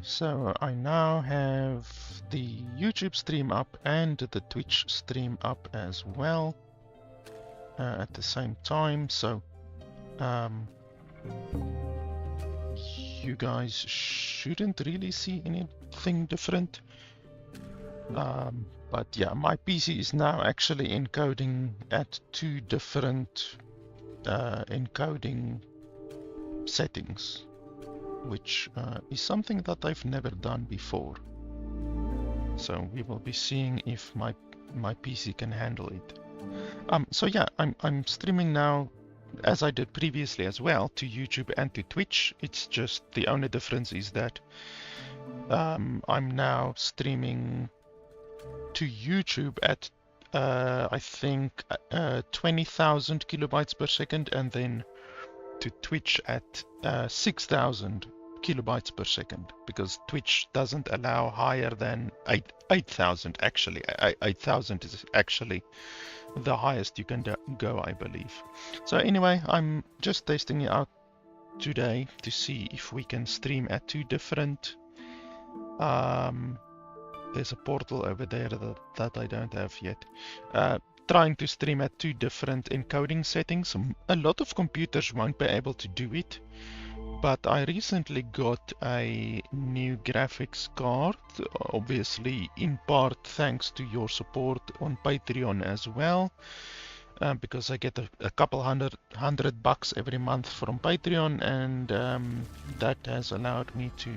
So I now have the YouTube stream up and the Twitch stream up as well at the same time. So you guys shouldn't really see anything different. But yeah, my PC is now actually encoding at two different encoding settings, which is something that I've never done before. So we will be seeing if my PC can handle it. So yeah, I'm streaming now, as I did previously as well, to YouTube and to Twitch. It's just the only difference is that I'm now streaming to YouTube at I think 20,000 kilobytes per second, and then to Twitch at 6,000 kilobytes per second, because Twitch doesn't allow higher than 8,000 actually. 8,000 is actually the highest you can go, I believe. So anyway, I'm just testing it out today to see if we can stream at two different there's a portal over there that I don't have yet. Trying to stream at two different encoding settings. A lot of computers won't be able to do it, but I recently got a new graphics card, obviously in part thanks to your support on Patreon as well, because I get a couple hundred bucks every month from Patreon, and that has allowed me to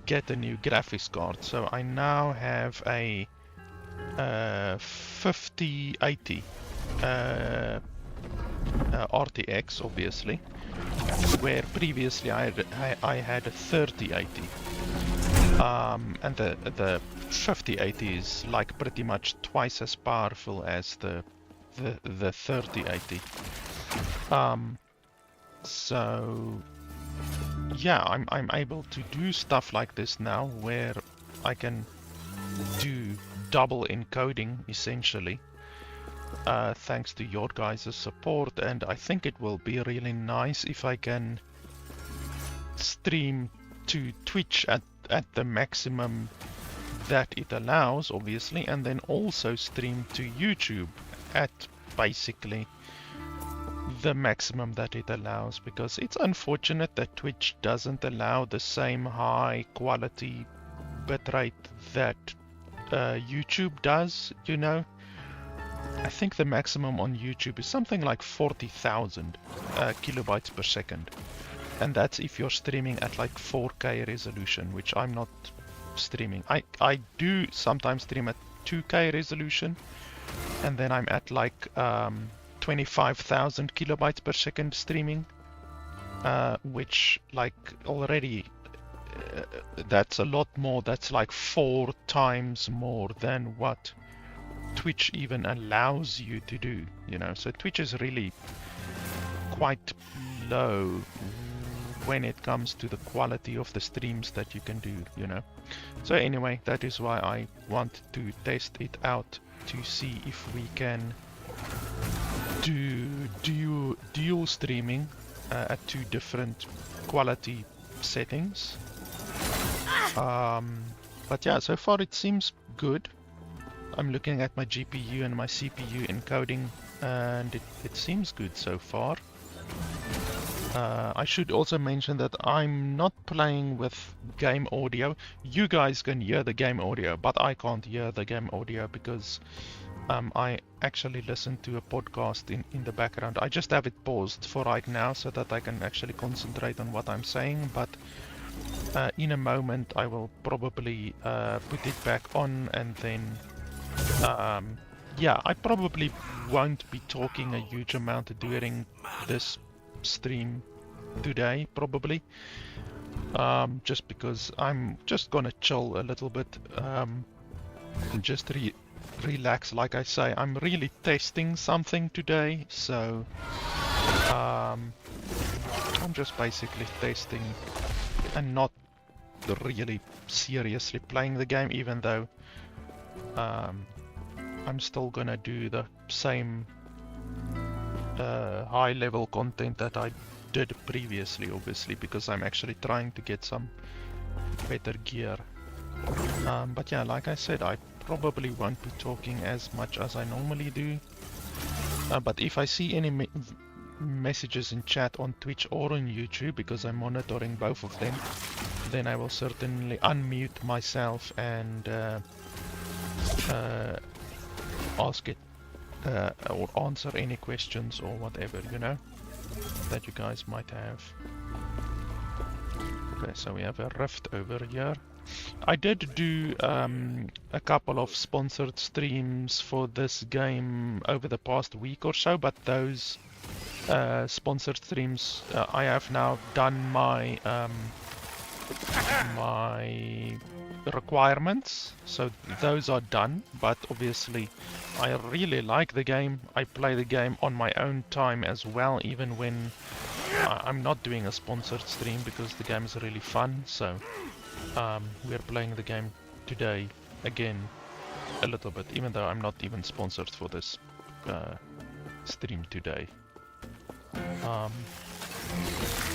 get a new graphics card. So I now have a 5080 RTX, obviously, where previously I had a 3080, and the 5080 is like pretty much twice as powerful as the 3080. So yeah, I'm able to do stuff like this now, where I can do double encoding essentially, thanks to your guys' support. And I think it will be really nice if I can stream to Twitch at the maximum that it allows, obviously, and then also stream to YouTube at basically the maximum that it allows, because it's unfortunate that Twitch doesn't allow the same high quality bitrate that YouTube does, you know. I think the maximum on YouTube is something like 40,000 kilobytes per second, and that's if you're streaming at like 4K resolution, which I'm not streaming. I do sometimes stream at 2K resolution, and then I'm at like 25,000 kilobytes per second streaming, which like already that's a lot more. That's like 4 times more than what Twitch even allows you to do, you know. So Twitch is really quite low when it comes to the quality of the streams that you can do, you know. So anyway, that is why I want to test it out to see if we can do dual streaming at two different quality settings. But yeah, so far it seems good. I'm looking at my GPU and my CPU encoding, and it seems good so far. I should also mention that I'm not playing with game audio. You guys can hear the game audio, but I can't hear the game audio because I actually listen to a podcast in the background. I just have it paused for right now so that I can actually concentrate on what I'm saying, but in a moment I will probably put it back on, and then yeah, I probably won't be talking a huge amount during this stream today, probably, just because I'm just gonna chill a little bit, and just relax. Like I say, I'm really testing something today, so I'm just basically testing and not really seriously playing the game, even though I'm still gonna do the same high level content that I did previously, obviously, because I'm actually trying to get some better gear. But yeah, like I said, I probably won't be talking as much as I normally do. But if I see any messages in chat on Twitch or on YouTube, because I'm monitoring both of them, then I will certainly unmute myself and ask it or answer any questions or whatever, you know, that you guys might have. Okay, so we have a rift over here. I did do a couple of sponsored streams for this game over the past week or so, but those sponsored streams, I have now done my my requirements, so those are done. But obviously I really like the game. I play the game on my own time as well, even when I'm not doing a sponsored stream, because the game is really fun. So we're playing the game today again a little bit, even though I'm not even sponsored for this stream today.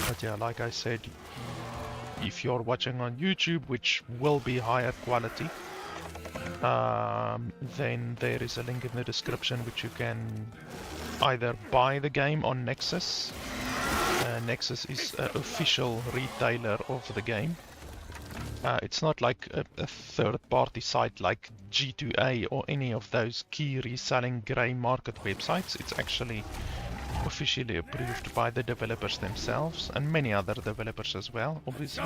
But yeah, like I said, if you're watching on YouTube, which will be higher quality, then there is a link in the description which you can either buy the game on Nexus. Nexus is an official retailer of the game. It's not like a third-party site like G2A or any of those key reselling grey market websites. It's actually officially approved by the developers themselves and many other developers as well, obviously.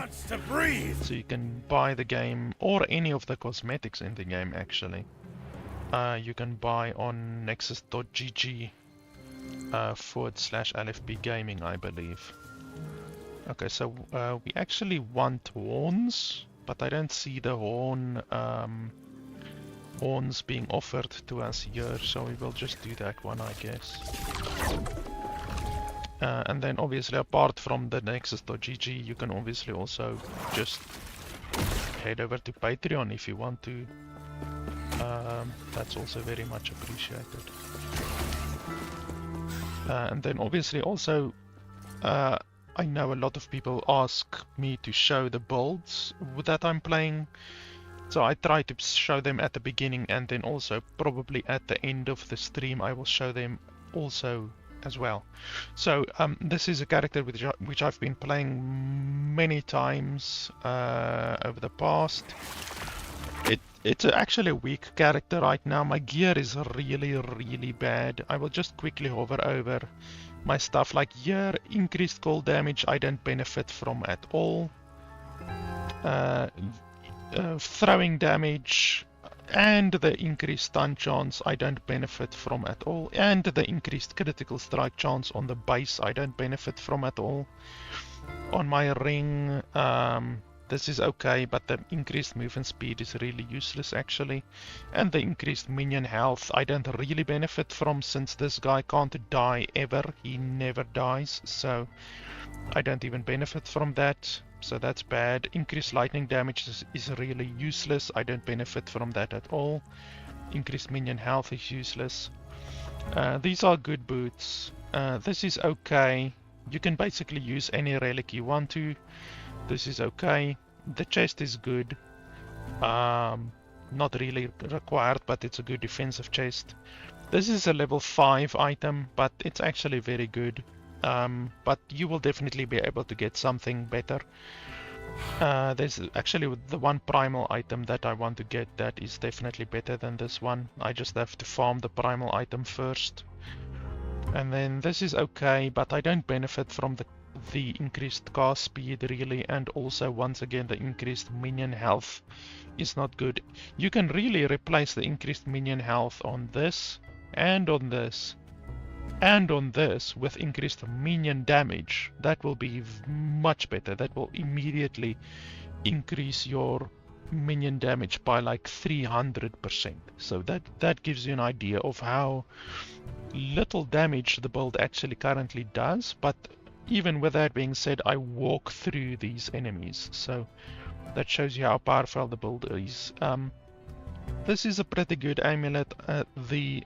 So you can buy the game or any of the cosmetics in the game, actually. You can buy on nexus.gg /LFB gaming, I believe. Okay, so we actually want horns, but I don't see the horns being offered to us here, so we will just do that one, I guess. And then obviously, apart from the nexus.gg, you can obviously also just head over to Patreon if you want to. That's also very much appreciated. And then obviously also, I know a lot of people ask me to show the builds that I'm playing, so I try to show them at the beginning, and then also probably at the end of the stream I will show them also as well. So this is a character which I've been playing many times over the past. It's actually a weak character right now. My gear is really bad. I will just quickly hover over my stuff. Like here, increased cold damage I don't benefit from at all. Throwing damage and the increased stun chance I don't benefit from at all, and the increased critical strike chance on the base I don't benefit from at all. On my ring, this is okay, but the increased movement speed is really useless actually, and the increased minion health I don't really benefit from, since this guy can't die ever. He never dies, so I don't even benefit from that. So that's bad. Increased lightning damage is really useless. I don't benefit from that at all. Increased minion health is useless. These are good boots. This is okay. You can basically use any relic you want to. This is okay. The chest is good. Not really required, but it's a good defensive chest. This is a level 5 item, but it's actually very good. But you will definitely be able to get something better. There's actually the one primal item that I want to get that is definitely better than this one. I just have to farm the primal item first. And then this is okay, but I don't benefit from the increased cast speed really, and also once again the increased minion health is not good. You can really replace the increased minion health on this and on this and on this with increased minion damage. That will be much better. That will immediately increase your minion damage by like 300%. So that gives you an idea of how little damage the build actually currently does. But even with that being said, I walk through these enemies, so that shows you how powerful the build is. This is a pretty good amulet. The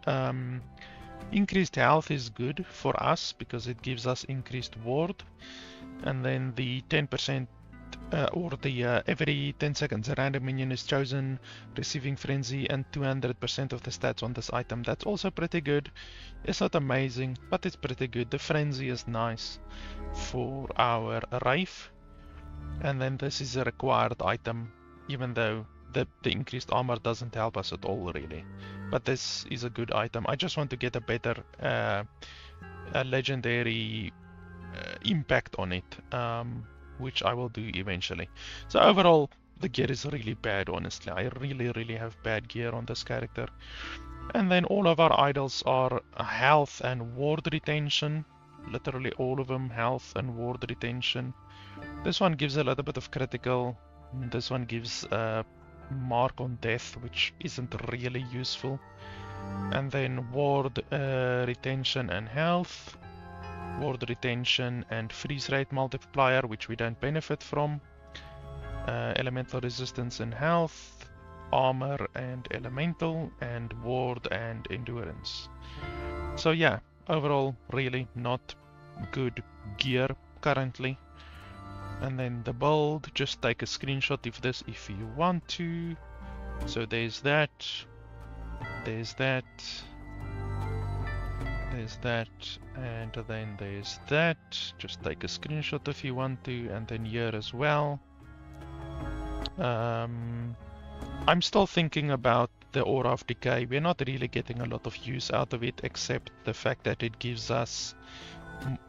Increased health is good for us because it gives us increased ward, and then the 10% or the every 10 seconds a random minion is chosen, receiving frenzy, and 200% of the stats on this item. That's also pretty good. It's not amazing, but it's pretty good. The frenzy is nice for our Wraith, and then this is a required item, even though the increased armor doesn't help us at all really. But this is a good item. I just want to get a better a legendary impact on it, which I will do eventually. So overall, the gear is really bad, honestly. I really have bad gear on this character. And then all of our idols are health and ward retention. Literally all of them, health and ward retention. This one gives a little bit of critical. This one gives mark on death, which isn't really useful. And then ward retention and health, ward retention and freeze rate multiplier, which we don't benefit from, elemental resistance and health, armor and elemental, and ward and endurance. So yeah, overall really not good gear currently. And then the build, just take a screenshot of this if you want to. So there's that, there's that, there's that, and then there's that. Just take a screenshot if you want to, and then here as well. I'm still thinking about the Aura of Decay. We're not really getting a lot of use out of it, except the fact that it gives us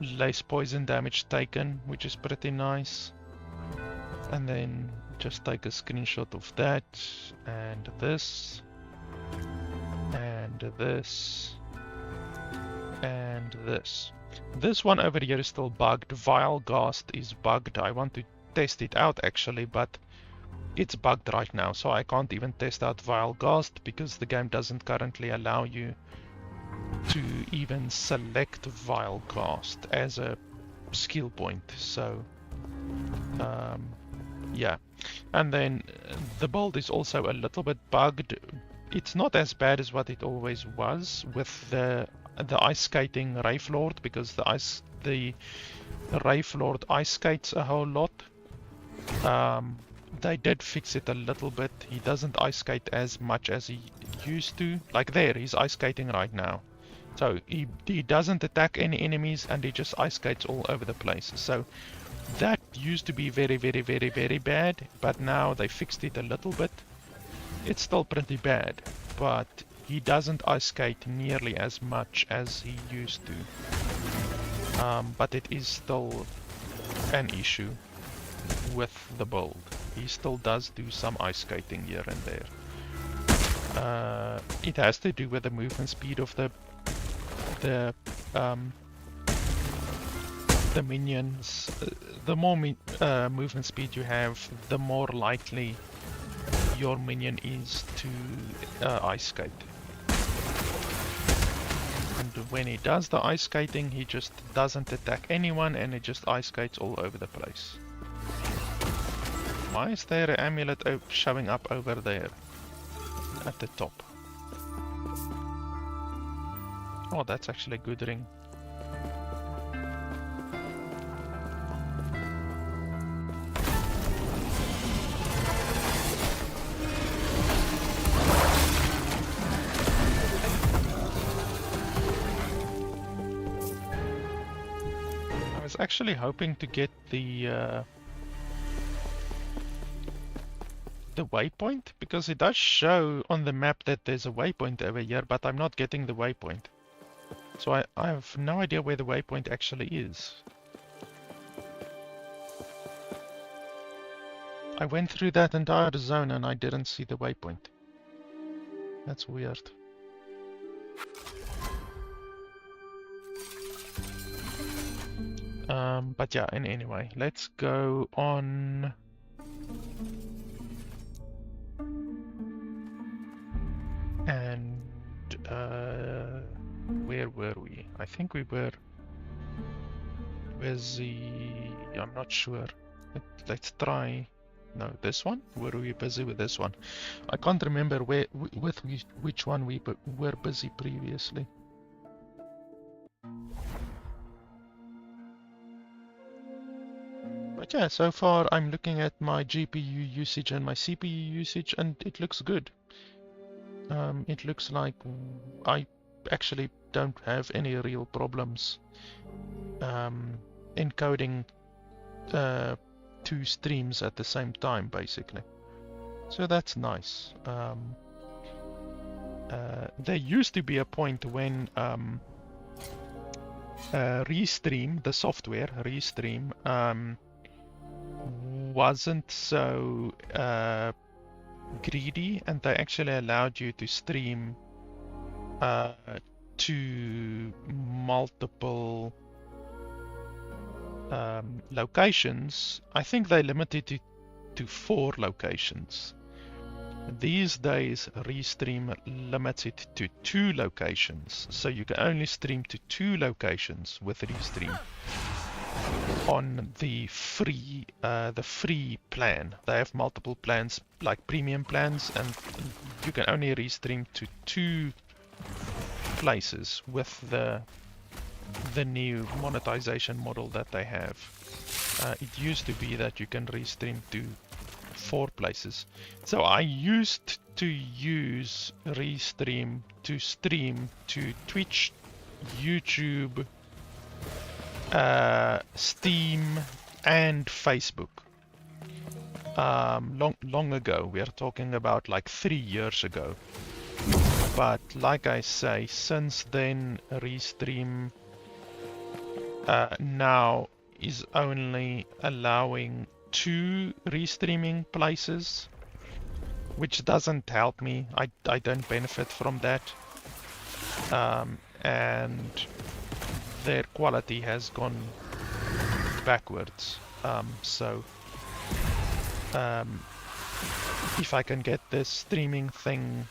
less poison damage taken, which is pretty nice. And then just take a screenshot of that, and this, and this, and this. This one over here is still bugged. Vileghast is bugged. I want to test it out actually, but it's bugged right now, so I can't even test out Vileghast because the game doesn't currently allow you to even select Vileghast as a skill point. So yeah, and then the build is also a little bit bugged. It's not as bad as what it always was with the ice skating Wraithlord, because the Wraithlord ice skates a whole lot. They did fix it a little bit. He doesn't ice skate as much as he used to. Like there, he's ice skating right now. So he doesn't attack any enemies, and he just ice skates all over the place. So that used to be very bad, but now they fixed it a little bit. It's still pretty bad, but he doesn't ice skate nearly as much as he used to. But it is still an issue with the build. He still does do some ice skating here and there. It has to do with the movement speed of the minions. The more movement speed you have, the more likely your minion is to ice skate. And when he does the ice skating, he just doesn't attack anyone, and he just ice skates all over the place. Why is there an amulet showing up over there at the top? Oh, that's actually a good ring. I was actually hoping to get the waypoint, because it does show on the map that there's a waypoint over here, but I'm not getting the waypoint. So I have no idea where the waypoint actually is. I went through that entire zone and I didn't see the waypoint. That's weird. But yeah, anyway, let's go on. And where were we? I think we were busy. I'm not sure. Let's try. No, this one? Were we busy with this one? I can't remember which one we were busy previously. But yeah, so far I'm looking at my GPU usage and my CPU usage, and it looks good. It looks like I actually don't have any real problems encoding two streams at the same time, basically. So that's nice. There used to be a point when Restream, the software Restream, wasn't so greedy, and they actually allowed you to stream to multiple locations. I think they limited it to 4 locations. These days, Restream limits it to 2 locations, so you can only stream to 2 locations with Restream on the free plan. They have multiple plans, like premium plans, and you can only restream to 2 places with the new monetization model that they have. It used to be that you can restream to 4 places. So I used to use Restream to stream to Twitch, YouTube, Steam, and Facebook. Long ago. We are talking about like 3 years ago. But like I say, since then, Restream now is only allowing 2 restreaming places, which doesn't help me. I don't benefit from that. And their quality has gone backwards. So if I can get this streaming thing,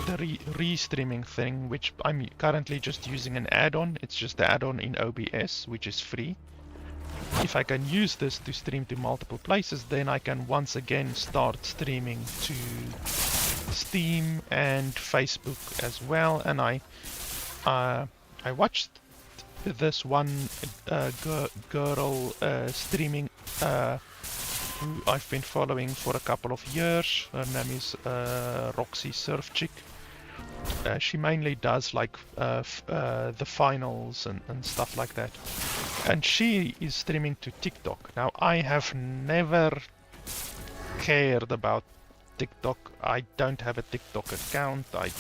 the restreaming thing, which I'm currently just using an add-on, it's just the add-on in OBS, which is free. If I can use this to stream to multiple places, then I can once again start streaming to Steam and Facebook as well. And I watched this one girl streaming who I've been following for a couple of years. Her name is Roxy Surf Chick. She mainly does like the finals and stuff like that. And she is streaming to TikTok. Now, I have never cared about TikTok. I don't have a TikTok account. I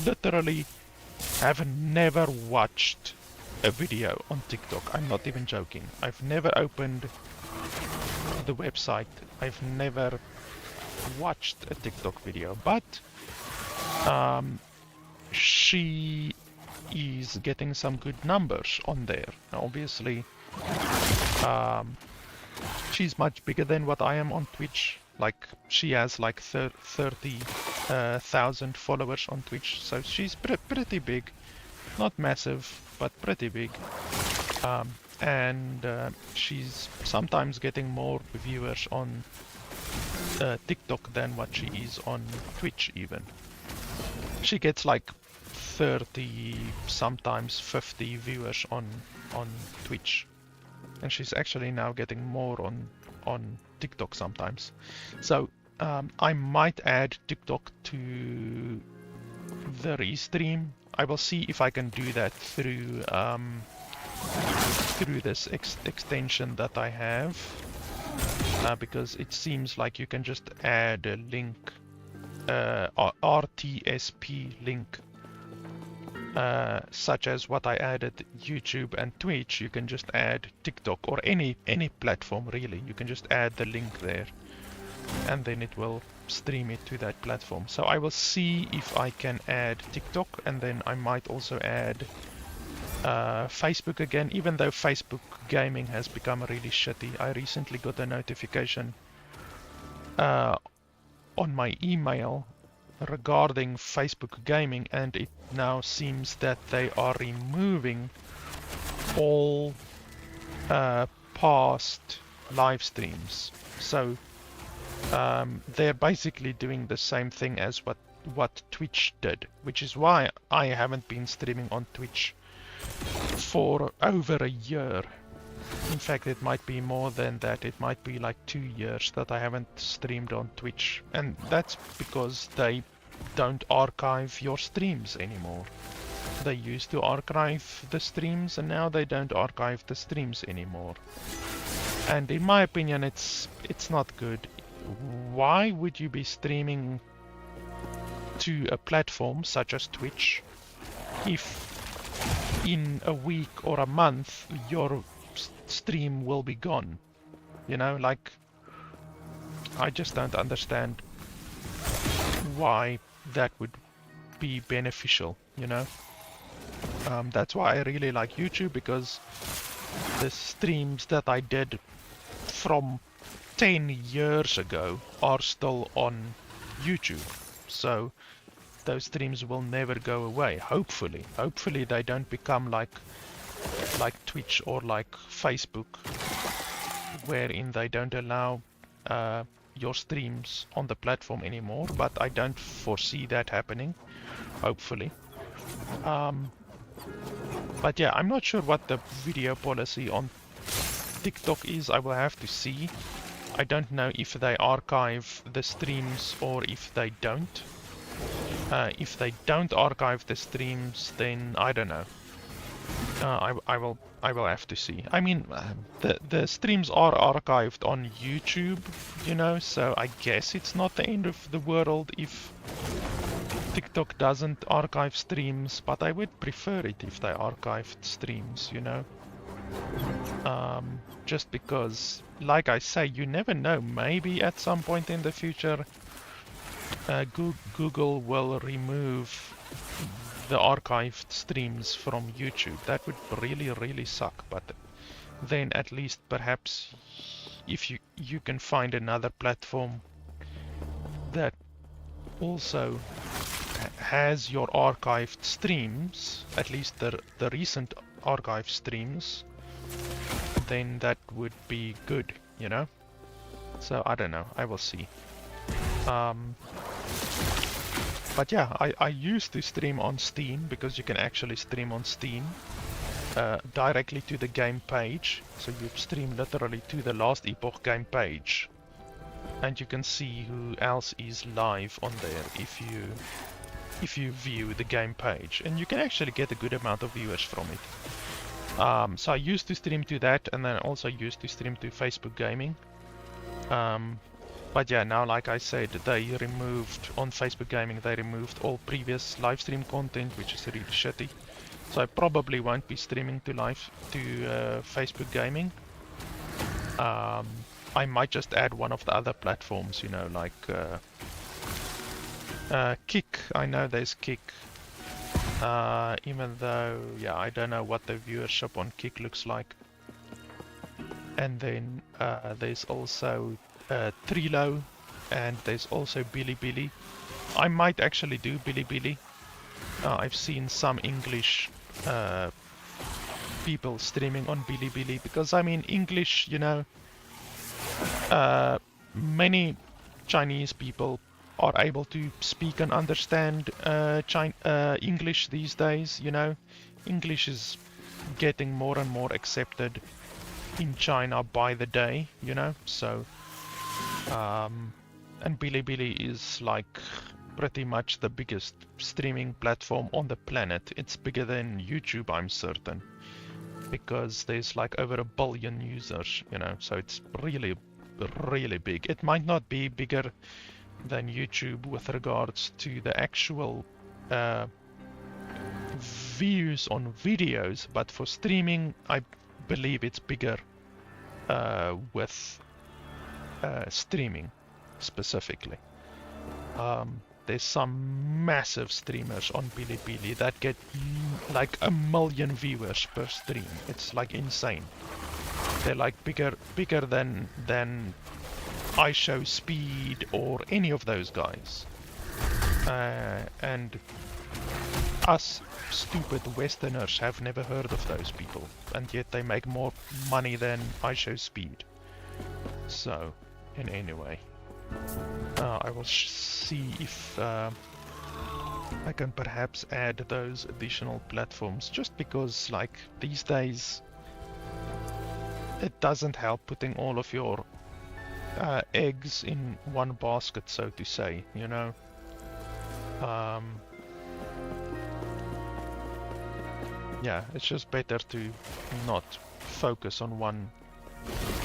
literally have never watched a video on TikTok. I'm not even joking. I've never opened the website. I've never watched a TikTok video, but she is getting some good numbers on there. Now, obviously, she's much bigger than what I am on Twitch. Like, she has like 30,000 followers on Twitch, so she's pretty big. Not massive, but pretty big. And she's sometimes getting more viewers on TikTok than what she is on Twitch even. She gets like 30, sometimes 50 viewers on Twitch. And she's actually now getting more on TikTok sometimes. So I might add TikTok to the Restream. I will see if I can do that through this extension that I have, because it seems like you can just add a link, RTSP link, such as what I added YouTube and Twitch. You can just add TikTok or any platform really. You can just add the link there, and then it will stream it to that platform. So I will see if I can add TikTok, and then I might also add Facebook again, even though Facebook gaming has become really shitty. I recently got a notification on my email regarding Facebook gaming, and it now seems that they are removing all past live streams. So they're basically doing the same thing as what Twitch did, which is why I haven't been streaming on Twitch for over a year. In fact, it might be more than that. It might be like 2 years that I haven't streamed on Twitch. And that's because they don't archive your streams anymore. They used to archive the streams, and now they don't archive the streams anymore. And in my opinion, it's not good. Why would you be streaming to a platform such as Twitch if in a week or a month your stream will be gone? You know, like, I just don't understand why that would be beneficial, you know. That's why I really like YouTube, because the streams that I did from 10 years ago are still on YouTube. So those streams will never go away, hopefully. Hopefully they don't become like Twitch or like Facebook, wherein they don't allow your streams on the platform anymore, but I don't foresee that happening, hopefully. But yeah, I'm not sure what the video policy on TikTok is. I will have to see. I don't know if they archive the streams or if they don't. If they don't archive the streams, then I don't know. I will have to see. I mean, the streams are archived on YouTube, you know, so I guess it's not the end of the world if TikTok doesn't archive streams, but I would prefer it if they archived streams, you know. Just because, like I say, you never know, maybe at some point in the future Google will remove the archived streams from YouTube. That would really suck, but then at least perhaps if you can find another platform that also has your archived streams, at least the recent archived streams, then that would be good, you know. So I don't know, I will see. But yeah, I used to stream on Steam, because you can actually stream on Steam directly to the game page. So you stream literally to the Last Epoch game page, and you can see who else is live on there if you view the game page, and you can actually get a good amount of viewers from it. So I used to stream to that, and then also used to stream to Facebook Gaming. But yeah, now, like I said, they removed, on Facebook Gaming, they removed all previous live stream content, which is really shitty. So I probably won't be streaming to Facebook Gaming. I might just add one of the other platforms, you know, like Kick. I know there's Kick. Even though, yeah, I don't know what the viewership on Kick looks like. And then there's also Trilo, and there's also Bilibili. I might actually do Bilibili. I've seen some English people streaming on Bilibili, because I mean, English, you know, many Chinese people are able to speak and understand English these days, you know. English is getting more and more accepted in China by the day, you know, so and Bilibili is like pretty much the biggest streaming platform on the planet. It's bigger than YouTube, I'm certain, because there's like over 1 billion users, you know, so it's really big. It might not be bigger than YouTube with regards to the actual views on videos, but for streaming I believe it's bigger with streaming specifically. There's some massive streamers on Bilibili that get like 1 million viewers per stream. It's like insane. They're like bigger than iShowSpeed or any of those guys. And us stupid Westerners have never heard of those people, and yet they make more money than iShowSpeed. So, in any way, I will see if I can perhaps add those additional platforms, just because, like, these days it doesn't help putting all of your eggs in one basket, so to say, you know. Yeah, it's just better to not focus on one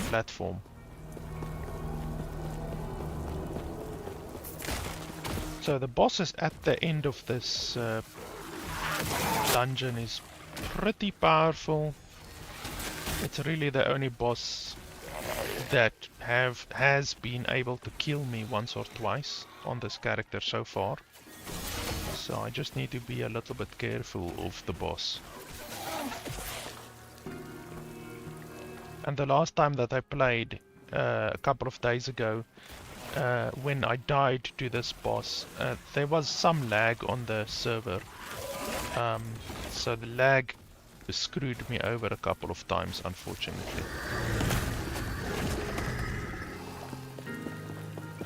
platform. So the boss is at the end of this dungeon is pretty powerful. It's really the only boss that has been able to kill me once or twice on this character so far. So I just need to be a little bit careful of the boss. And the last time that I played, a couple of days ago, when I died to this boss, there was some lag on the server. So the lag screwed me over a couple of times, unfortunately.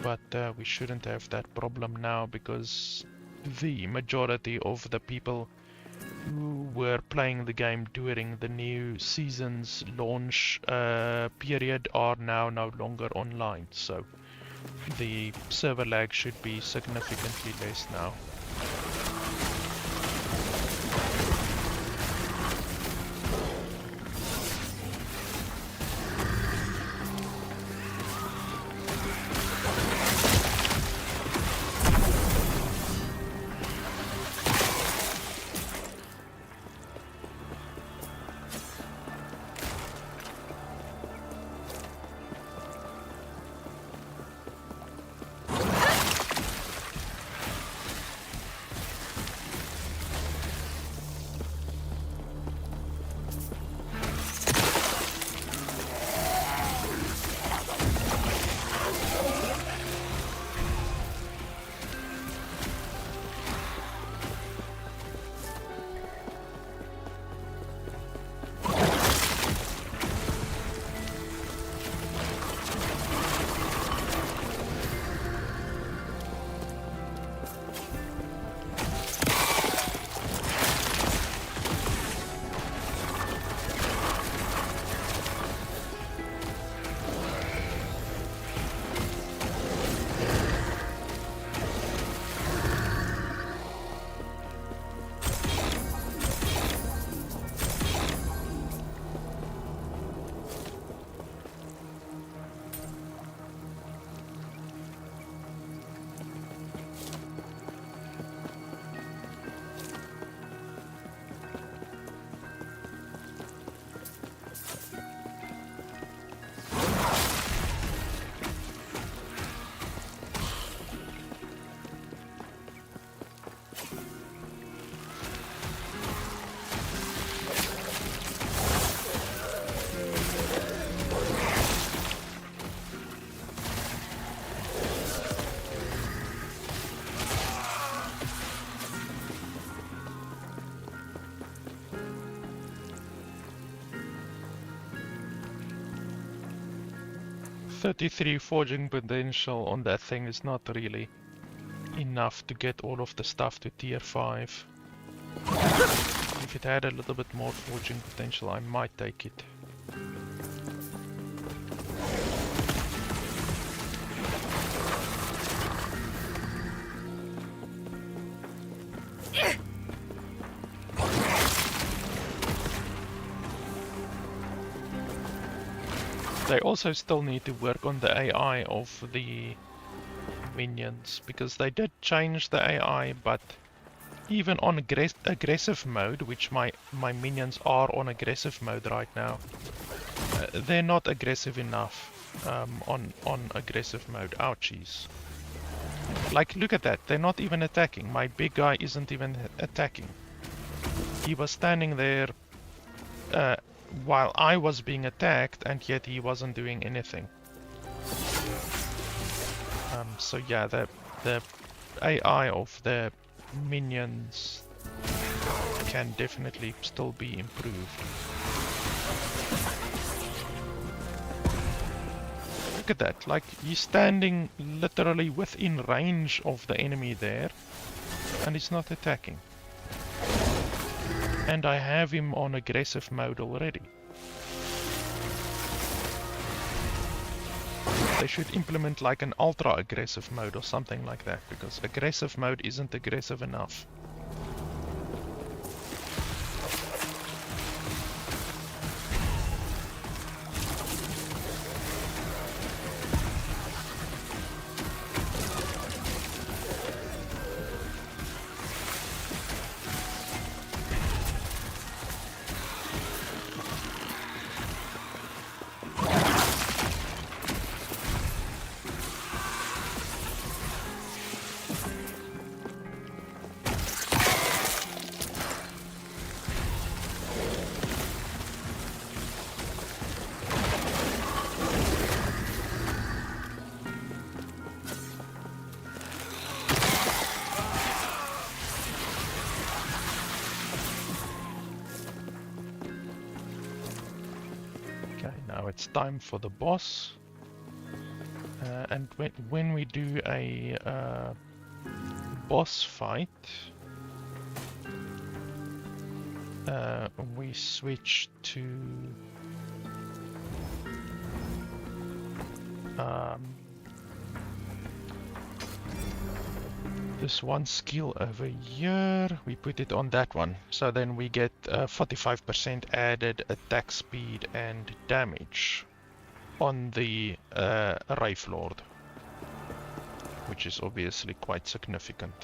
But we shouldn't have that problem now, because the majority of the people who were playing the game during the new season's launch period are now no longer online, so the server lag should be significantly less now. .33 forging potential on that thing is not really enough to get all of the stuff to tier 5. If it had a little bit more forging potential, I might take it. They also still need to work on the AI of the minions, because they did change the AI, but even on aggressive mode, which my minions are on aggressive mode right now, they're not aggressive enough on aggressive mode. Ouchies. Like, look at that, they're not even attacking. My big guy isn't even attacking. He was standing there while I was being attacked, and yet he wasn't doing anything. So yeah, the AI of the minions can definitely still be improved. Look at that, like he's standing literally within range of the enemy there, and he's not attacking. And I have him on aggressive mode already. They should implement like an ultra aggressive mode or something like that, because aggressive mode isn't aggressive enough. Now it's time for the boss, and when we do a boss fight, we switch to this one skill over here. We put it on that one, so then we get 45% added attack speed and damage on the Wraithlord, which is obviously quite significant.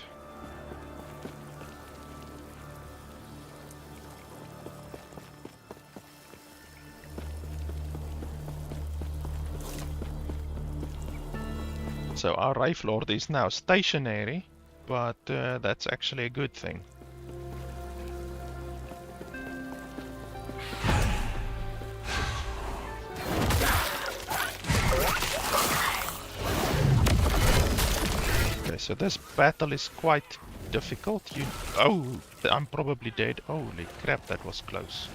So our Wraithlord is now stationary, but that's actually a good thing. Okay, so this battle is quite difficult. Oh, I'm probably dead. Holy crap, that was close.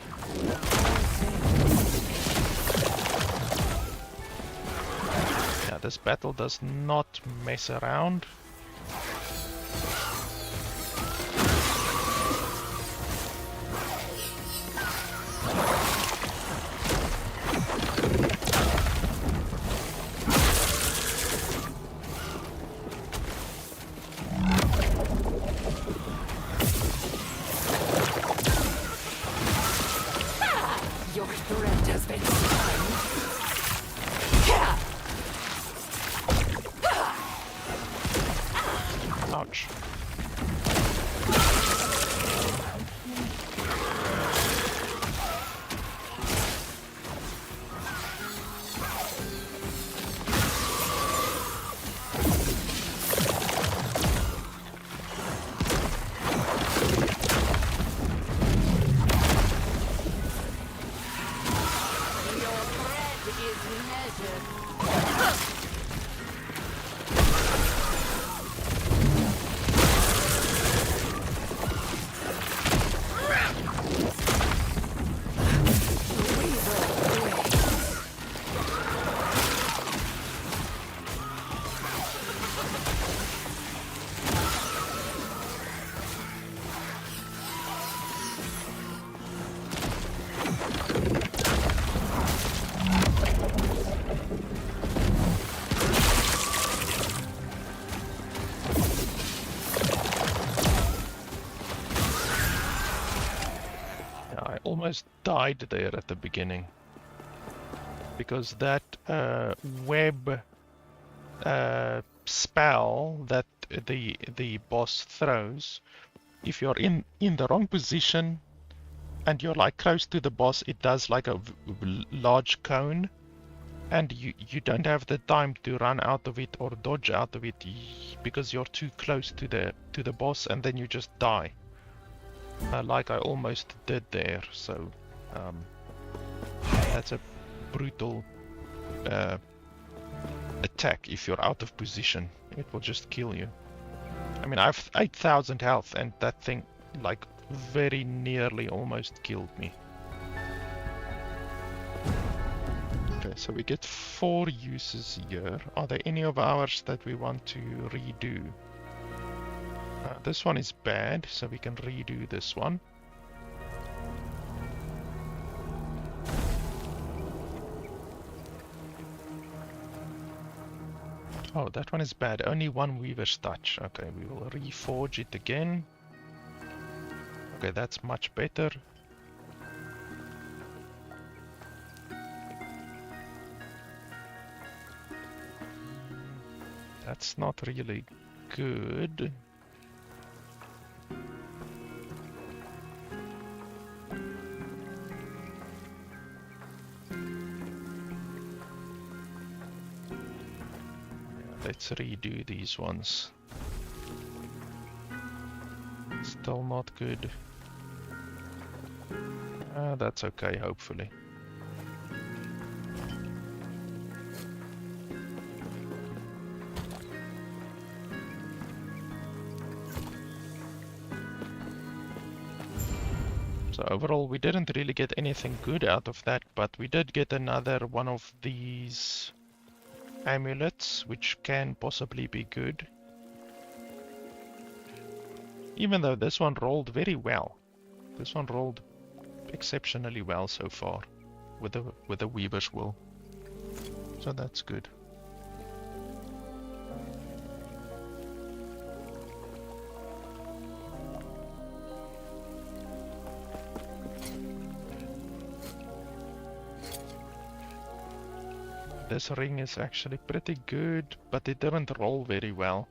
Yeah, this battle does not mess around. Ouch. Almost died there at the beginning, because that web spell that the boss throws, if you're in the wrong position and you're like close to the boss, it does like a large cone, and you don't have the time to run out of it or dodge out of it because you're too close to the boss, and then you just die. Like I almost did there, so that's a brutal attack. If you're out of position, it will just kill you. I mean, I have 8,000 health, and that thing like very nearly almost killed me. Okay, so we get 4 uses here. Are there any of ours that we want to redo? This one is bad, so we can redo this one. Oh, that one is bad. Only one weaver's touch. Okay, we will reforge it again. Okay, that's much better. That's not really good. Let's redo these ones. Still not good. That's okay, hopefully. So overall, we didn't really get anything good out of that, but we did get another one of these amulets, which can possibly be good. Even though this one rolled very well. This one rolled exceptionally well so far with the Weaver's Will. So that's good. This ring is actually pretty good, but it didn't roll very well.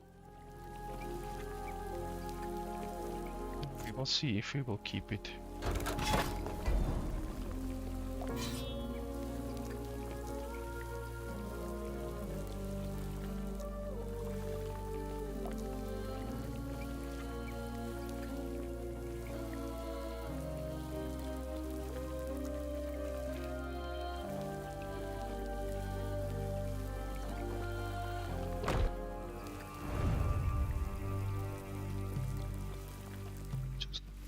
We will see if we will keep it.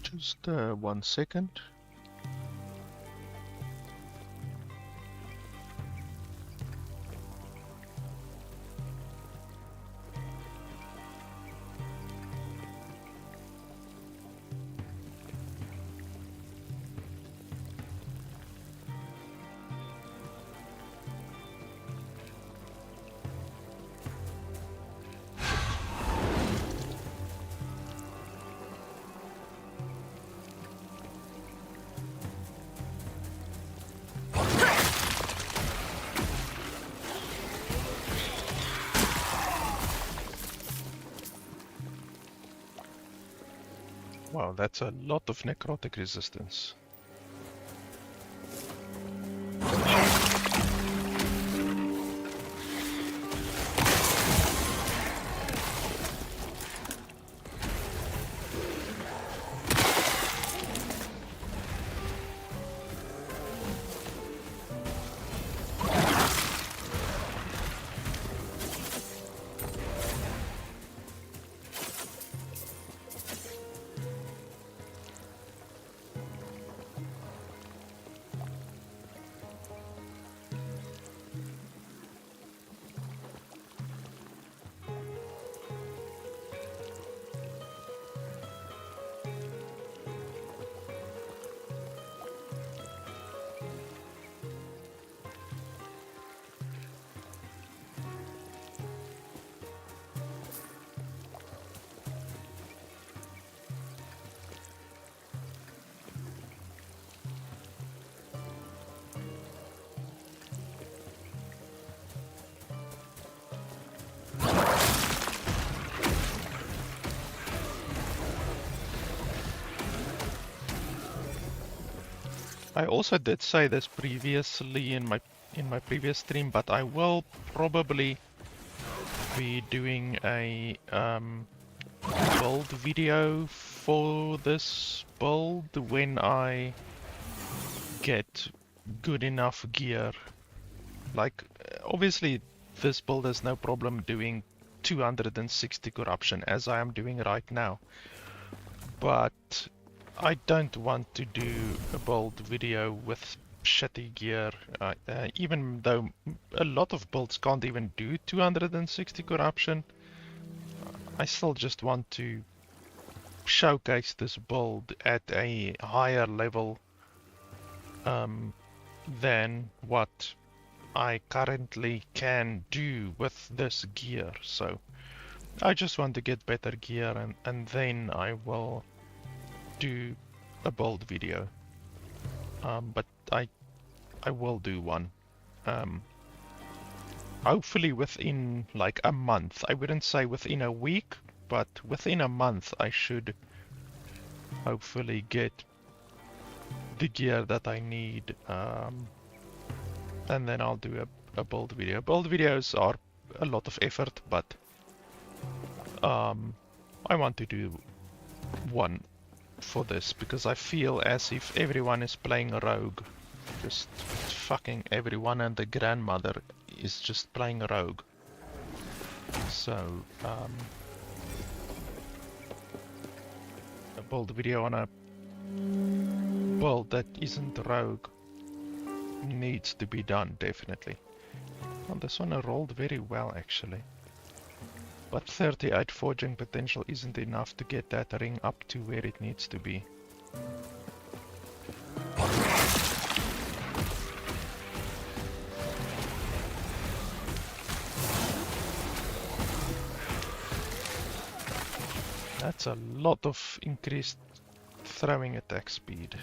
Just 1 second. Wow, that's a lot of necrotic resistance. I also did say this previously in my previous stream, but I will probably be doing a build video for this build when I get good enough gear. Like, obviously this build has no problem doing 260 corruption as I am doing right now, but I don't want to do a build video with shitty gear, even though a lot of builds can't even do 260 corruption. I still just want to showcase this build at a higher level than what I currently can do with this gear. So I just want to get better gear, and then I will do a build video. But I will do one. Hopefully within like a month. I wouldn't say within a week, but within a month I should hopefully get the gear that I need. And then I'll do a build video. Build videos are a lot of effort, but I want to do one for this because I feel as if everyone is playing a rogue. Just fucking everyone and the grandmother is just playing a rogue. So a build video on a build that isn't rogue needs to be done, definitely. Well, this one rolled very well actually. But 38 forging potential isn't enough to get that ring up to where it needs to be. That's a lot of increased throwing attack speed.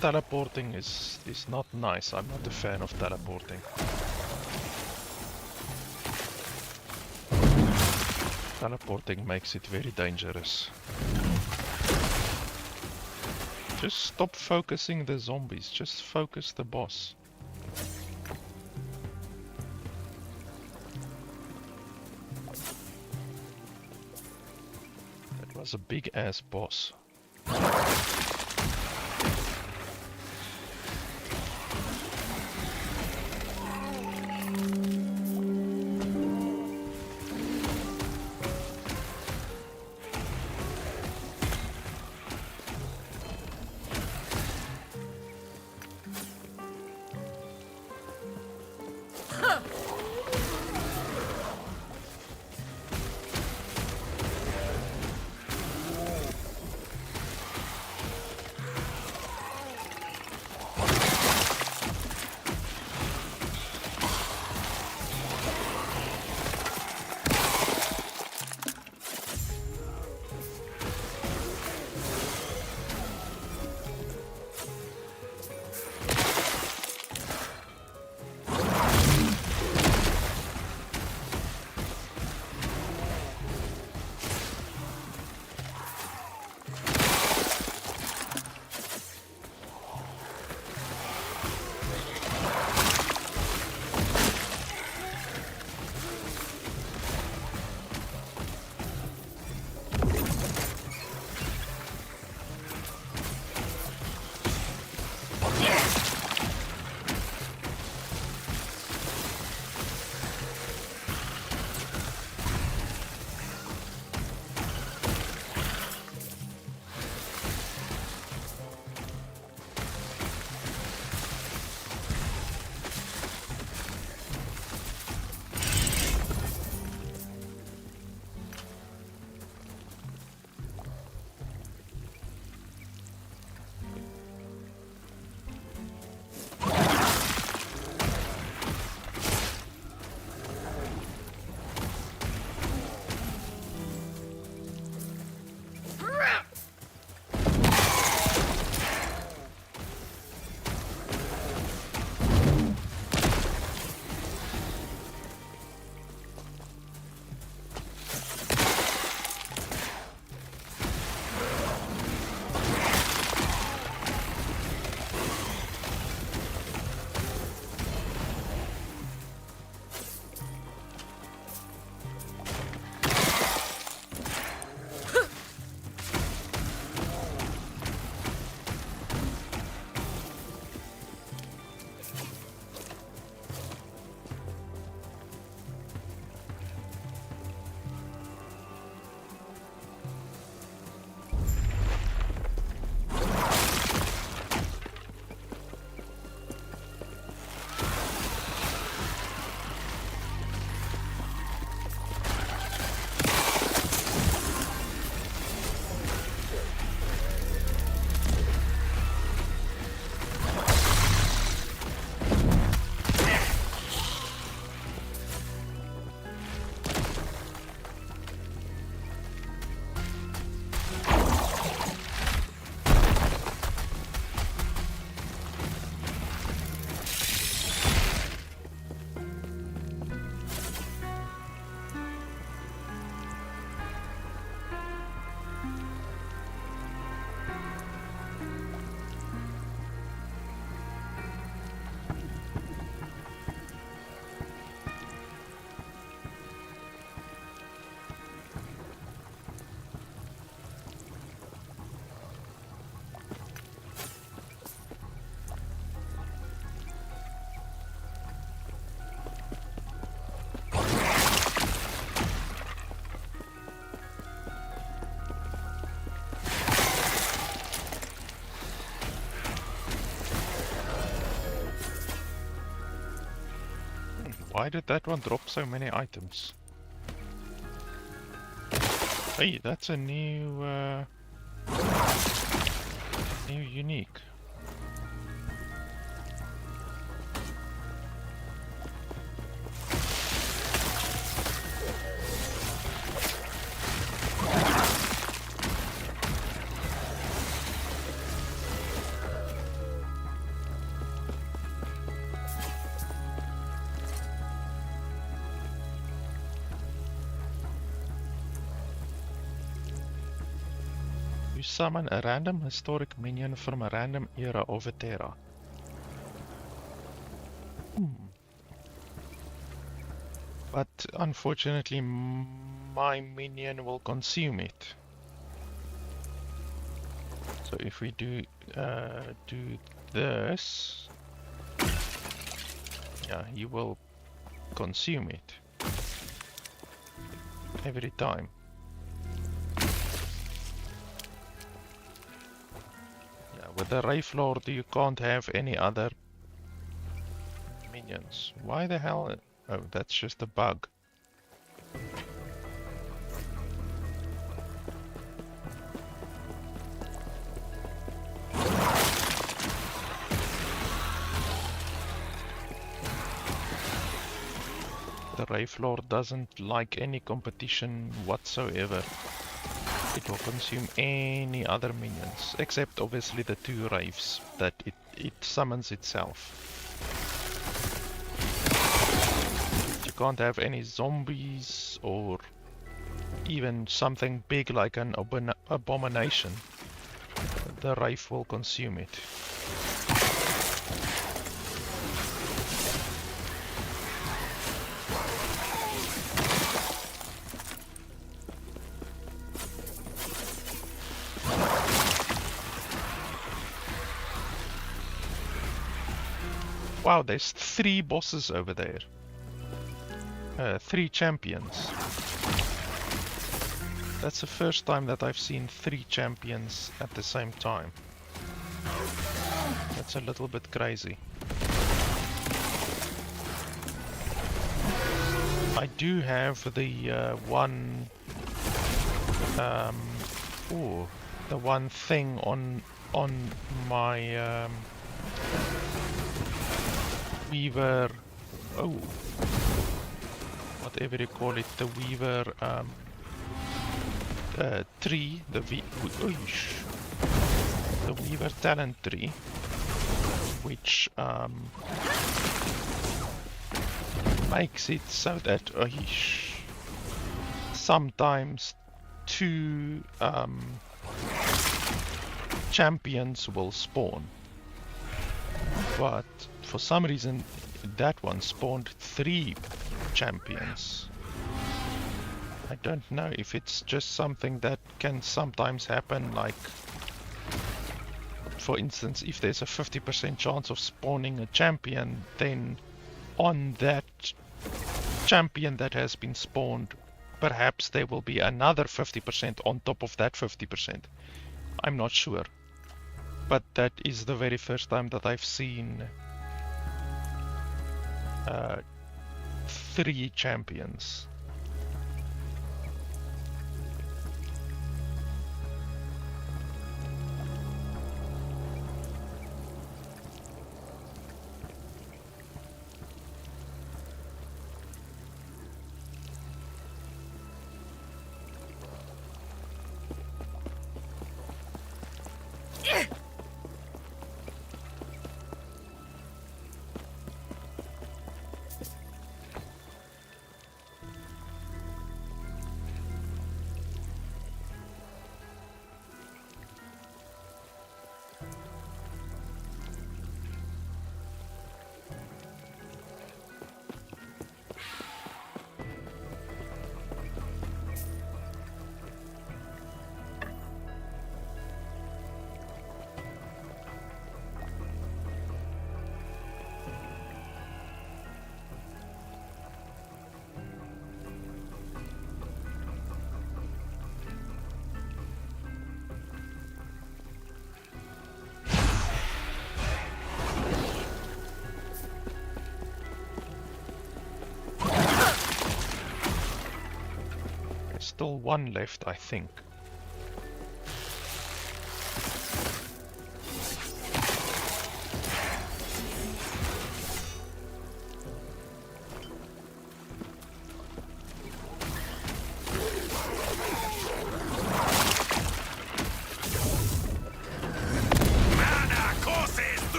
Teleporting is not nice. I'm not a fan of teleporting. Teleporting makes it very dangerous. Just stop focusing the zombies, just focus the boss. That was a big ass boss. Why did that one drop so many items? Hey, that's a new unique. You summon a random historic minion from a random era of a Terra. But unfortunately, my minion will consume it. So if we do this, yeah, you will consume it every time. Yeah, with the Wraithlord you can't have any other minions. Why the hell? Oh, that's just a bug. The Wraithlord doesn't like any competition whatsoever. It will consume any other minions, except obviously the 2 Wraiths that it summons itself. You can't have any zombies or even something big like an abomination. The Wraith will consume it. Wow, there's 3 bosses over there. 3 champions. That's the first time that I've seen 3 champions at the same time. That's a little bit crazy. I do have the the one thing on my Weaver, whatever you call it, the Weaver tree, the Weaver talent tree, which makes it so that sometimes 2 champions will spawn, but for some reason that one spawned 3 champions. I don't know if it's just something that can sometimes happen, like for instance if there's a 50% chance of spawning a champion, then on that champion that has been spawned perhaps there will be another 50% on top of that 50%. I'm not sure, but that is the very first time that I've seen 3 champions. still one left, I think.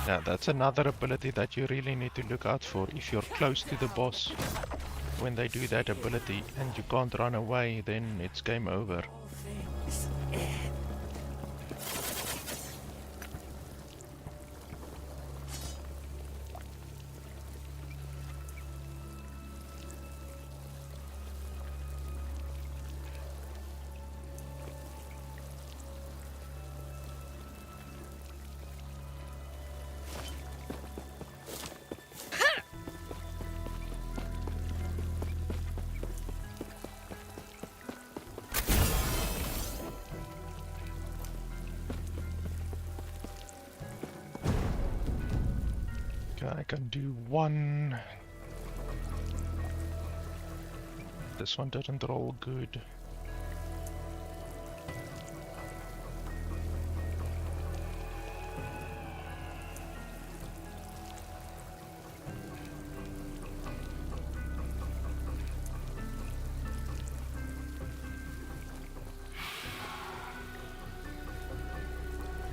Yeah, that's another ability that you really need to look out for. If you're close to the boss when they do that ability and you can't run away, then it's game over. I can do one. This one didn't roll good.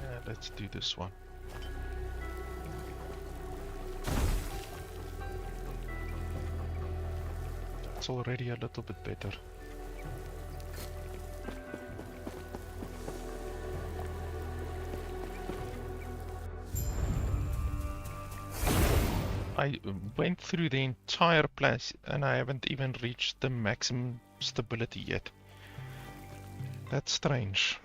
Yeah, let's do this one. It's already a little bit better. I went through the entire place and I haven't even reached the maximum stability yet. That's strange.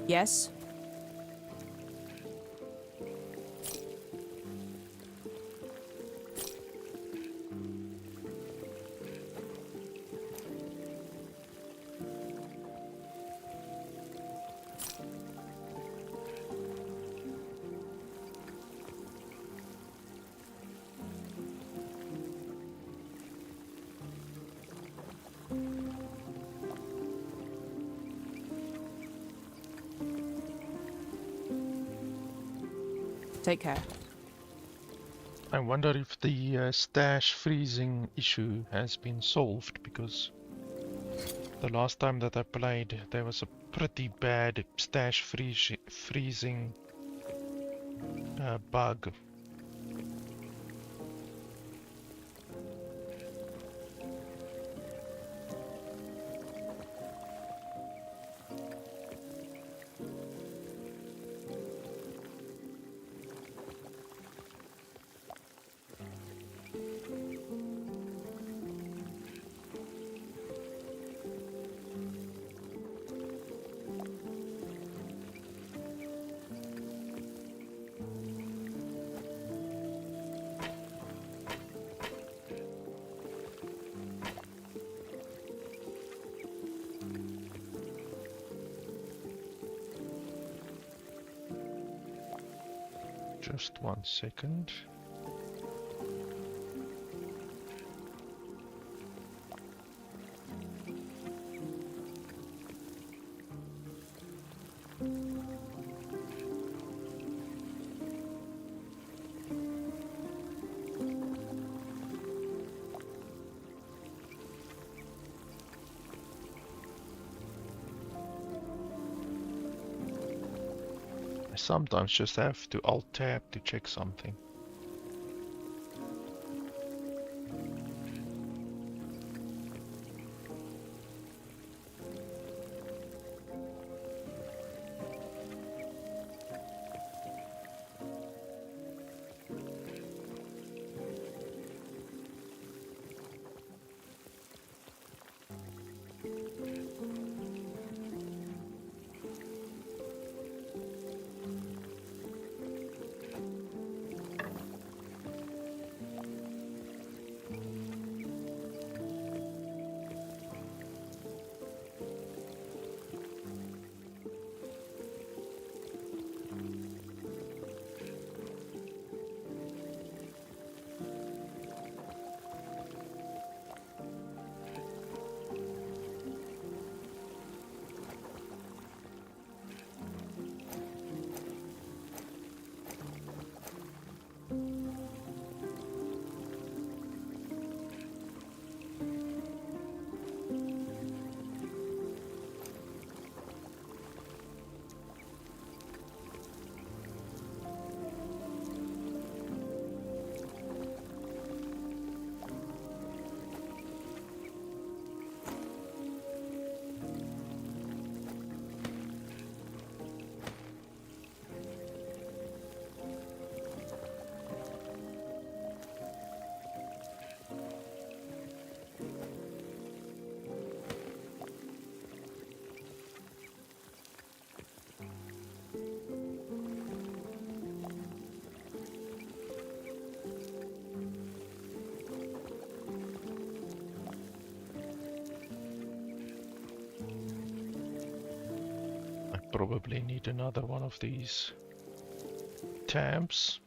Yes? Take care. I wonder if the stash freezing issue has been solved, because the last time that I played there was a pretty bad stash freezing bug. Just 1 second. I sometimes just have to alt-tab to check something. Probably need another one of these tabs.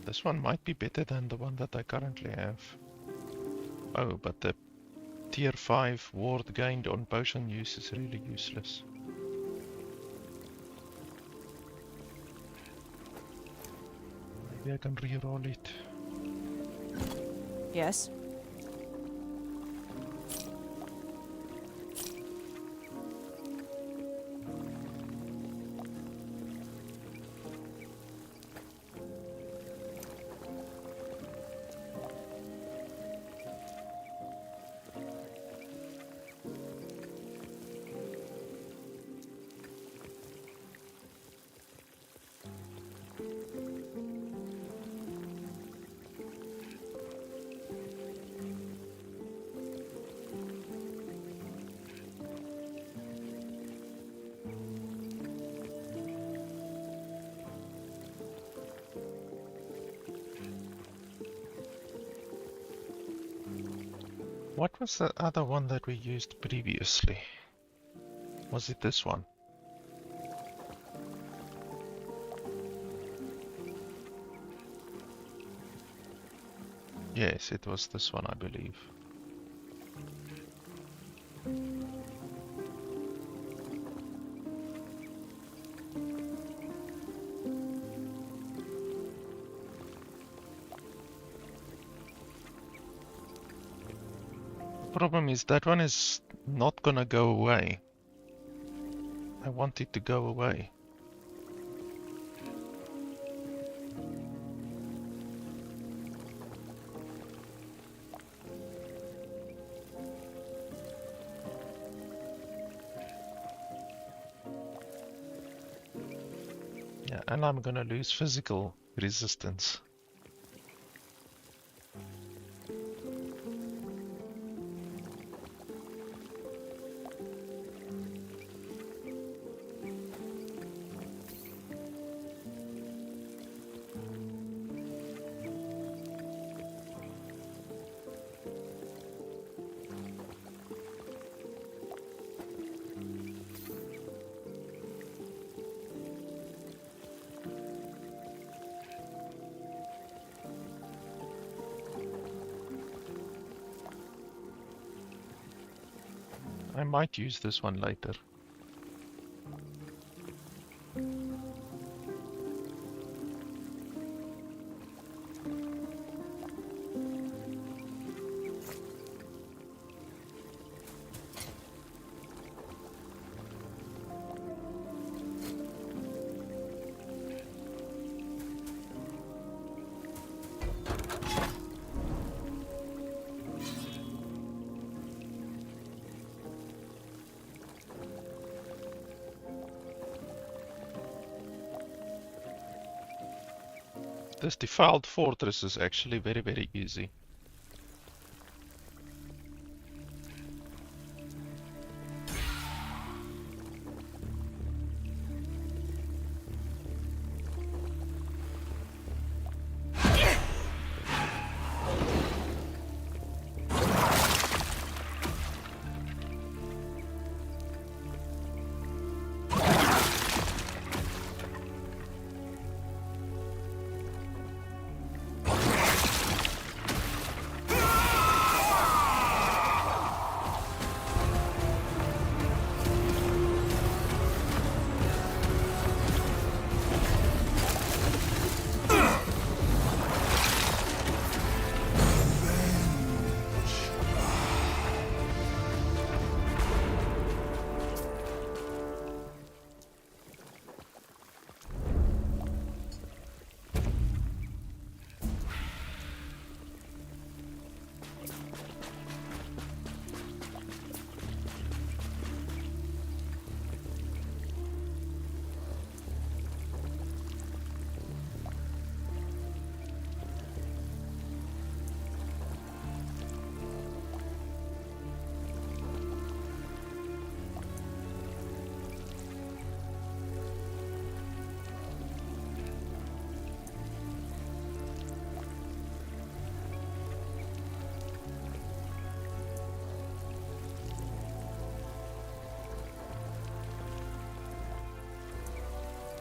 This one might be better than the one that I currently have. Oh, but the tier 5 ward gained on potion use is really useless. Maybe I can reroll it. Yes. What was the other one that we used previously? Was it this one? Yes, it was this one, I believe. The problem is that one is not gonna go away. I want it to go away. Yeah, and I'm gonna lose physical resistance. I might use this one later. This defiled fortress is actually very, very easy.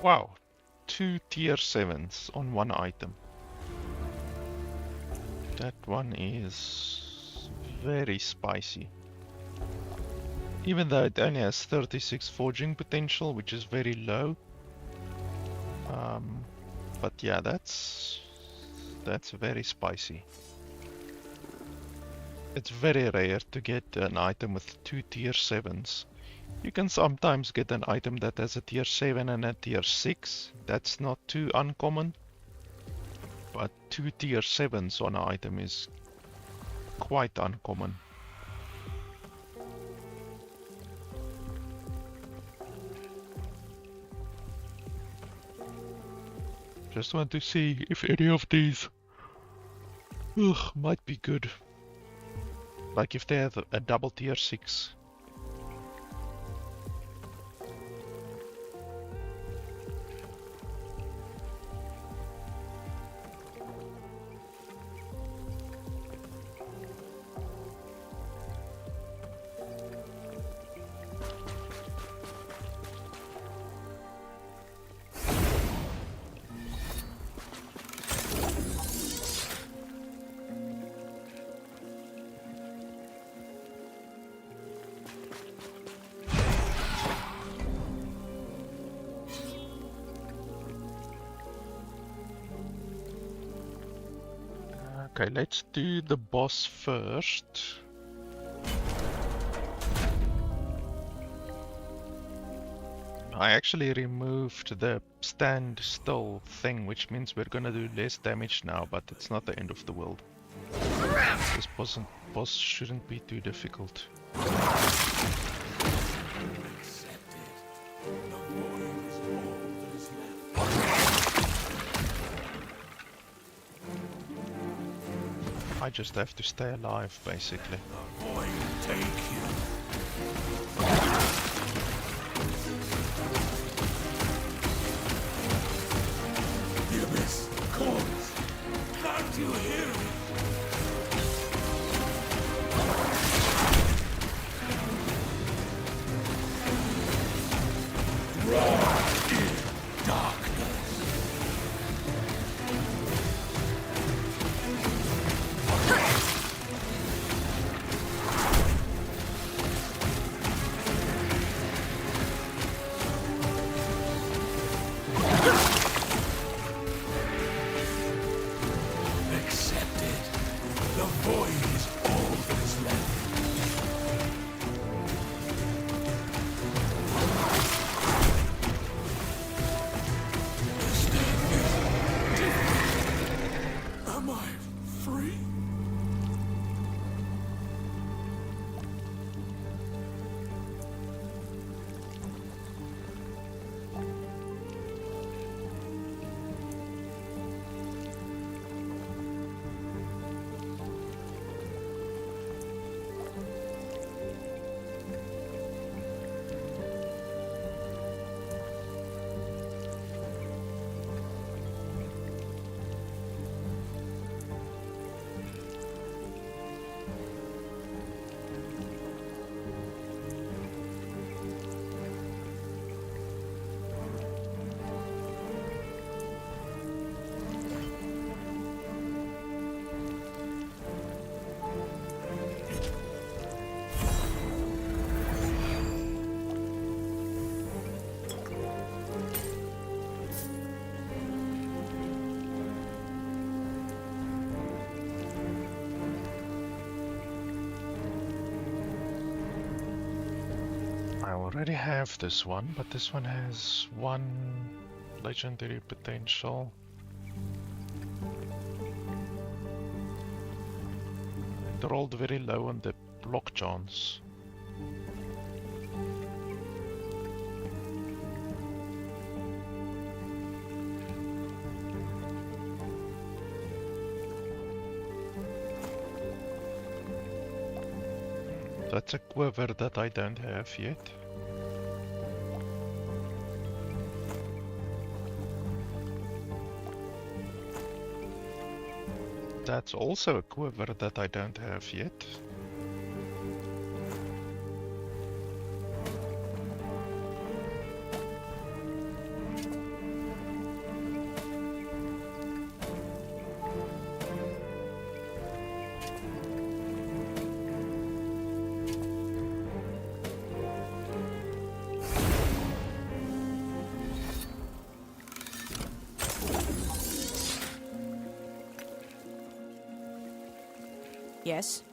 Wow, 2 tier 7s on one item. That one is very spicy. Even though it only has 36 forging potential, which is very low. But yeah, that's very spicy. It's very rare to get an item with 2 tier 7s. You can sometimes get an item that has a tier 7 and a tier 6. That's not too uncommon. But 2 tier 7s on an item is quite uncommon. Just want to see if any of these might be good. Like if they have a double tier 6. Okay, let's do the boss first. I actually removed the stand still thing, which means we're gonna do less damage now, but it's not the end of the world. This boss shouldn't be too difficult. I just have to stay alive, basically. The void take you. The abyss calls. Can't you hear it? Rot in darkness. Accepted. The void is all that is left. Am I free? I already have this one, but this one has one legendary potential. It rolled very low on the block chance. That's a quiver that I don't have yet. That's also a quiver that I don't have yet. Yes.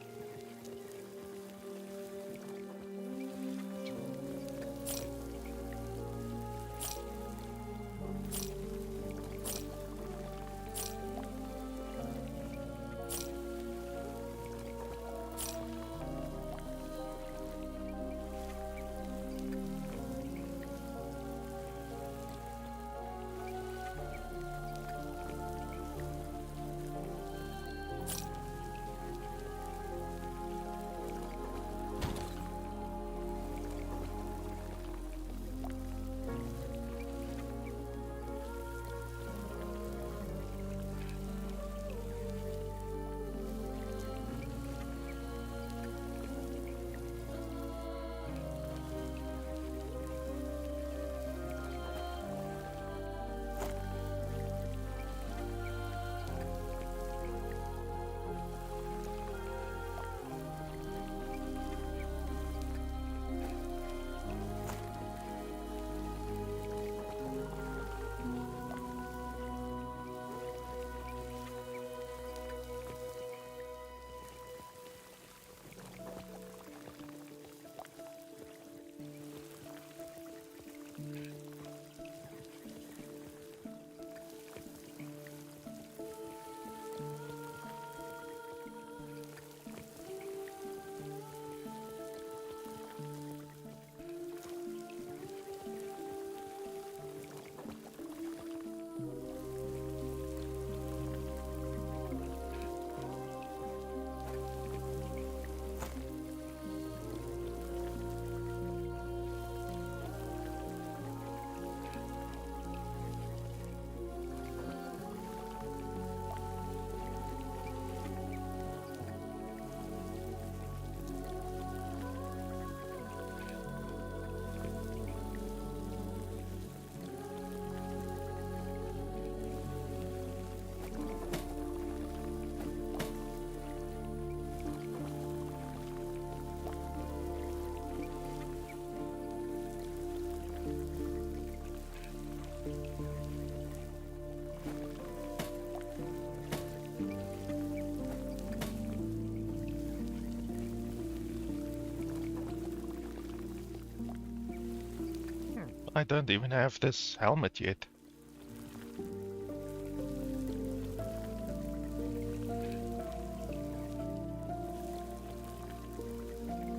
I don't even have this helmet yet.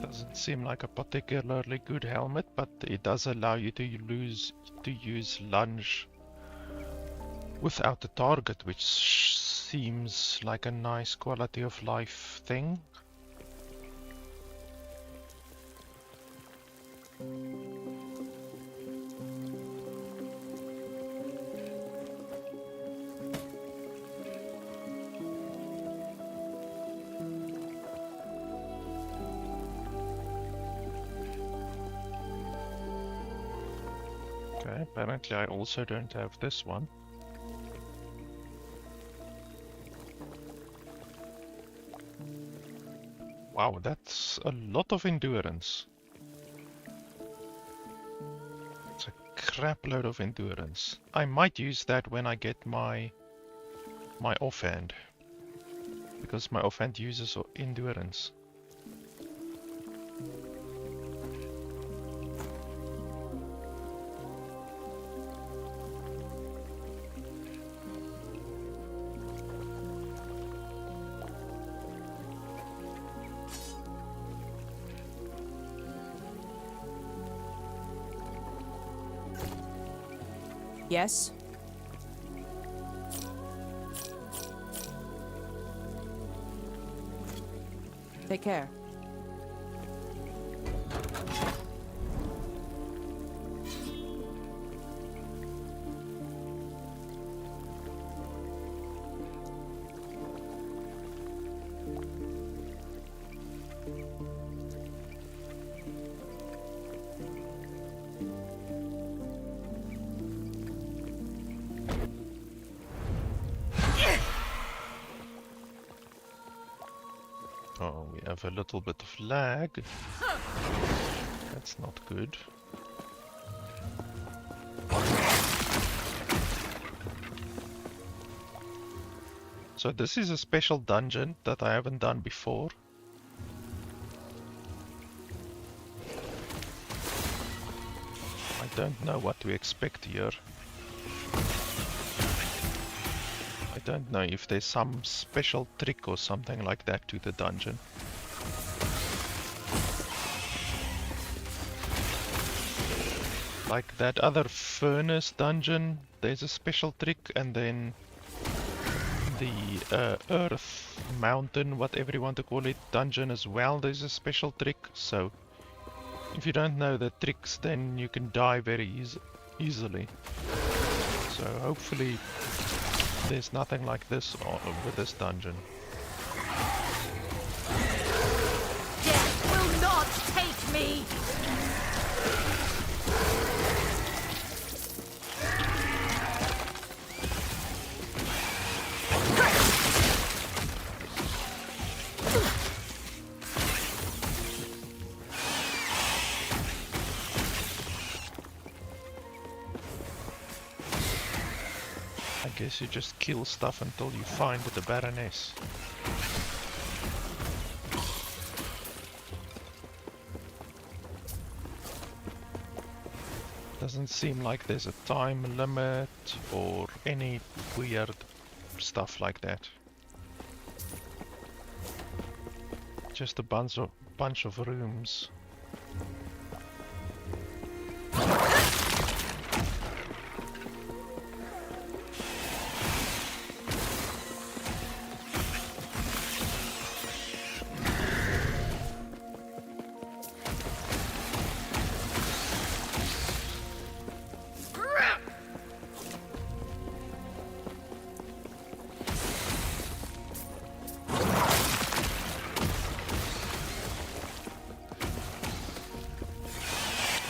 Doesn't seem like a particularly good helmet, but it does allow you to use lunge without the target, which seems like a nice quality of life thing. Okay, apparently I also don't have this one. Wow, that's a lot of endurance. It's a crap load of endurance. I might use that when I get my offhand, because my offhand uses endurance. Yes? Take care. Oh, we have a little bit of lag. That's not good. So this is a special dungeon that I haven't done before. I don't know what to expect here. I don't know if there's some special trick or something like that to the dungeon. Like that other furnace dungeon, there's a special trick, and then the earth mountain, whatever you want to call it, dungeon as well, there's a special trick. So if you don't know the tricks, then you can die very easily. So hopefully there's nothing like this with this dungeon. Death will not take me! I guess you just kill stuff until you find the Baroness. Doesn't seem like there's a time limit or any weird stuff like that. Just a bunch of rooms.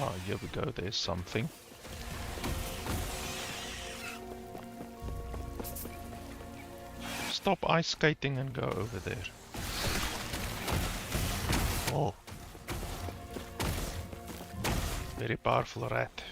Ah, here we go, there's something. Stop ice skating and go over there. Oh. Very powerful rat.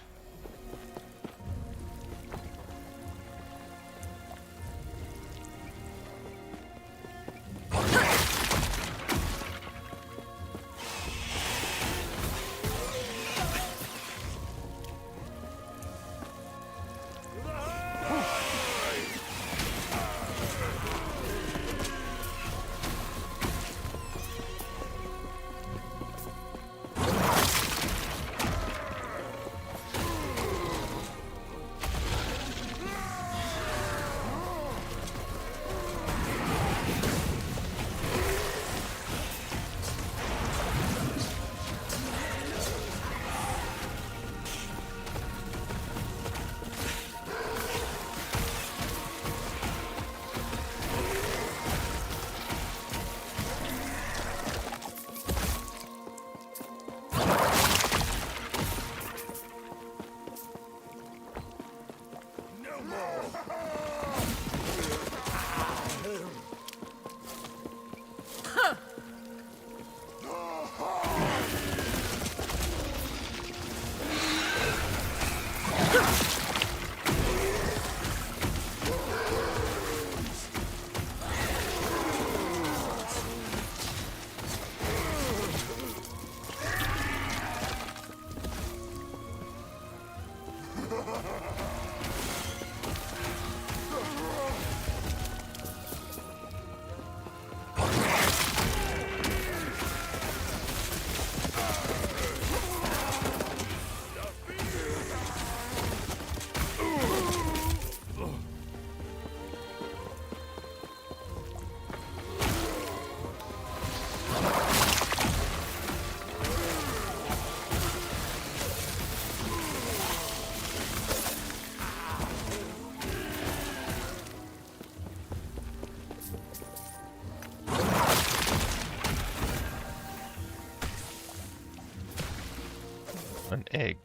an egg.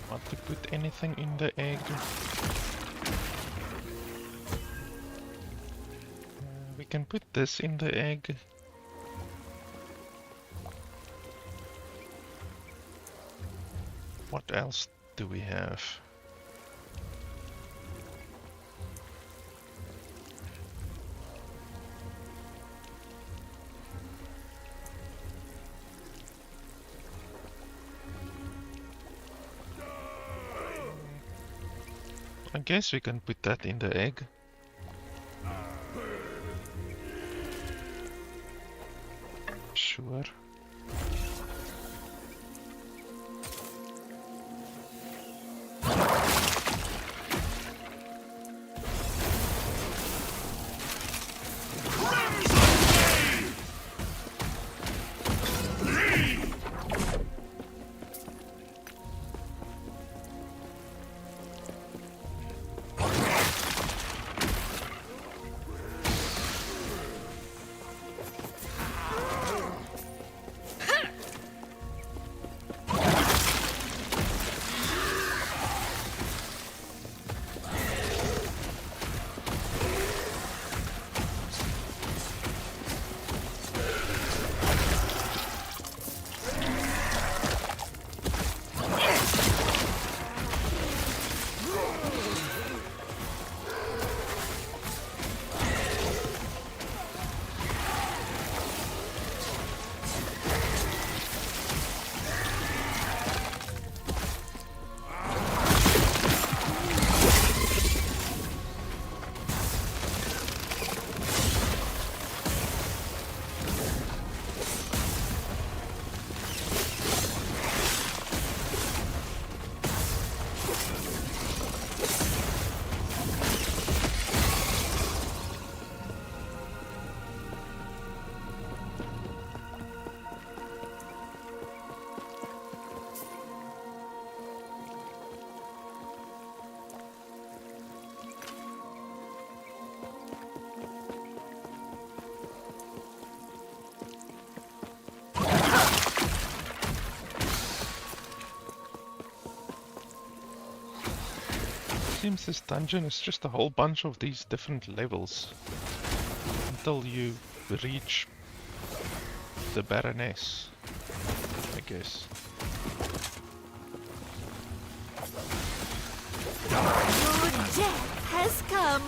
Want to put anything in the egg? We can put this in the egg. What else do we have? I guess we can put that in the egg. Sure. Seems this dungeon is just a whole bunch of these different levels until you reach the Baroness, I guess. Your death has come.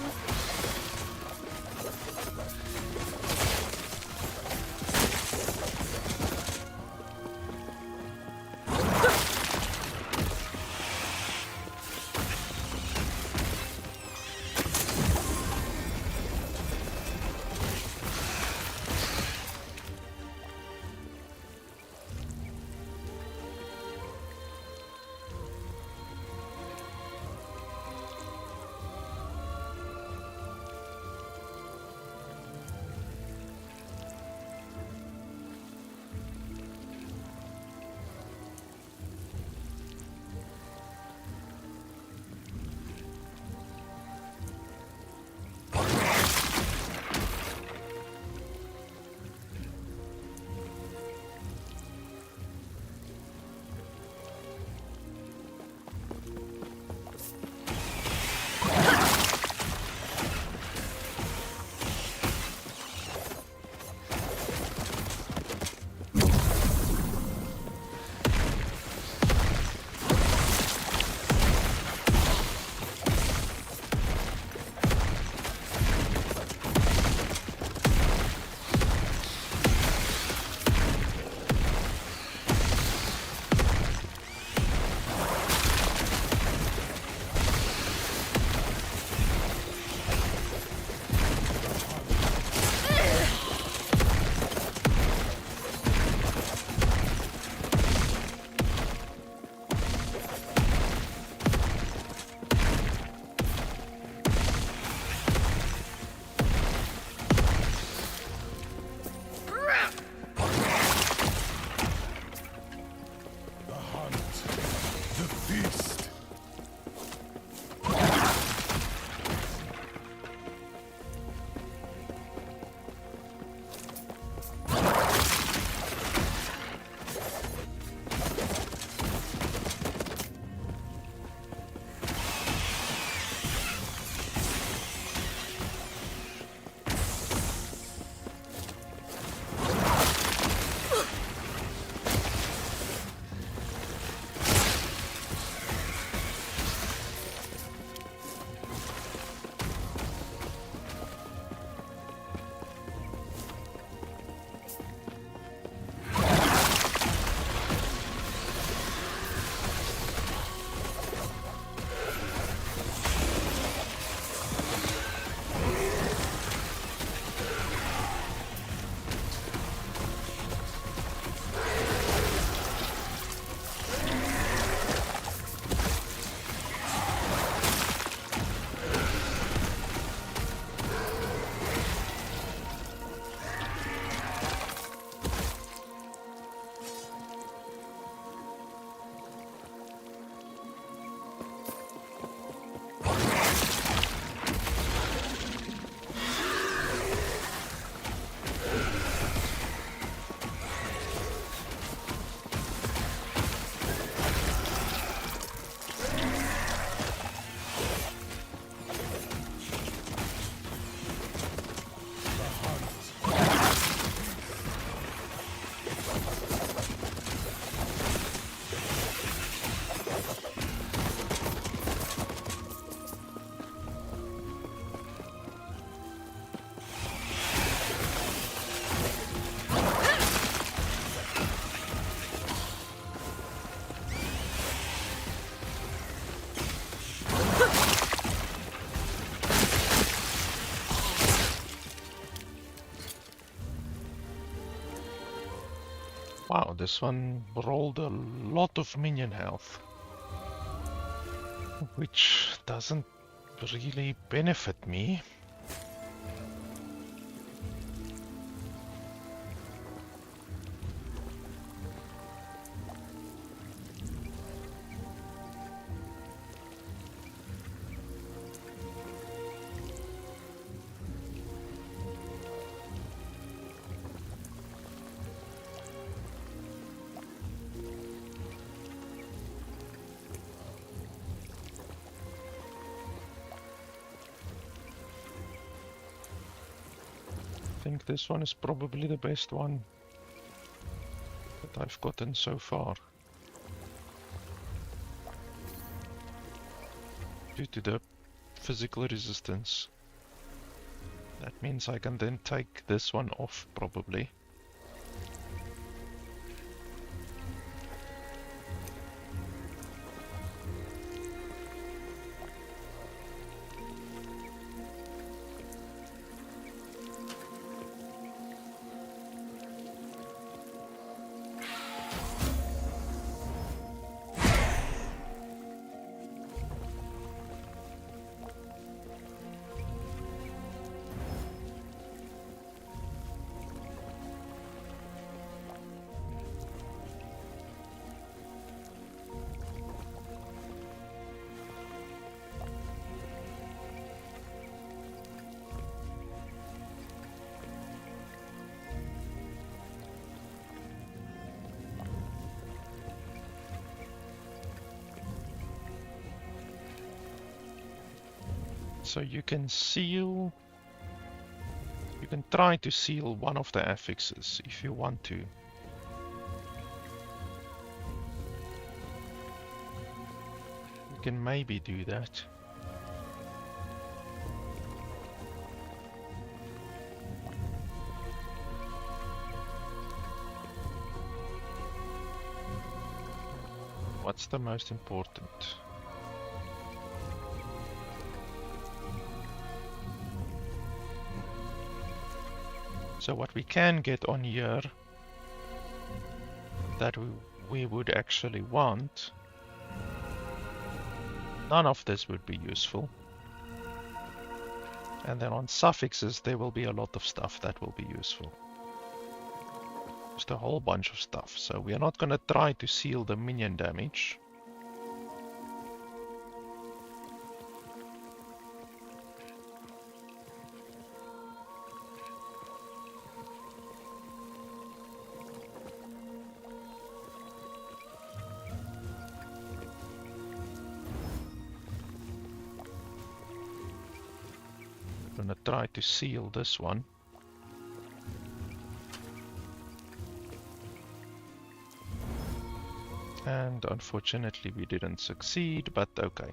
Wow, this one rolled a lot of minion health, which doesn't really benefit me. I think this one is probably the best one that I've gotten so far. Due to the physical resistance. That means I can then take this one off probably. So you can seal, you can try to seal one of the affixes if you want to. You can maybe do that. What's the most important? So what we can get on here that we would actually want, none of this would be useful. And then on suffixes there will be a lot of stuff that will be useful. Just a whole bunch of stuff. So we are not going to try to seal the minion damage. I'm gonna try to seal this one. And unfortunately we didn't succeed, but okay.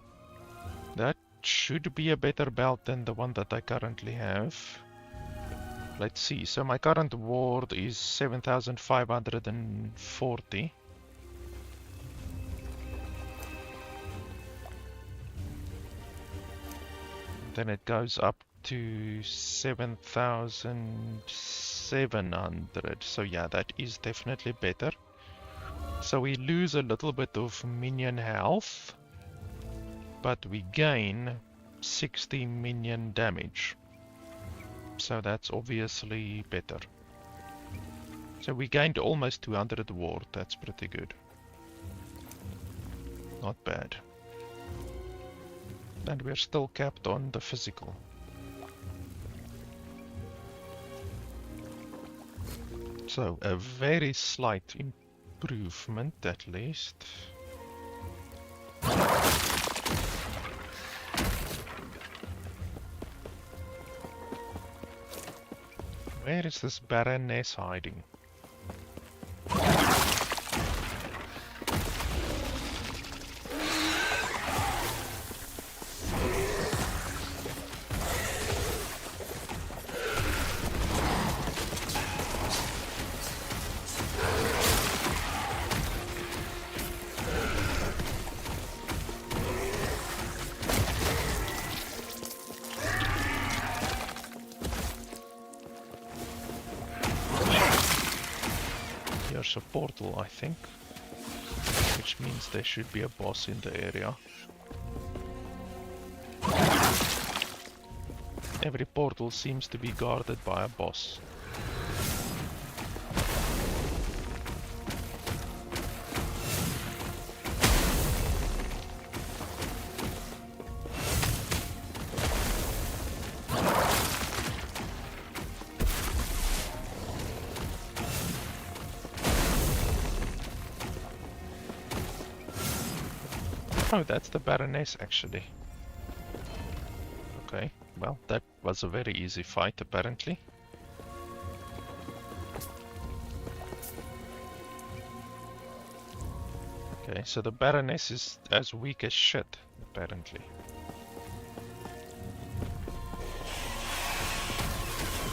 That should be a better belt than the one that I currently have. Let's see, so my current ward is 7,540. Then it goes up to 7,700. So yeah, that is definitely better. So we lose a little bit of minion health, but we gain 60 minion damage. So that's obviously better. So we gained almost 200 ward. That's pretty good. Not bad. And we're still capped on the physical. So a very slight improvement at least. Where is this Baroness hiding? there's a portal, I think. Which means there should be a boss in the area. Every portal seems to be guarded by a boss. Oh, that's the Baroness, actually. Okay, well, that was a very easy fight, apparently. Okay, so the Baroness is as weak as shit, apparently.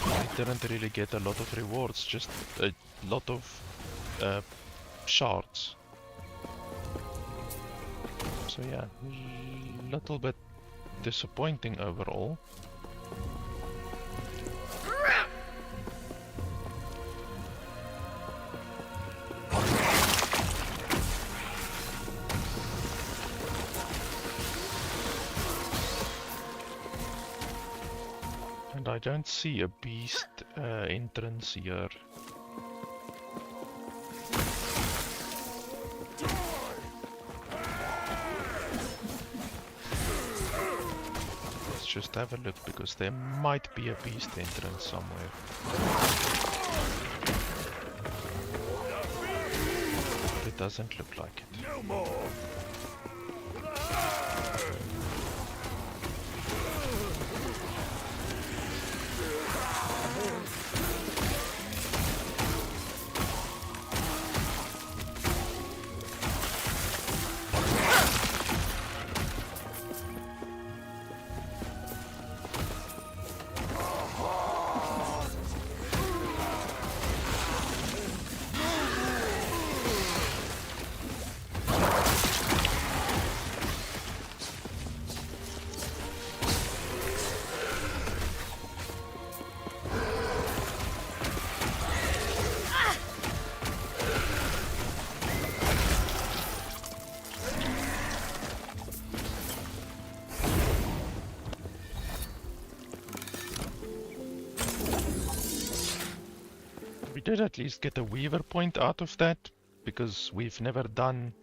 I didn't really get a lot of rewards, just a lot of shards. So yeah, little bit disappointing overall. And I don't see a beast entrance here. Just have a look, because there might be a beast entrance somewhere. But it doesn't look like it. No more. We did at least get a Weaver point out of that, because we've never done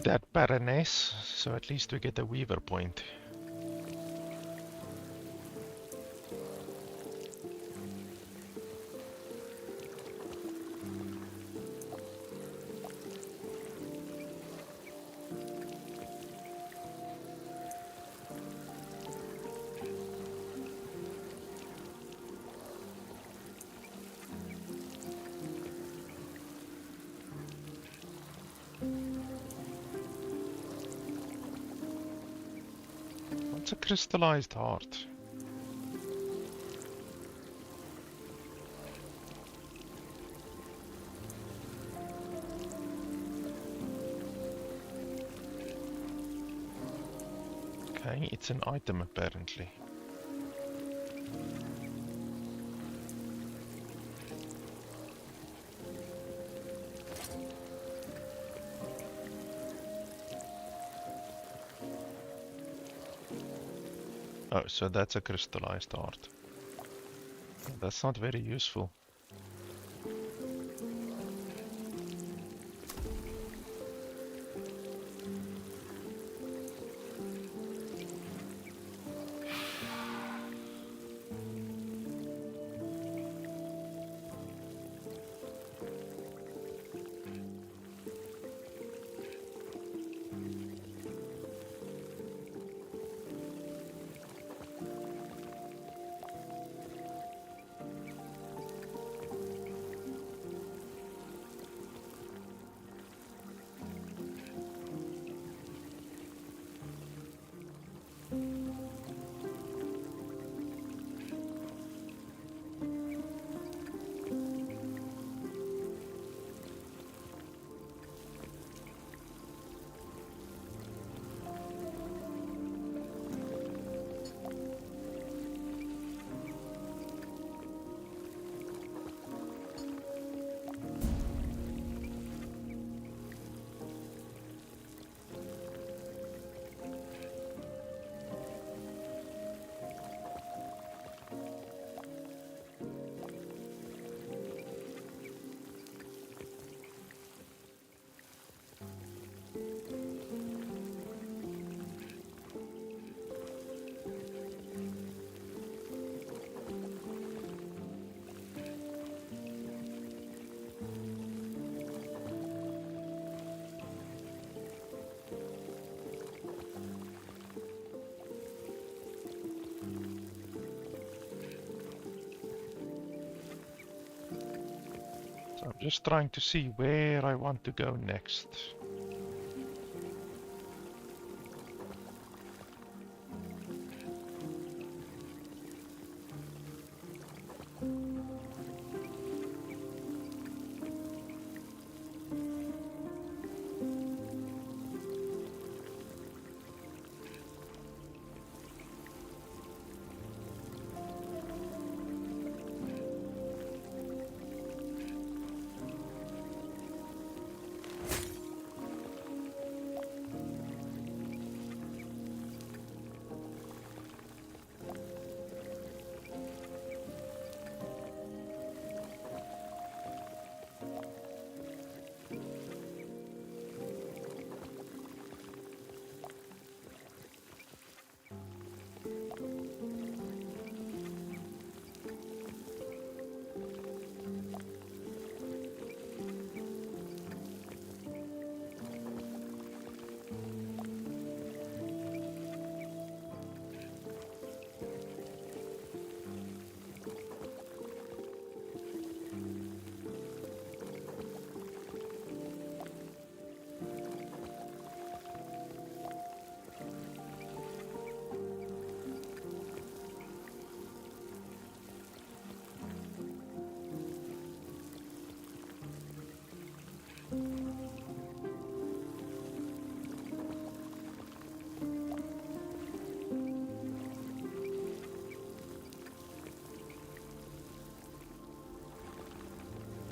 that Baroness, so at least we get a Weaver point. What's a crystallized heart? Okay, it's an item apparently. Oh, so that's a crystallized art. That's not very useful. So I'm just trying to see where I want to go next.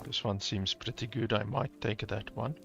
This one seems pretty good. I might take that one.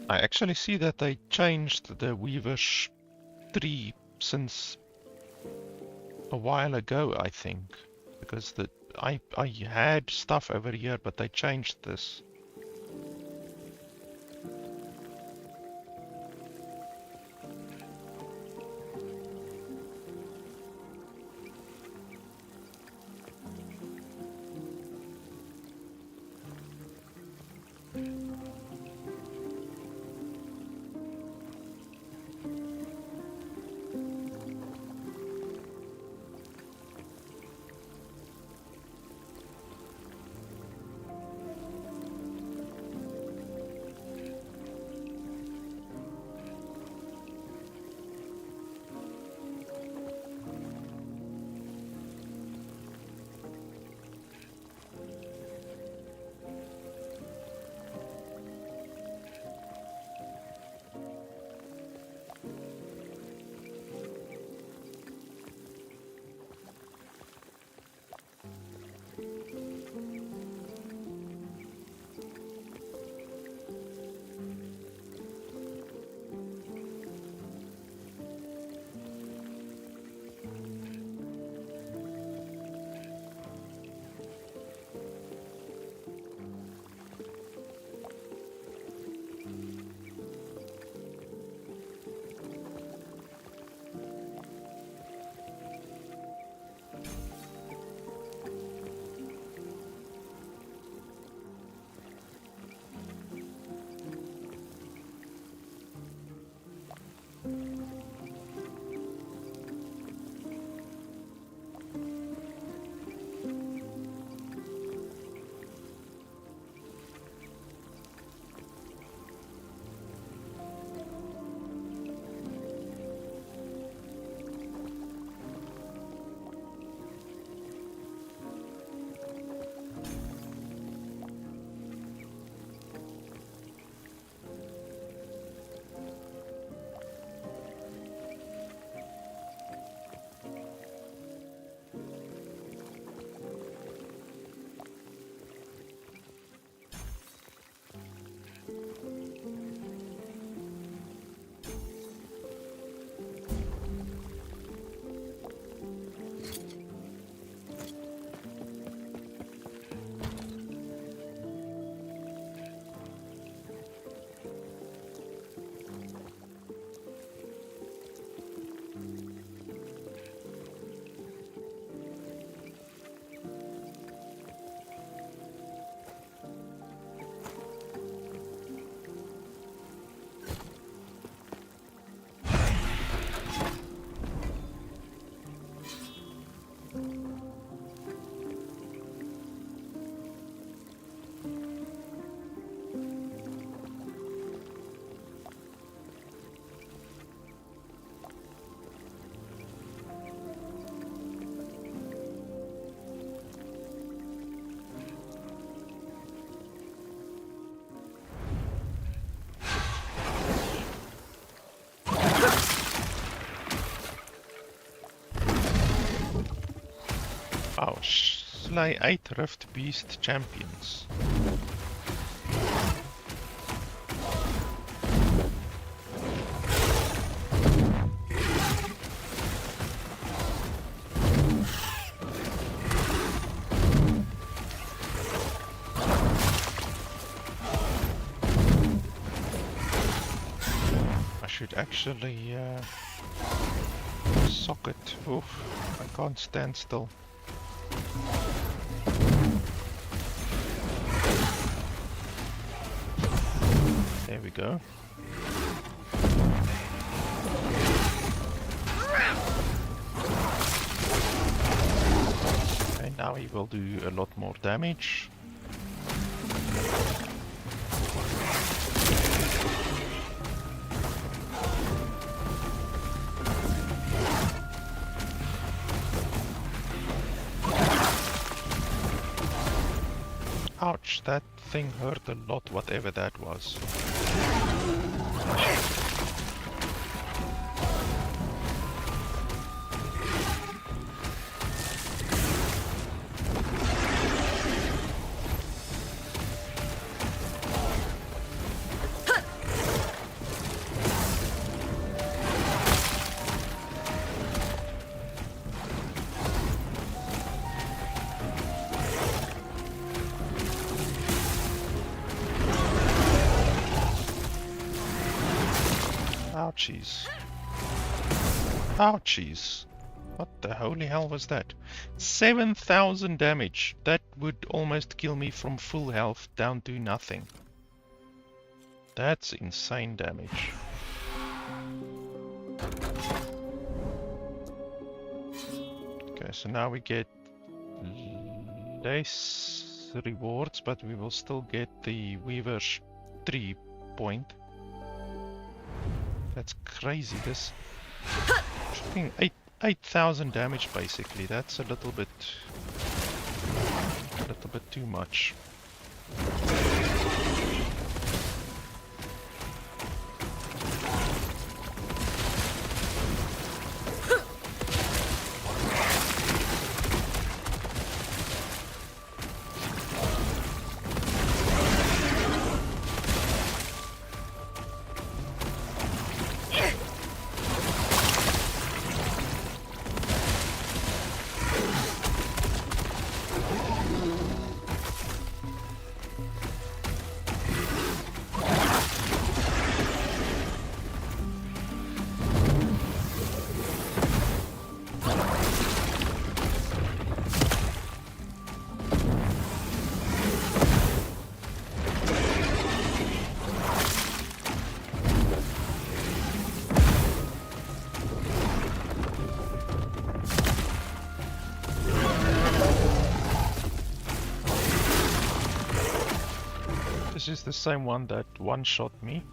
I actually see that they changed the Weaver's tree since a while ago, I think. Because I had stuff over here, but they changed this. Ouch. Slay 8 Rift Beast champions. I should actually socket. Oof, I can't stand still. There we go. Okay, now he will do a lot more damage. Ouch, that thing hurt a lot, whatever that was. Ouchies. Ouchies. What the holy hell was that? 7,000 damage. That would almost kill me from full health down to nothing. That's insane damage. Okay, so now we get less rewards, but we will still get the Weaver's 3 point. That's crazy. This fucking 8,000 damage basically. That's a little bit too much. This is the same one that one-shot me.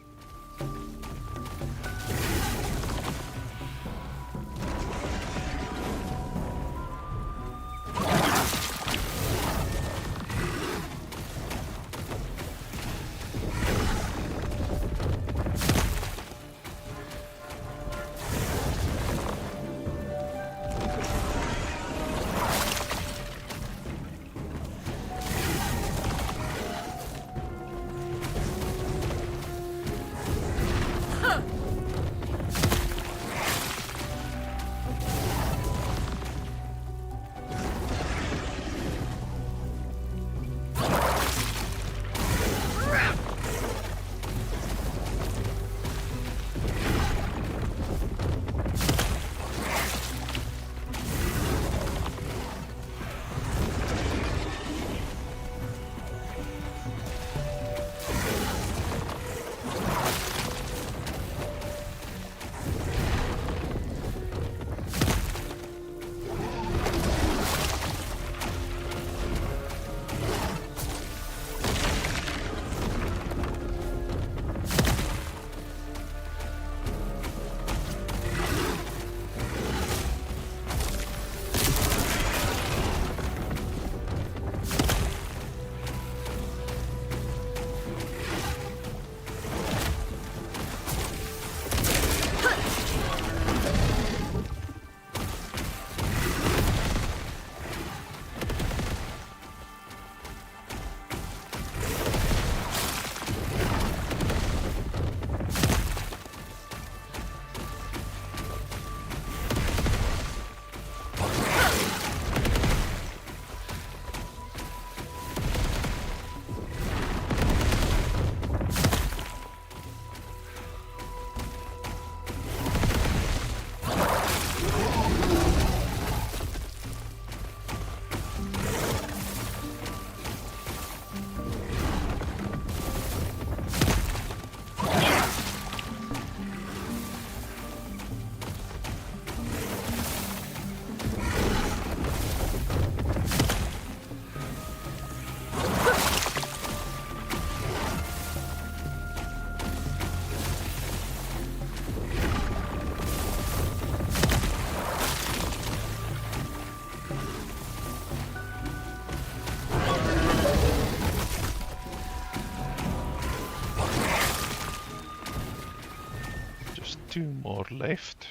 2 more left.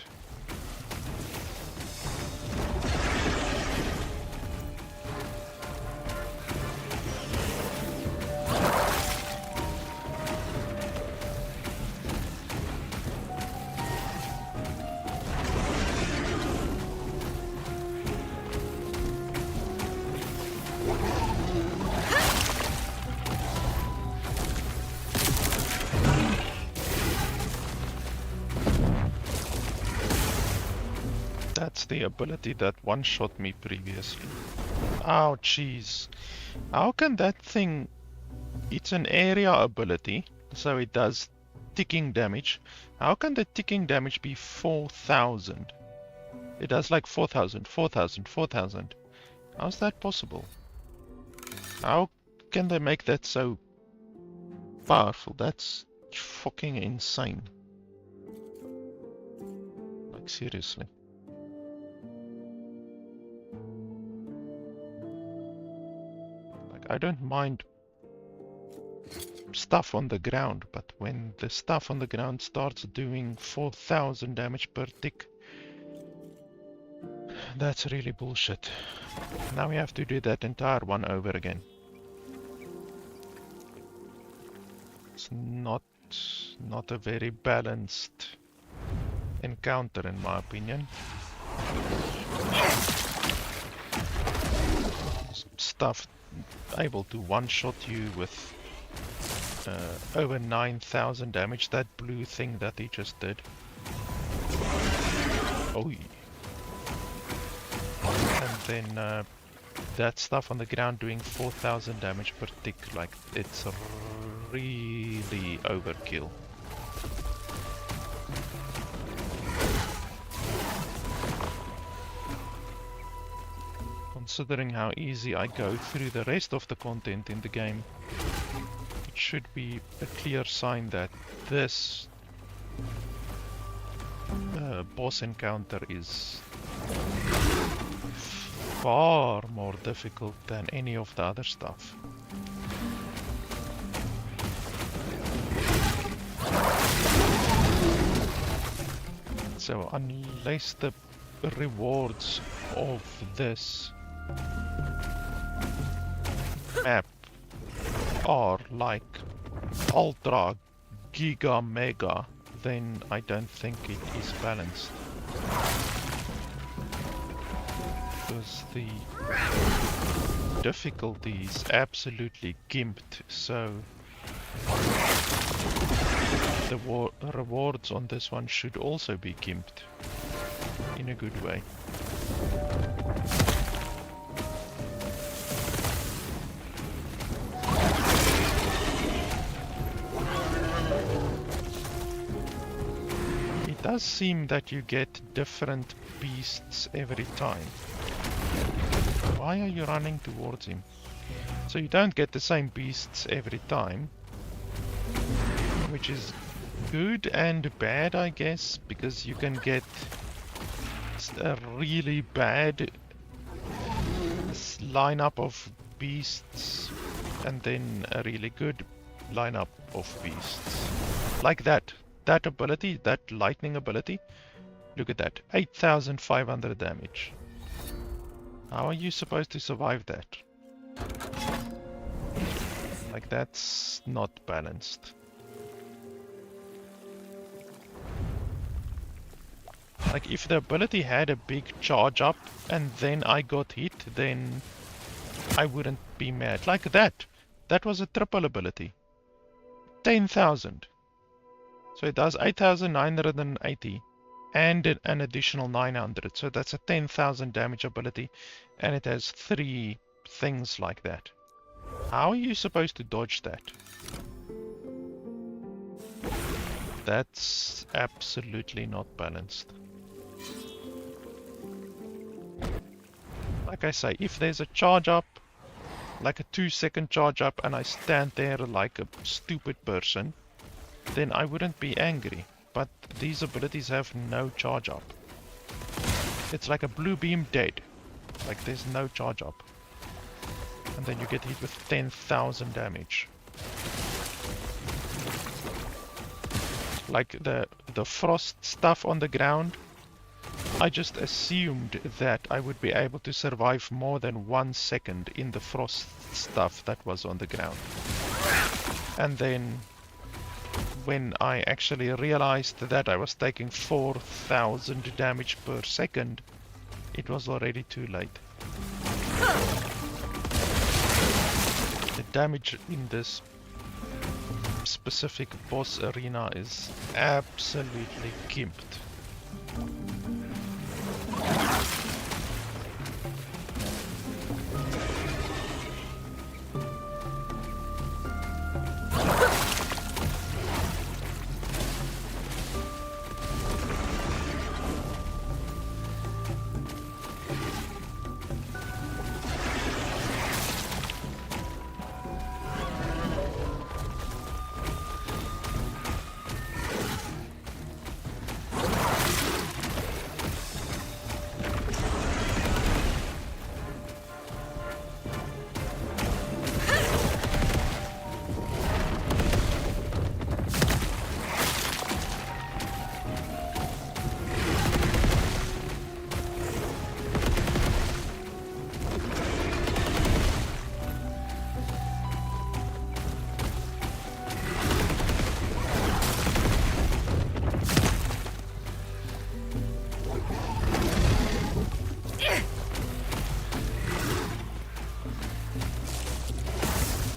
That's the ability that one-shot me previously. Oh, jeez. How can that thing... It's an area ability, so it does ticking damage. How can the ticking damage be 4,000? It does like 4,000, 4,000, 4,000. How's that possible? How can they make that so powerful? That's fucking insane. Like, seriously. I don't mind stuff on the ground, but when the stuff on the ground starts doing 4,000 damage per tick, that's really bullshit. Now we have to do that entire one over again. It's not a very balanced encounter in my opinion. Stuff able to one-shot you with over 9,000 damage. That blue thing that he just did. Oh, and then that stuff on the ground doing 4,000 damage per tick. Like, it's really overkill. Considering how easy I go through the rest of the content in the game, it should be a clear sign that this boss encounter is far more difficult than any of the other stuff. So unless the rewards of this map are like ultra giga mega, then I don't think it is balanced. Because the difficulty is absolutely gimped, so the rewards on this one should also be gimped in a good way. It does seem that you get different beasts every time. Why are you running towards him? So you don't get the same beasts every time, which is good and bad, I guess, because you can get a really bad lineup of beasts and then a really good lineup of beasts. Like that ability, that lightning ability, look at that, 8,500 damage. How are you supposed to survive that? Like, that's not balanced. Like, if the ability had a big charge up and then I got hit, then I wouldn't be mad. Like that. That was a triple ability. 10,000. So it does 8,980 and an additional 900. So that's a 10,000 damage ability, and it has 3 things like that. How are you supposed to dodge that? That's absolutely not balanced. Like I say, if there's a charge up, like a 2-second charge up, and I stand there like a stupid person, then I wouldn't be angry. But these abilities have no charge up. It's like a blue beam dead. Like, there's no charge up. And then you get hit with 10,000 damage. like the frost stuff on the ground, I just assumed that I would be able to survive more than 1 second in the frost stuff that was on the ground. And then when I actually realized that I was taking 4,000 damage per second, it was already too late. The damage in this specific boss arena is absolutely gimped.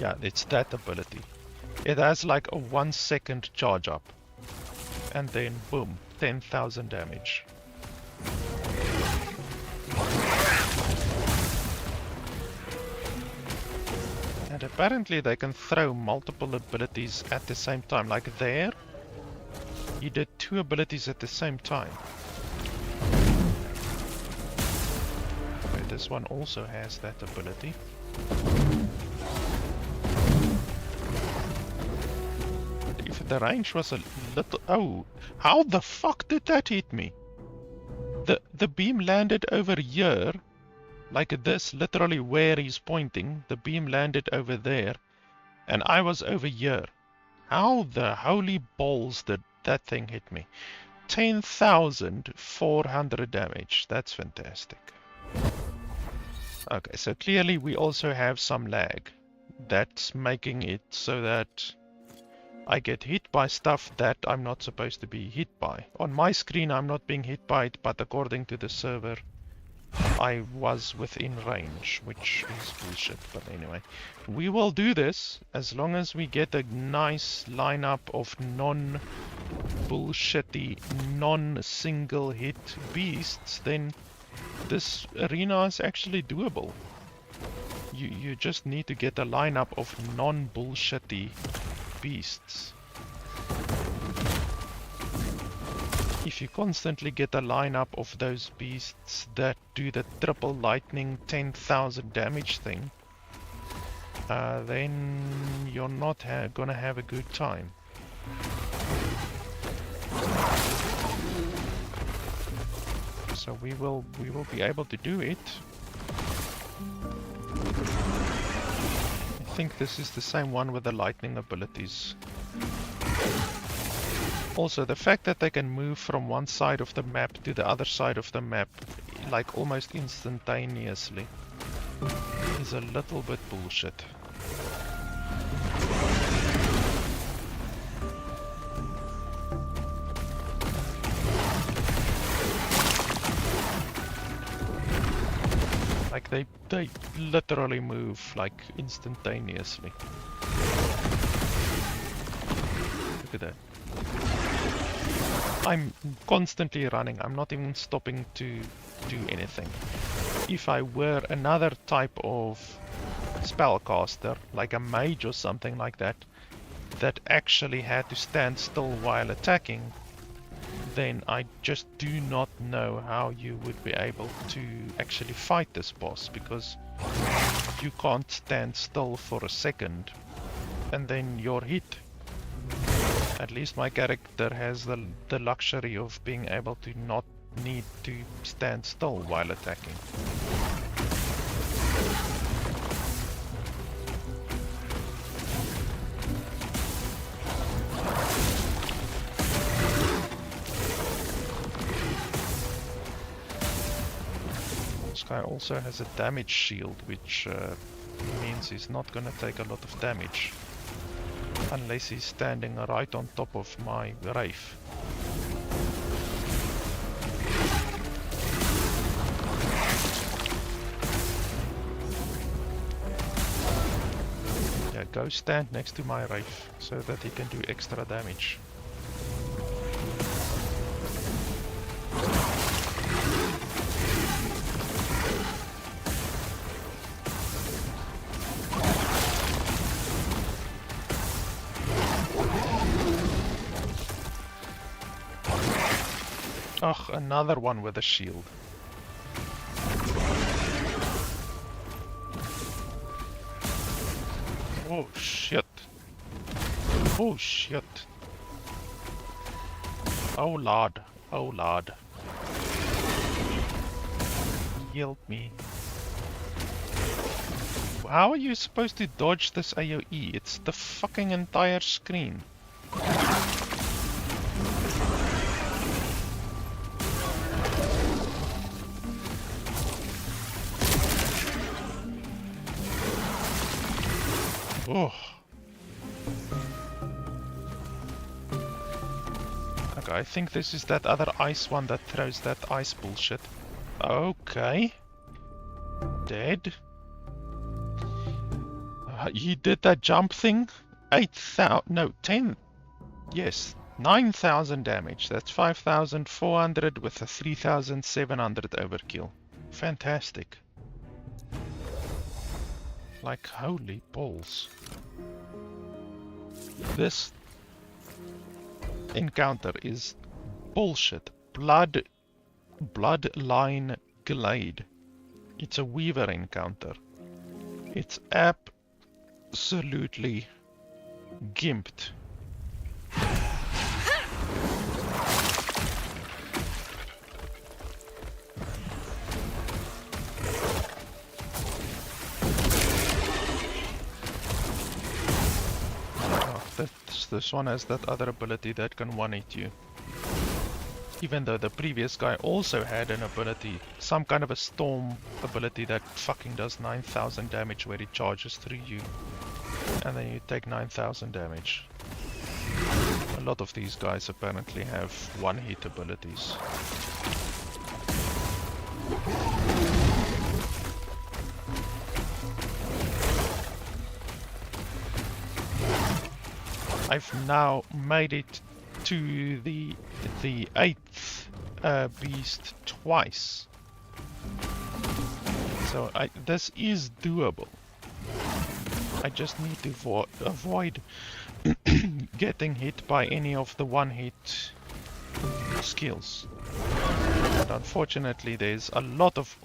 Yeah, it's that ability. It has like a 1 second charge up. And then boom, 10,000 damage. And apparently they can throw multiple abilities at the same time. Like there, he did 2 abilities at the same time. Okay, this one also has that ability. If the range was a little... Oh, how the fuck did that hit me? The beam landed over here, like this, literally where he's pointing. The beam landed over there, and I was over here. How the holy balls did that thing hit me? 10,400 damage. That's fantastic. Okay, so clearly we also have some lag. That's making it so that I get hit by stuff that I'm not supposed to be hit by. On my screen I'm not being hit by it, but according to the server I was within range, which is bullshit. But anyway, we will do this as long as we get a nice lineup of non-bullshitty, non-single hit beasts, then this arena is actually doable. You just need to get a lineup of non-bullshitty beasts. If you constantly get a lineup of those beasts that do the triple lightning 10,000 damage thing, then you're not gonna have a good time. So we will be able to do it. I think this is the same one with the lightning abilities. Also, the fact that they can move from one side of the map to the other side of the map, like almost instantaneously, is a little bit bullshit. Like they literally move like instantaneously. Look at that. I'm constantly running. I'm not even stopping to do anything. If I were another type of spellcaster, like a mage or something like that, that actually had to stand still while attacking, then I just do not know how you would be able to actually fight this boss, because you can't stand still for a second and then you're hit. At least my character has the luxury of being able to not need to stand still while attacking. This guy also has a damage shield, which means he's not gonna take a lot of damage. Unless he's standing right on top of my Wraith. Yeah, go stand next to my Wraith so that he can do extra damage. Ugh, another one with a shield. Oh shit. Oh shit. Oh lord. Oh lord. Help me. How are you supposed to dodge this AoE? It's the fucking entire screen. Oh. Okay, I think this is that other ice one that throws that ice bullshit. Okay. Dead. He did that jump thing. 8,000. No, 10. Yes, 9,000 damage. That's 5,400 with a 3,700 overkill. Fantastic. Like, holy balls. This encounter is bullshit. Bloodline Glade. It's a Weaver encounter. It's absolutely gimped. This one has that other ability that can one-hit you. Even though the previous guy also had an ability, some kind of a storm ability that fucking does 9,000 damage where it charges through you. And then you take 9,000 damage. A lot of these guys apparently have one-hit abilities. I've now made it to the 8th beast twice. So this is doable. I just need to avoid getting hit by any of the one-hit skills. And unfortunately there's a lot of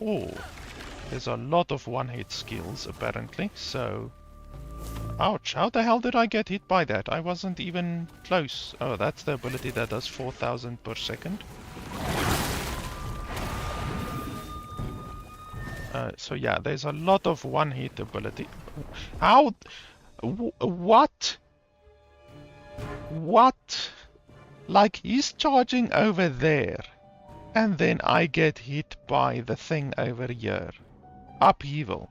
one-hit skills apparently, so ouch, how the hell did I get hit by that? I wasn't even close. Oh, that's the ability that does 4,000 per second. So yeah, there's a lot of one-hit ability. How? What? What? Like, he's charging over there, and then I get hit by the thing over here. Upheaval.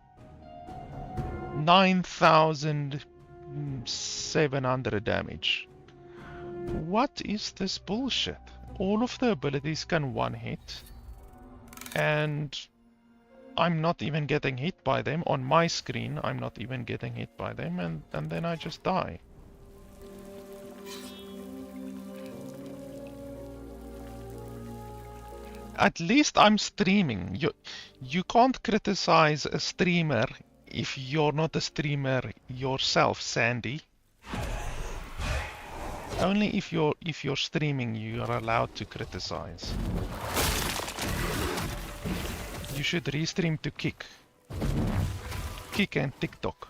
9,700 damage. What is this bullshit? All of the abilities can one-hit, and I'm not even getting hit by them. On my screen, I'm not even getting hit by them, and then I just die. At least I'm streaming. You can't criticize a streamer if you're not a streamer yourself, Sandy. Only if you're streaming you are allowed to criticize. You should restream to Kick and TikTok.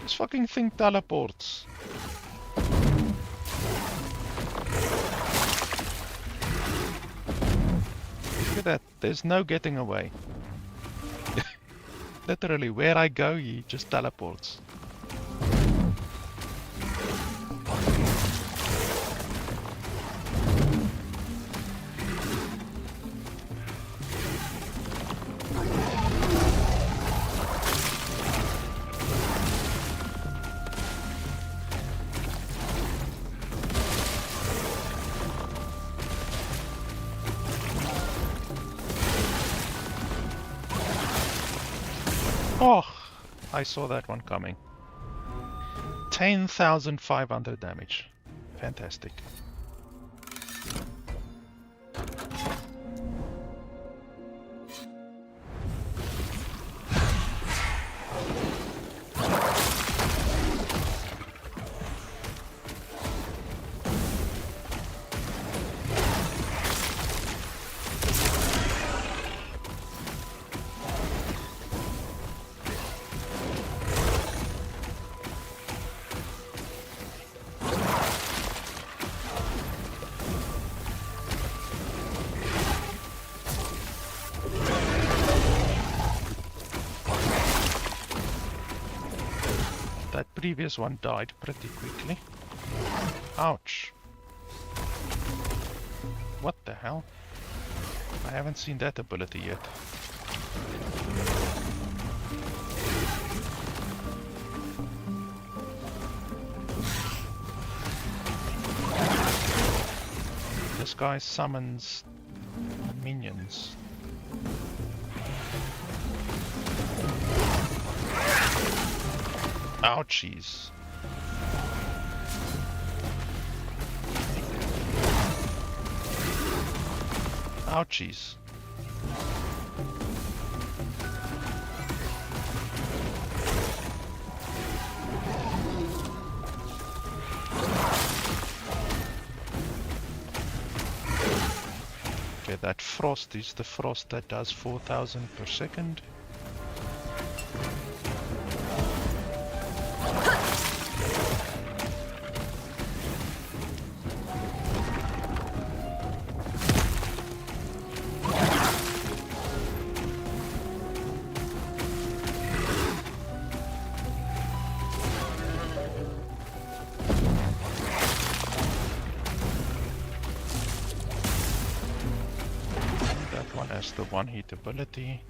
This fucking thing teleports. at that. There's no getting away. Literally, where I go, he just teleports. Oh, I saw that one coming. 10,500 damage. Fantastic. That previous one died pretty quickly. Ouch. What the hell? I haven't seen that ability yet. This guy summons minions. Ouchies. Ouchies. Okay, that frost is the frost that does 4,000 per second. The one hit ability.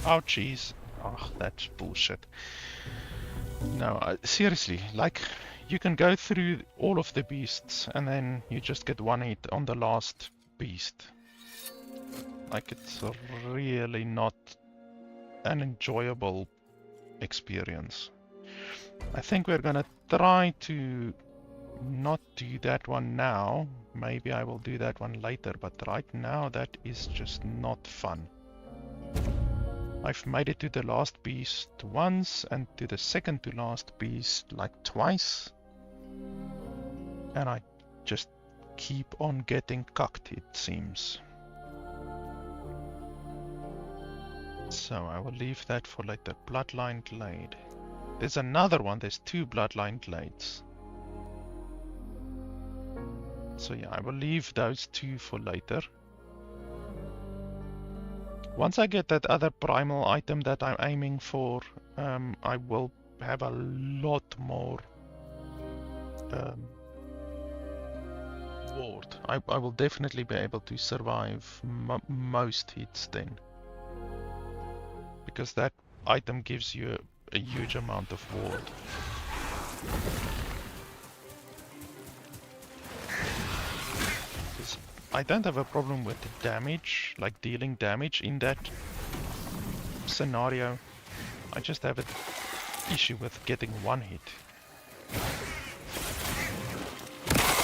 Ouchies. Oh, that's bullshit. No, seriously, like, you can go through all of the beasts and then you just get one hit on the last beast. Like, it's really not an enjoyable experience. I think we're gonna try to not do that one now. Maybe I will do that one later, but right now that is just not fun. I've made it to the last beast once and to the second to last beast like twice, and I just keep on getting cucked, it seems. So I will leave that for later. Bloodline Glade. There's another one. There's two Bloodline Glades. So yeah, I will leave those two for later. Once I get that other primal item that I'm aiming for, I will have a lot more ward. I will definitely be able to survive most hits then. Because that item gives you a huge amount of ward. I don't have a problem with the damage, like dealing damage in that scenario. I just have an issue with getting one hit.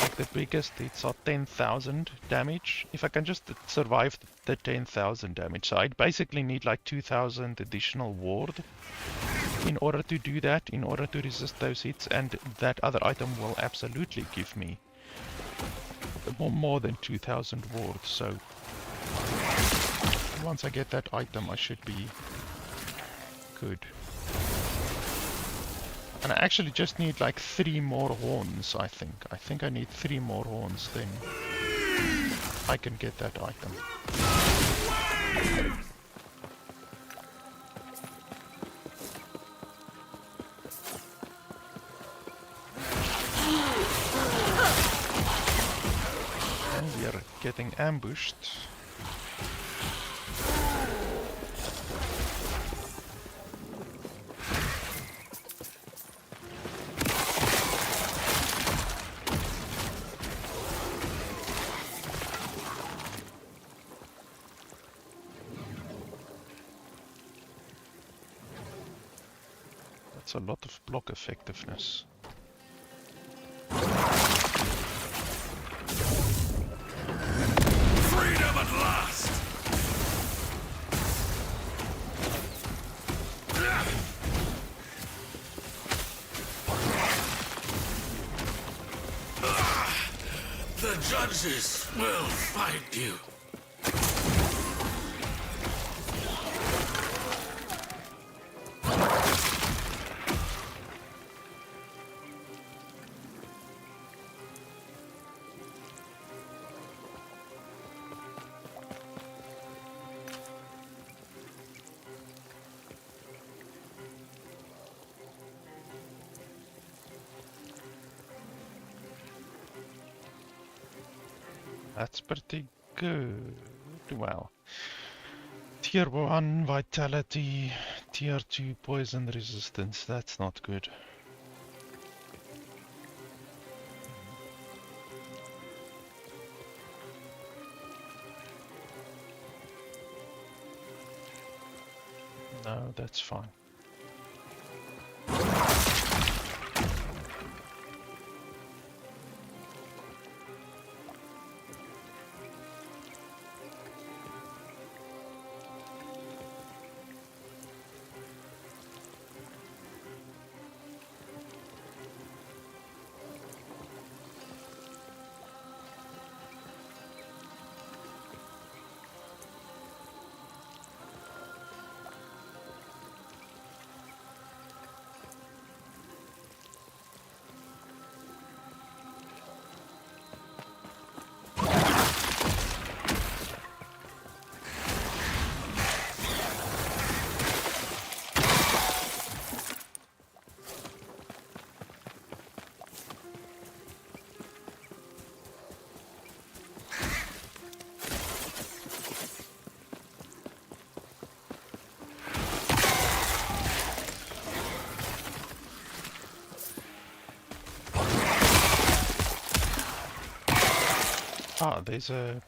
Like the biggest hits are 10,000 damage. If I can just survive the 10,000 damage, so I basically need like 2,000 additional ward in order to do that, in order to resist those hits, and that other item will absolutely give me more than 2,000 ward. So once I get that item, I should be good. And I actually just need like 3 more horns, I think. I think I need 3 more horns, then I can get that item. And we are getting ambushed. A lot of block effectiveness. Freedom at last! The judges will find you. That's pretty good. Well, tier 1 vitality, tier 2 poison resistance. That's not good. No, that's fine. Ah, there's a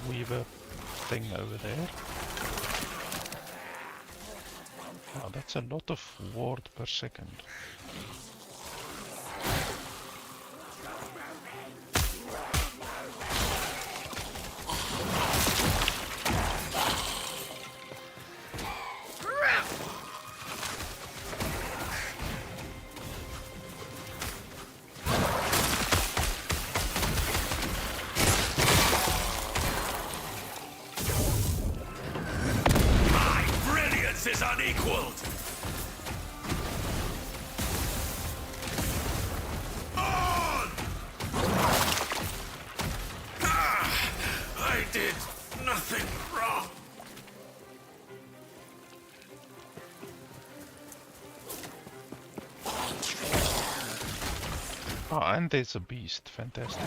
weaver thing over there. Wow, that's a lot of ward per second. Is unequaled. On! I did nothing wrong. Ah, and there's a beast. Fantastic.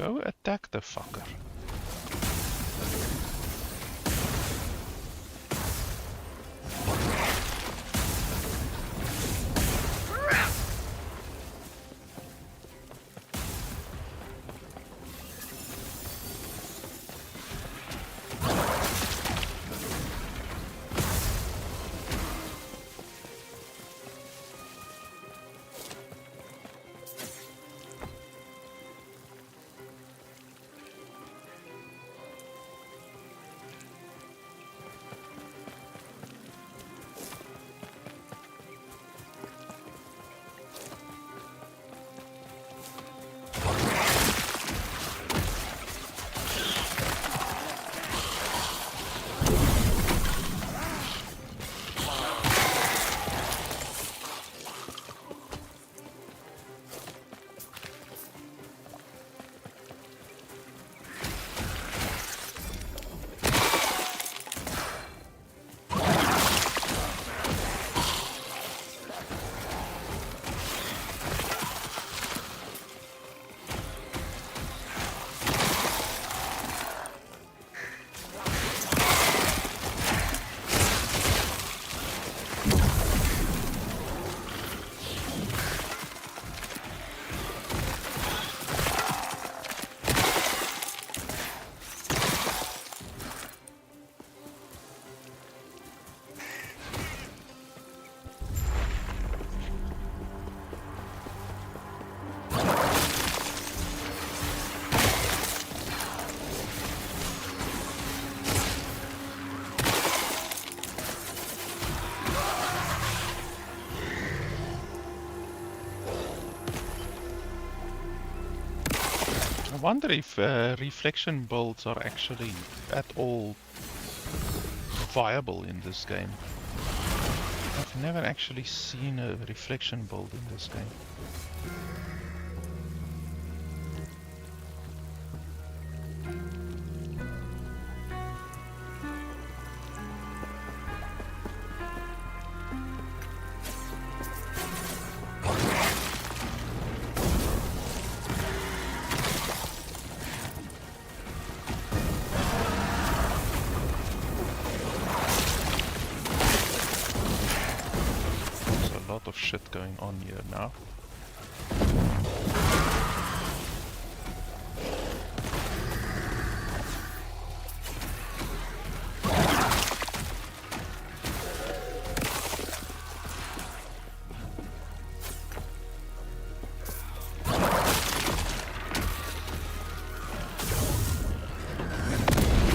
Go attack the fucker. I wonder if reflection builds are actually at all viable in this game. I've never actually seen a reflection build in this game. Shit going on here now.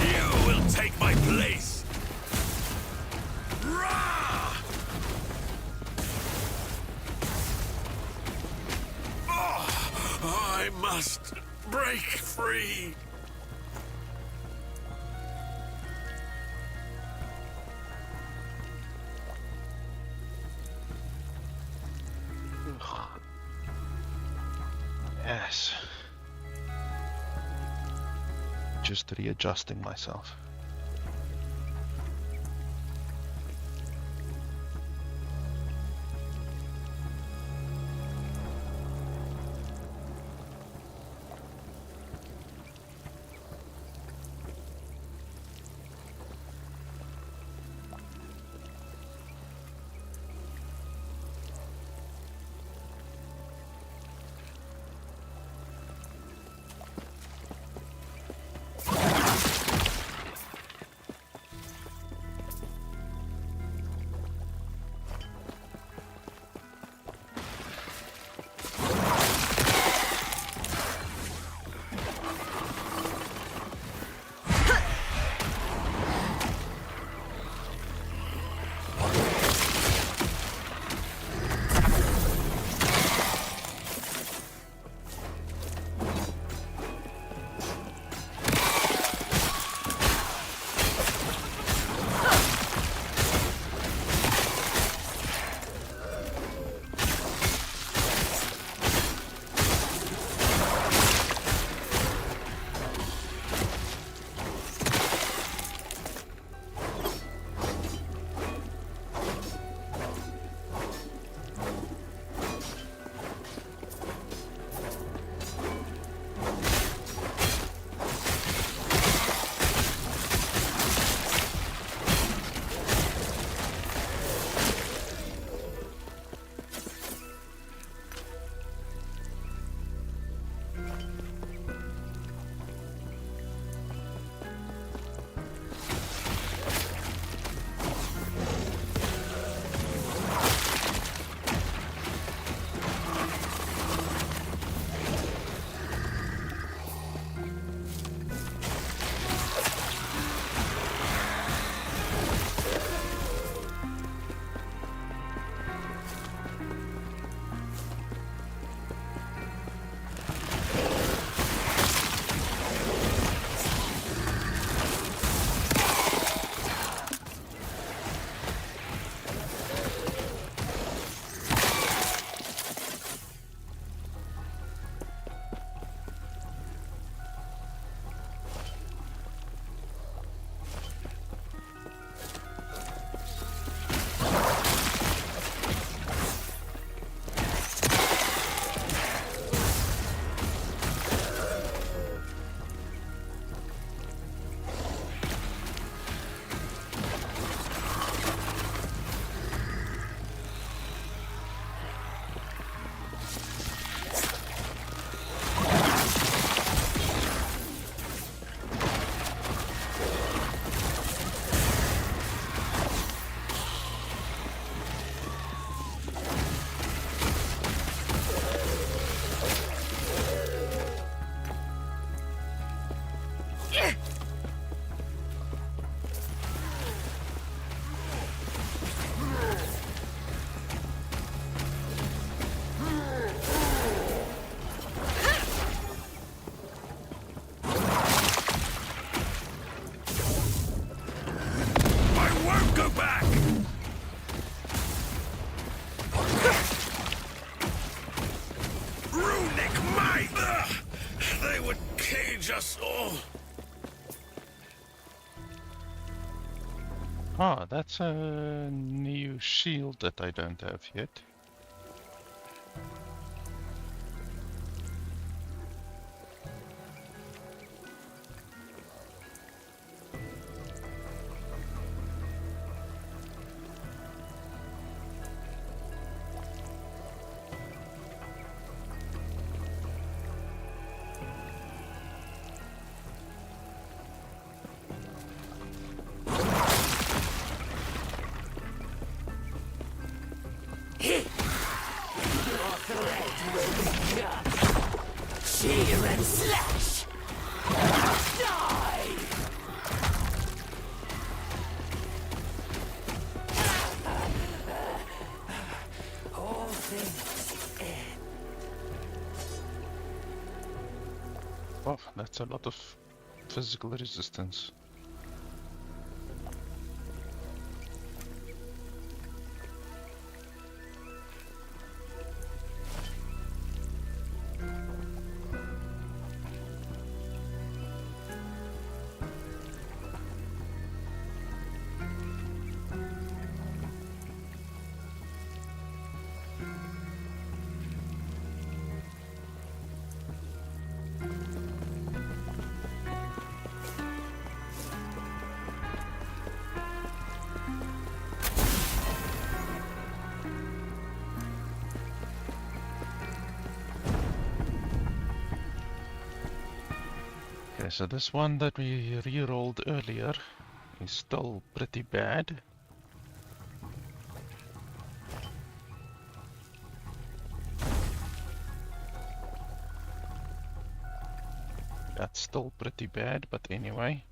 You will take my place. I must break free. Yes. Just readjusting myself. just... Oh. Ah, that's a new shield that I don't have yet. Shear and slash! Die! All things end. Wow, that's a lot of physical resistance. Okay, so this one that we re-rolled earlier is still pretty bad. That's still pretty bad, but anyway.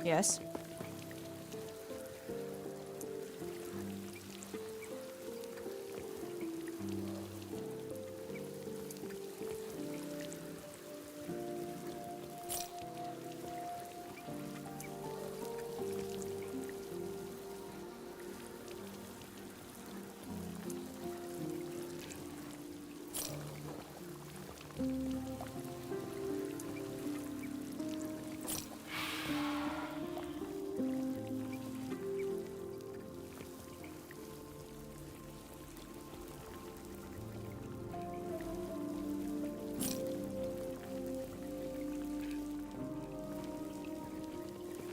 Yes?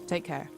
Take care.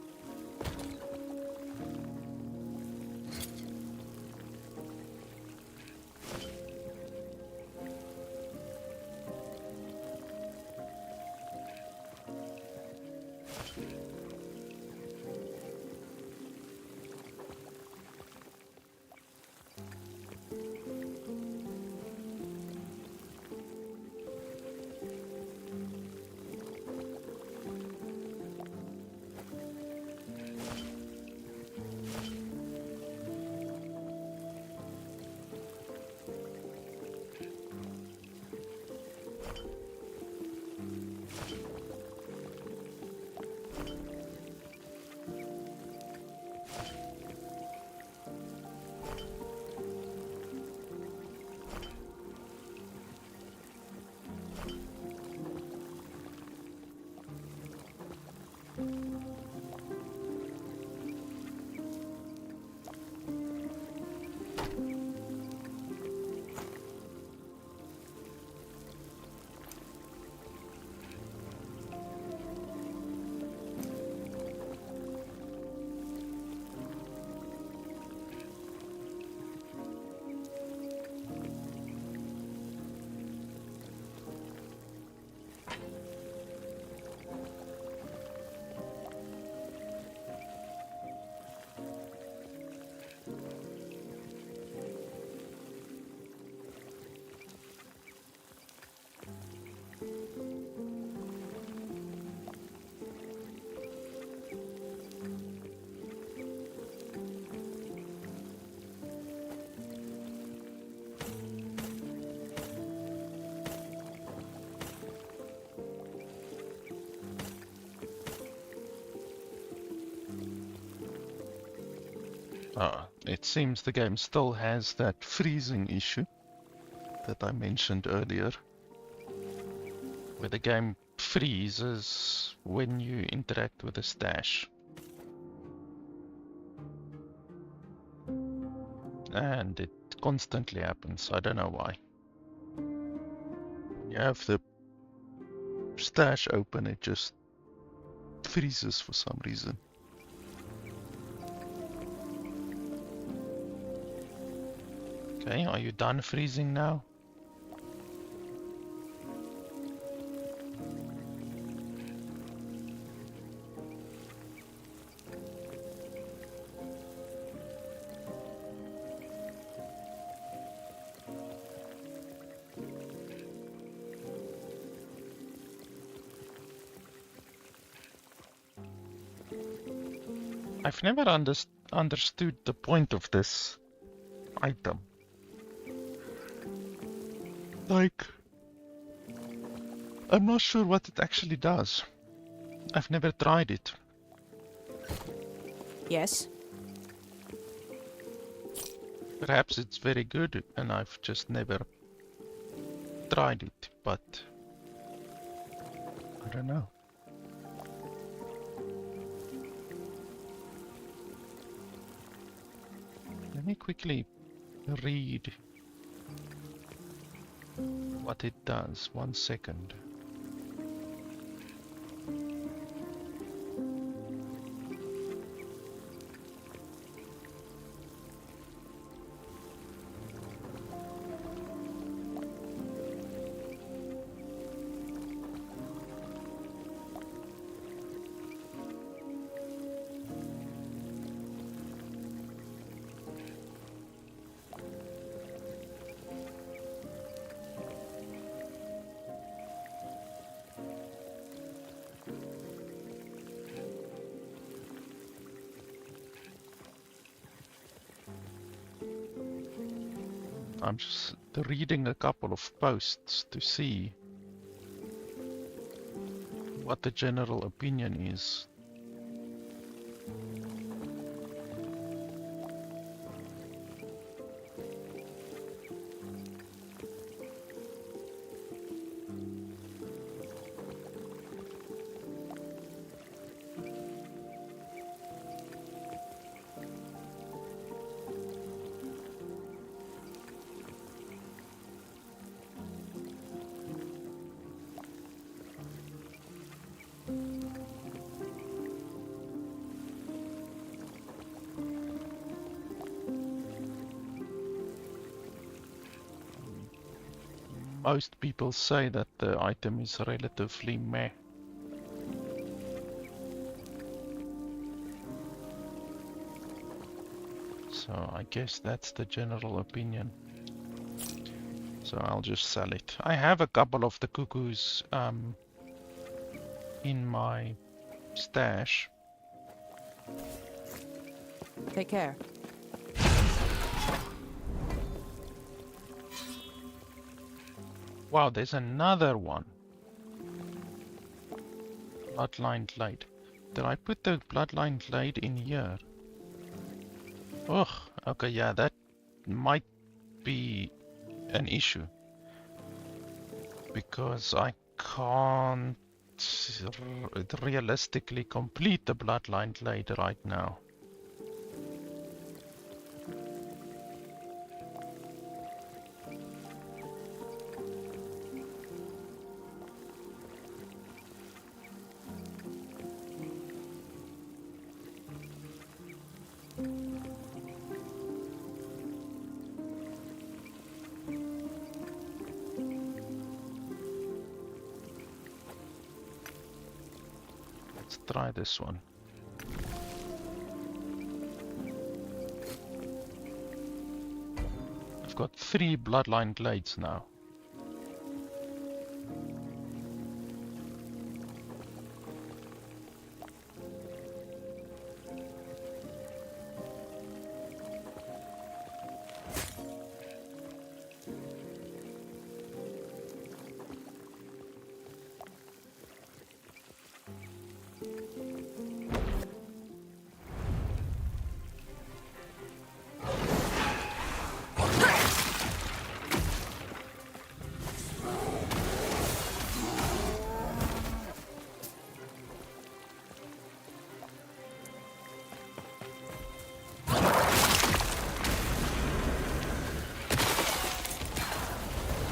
It seems the game still has that freezing issue that I mentioned earlier, where the game freezes when you interact with a stash. And it constantly happens, I don't know why. You have the stash open, it just freezes for some reason. Okay, are you done freezing now? I've never understood the point of this item. Like, I'm not sure what it actually does. I've never tried it. Yes? Perhaps it's very good and I've just never tried it, but I don't know. Let me quickly read what it does. 1 second. I'm just reading a couple of posts to see what the general opinion is. Most people say that the item is relatively meh. So I guess that's the general opinion. So I'll just sell it. I have a couple of the cuckoos in my stash. Take care. Wow, there's another one. Bloodline Glade. Did I put the Bloodline Glade in here? Ugh, okay, yeah, that might be an issue. Because I can't realistically complete the Bloodline Glade right now. Let's try this one. I've got 3 Bloodline Glades now.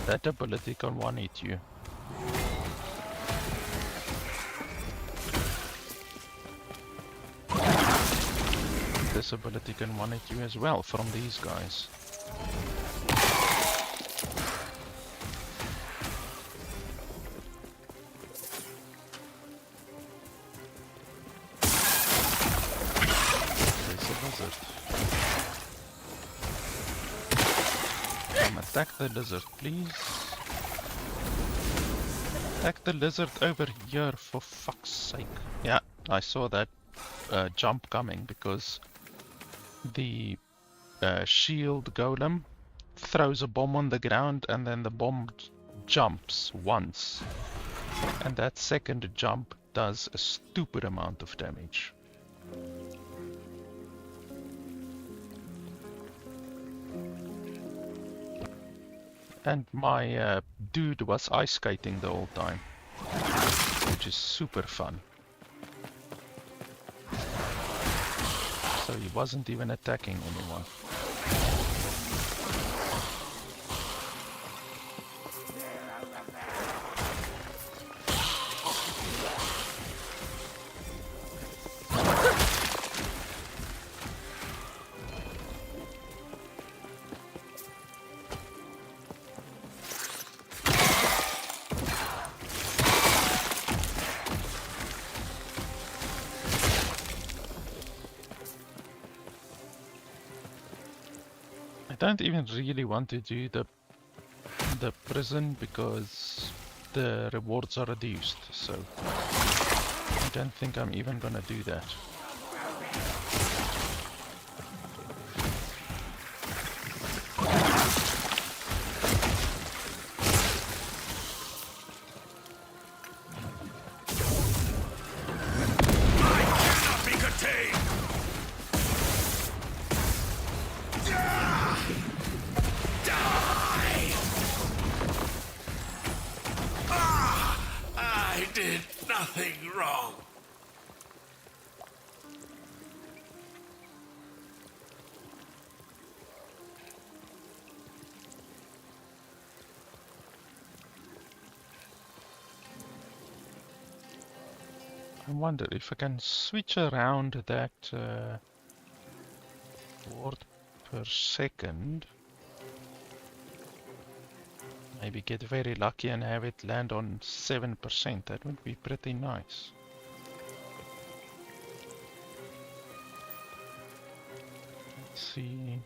That ability can one-hit you. This ability can one-hit you as well from these guys. There's a lizard. Come attack the lizard, please. Attack the lizard over here, for fuck's sake. Yeah, I saw that jump coming because the shield golem throws a bomb on the ground and then the bomb jumps once. And that second jump does a stupid amount of damage. And my dude was ice skating the whole time, which is super fun. So he wasn't even attacking anyone. I don't even really want to do the prison because the rewards are reduced, so I don't think I'm even gonna do that. I wonder if I can switch around that word per second. Maybe get very lucky and have it land on 7%. That would be pretty nice. Let's see.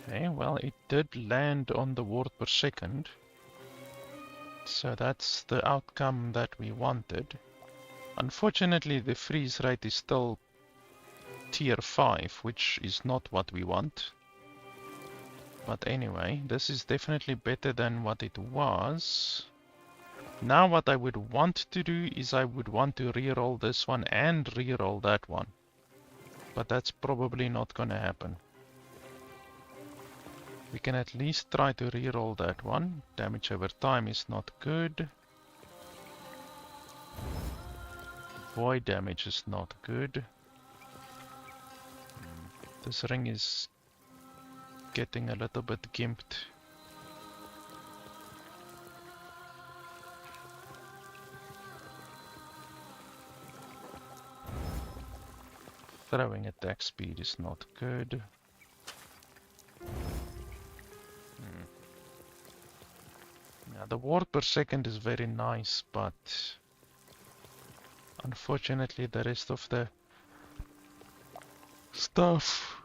Okay, well, it did land on the word per second. So that's the outcome that we wanted. Unfortunately, the freeze rate is still tier 5, which is not what we want. But anyway, this is definitely better than what it was. Now what I would want to do is I would want to reroll this one and reroll that one. But that's probably not gonna happen. We can at least try to reroll that one. Damage over time is not good. Void damage is not good. This ring is getting a little bit gimped. Throwing attack speed is not good. Yeah, the ward per second is very nice, but unfortunately the rest of the stuff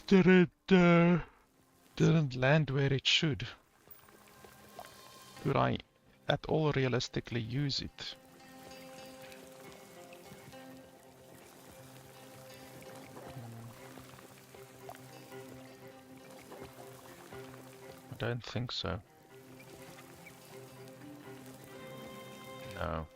didn't land where it should. Could I at all realistically use it? I don't think so. No.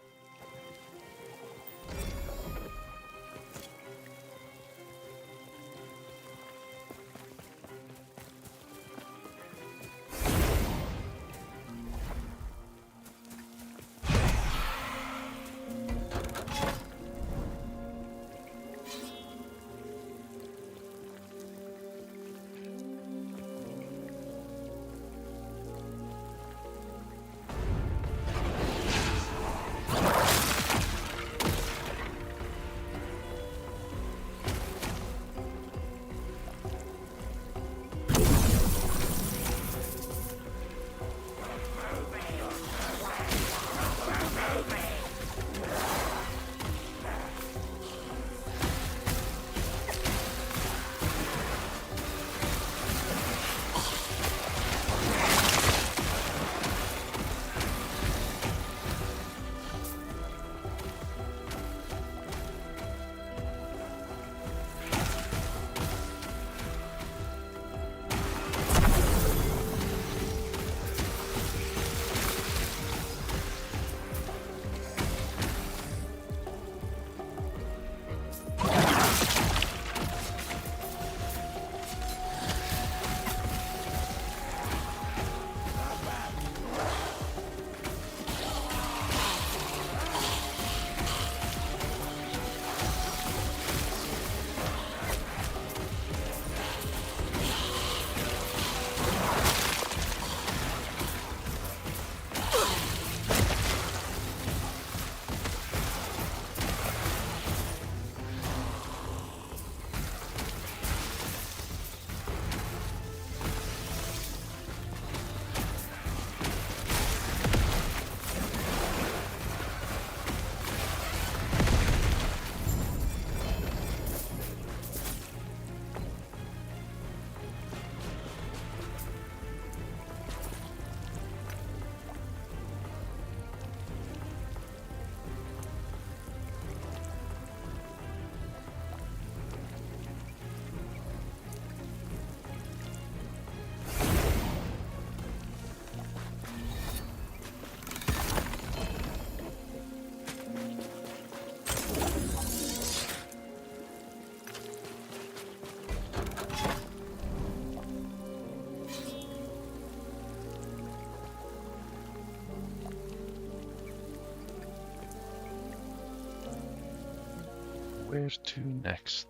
Where to next?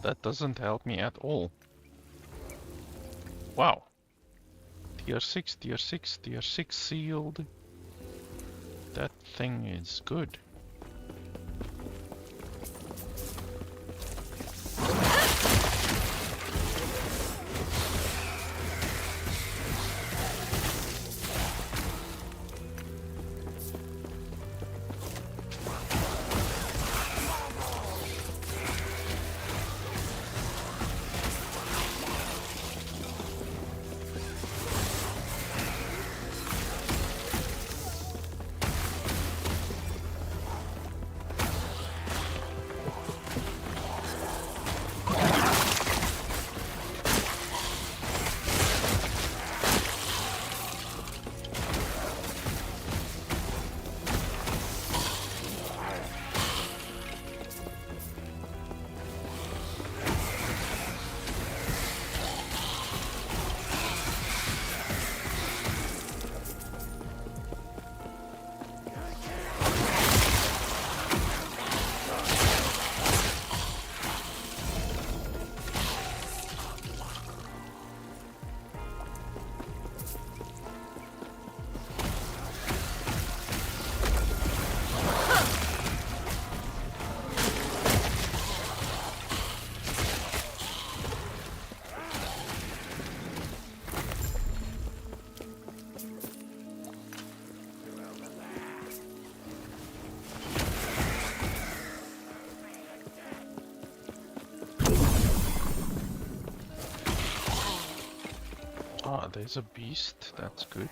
That doesn't help me at all. Wow. Tier 6, tier 6, tier 6 sealed. That thing is good. Ah, there's a beast. That's good.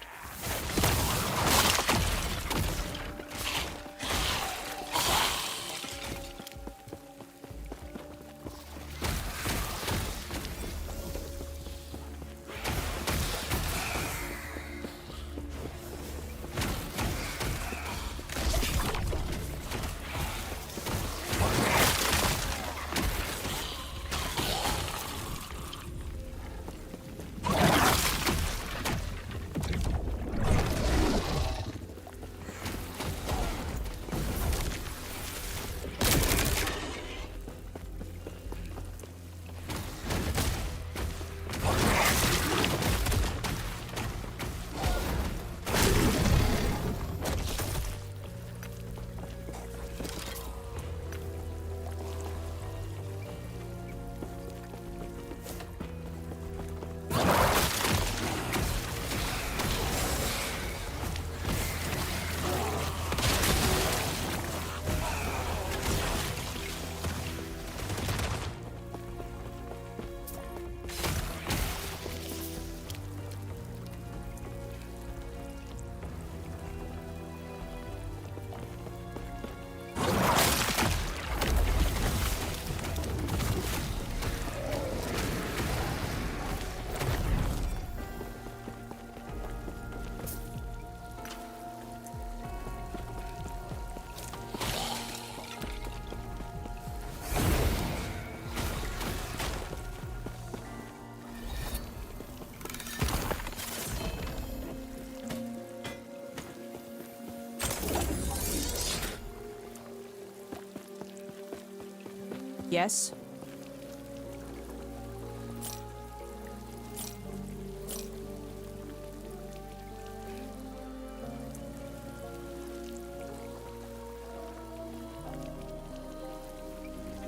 Yes?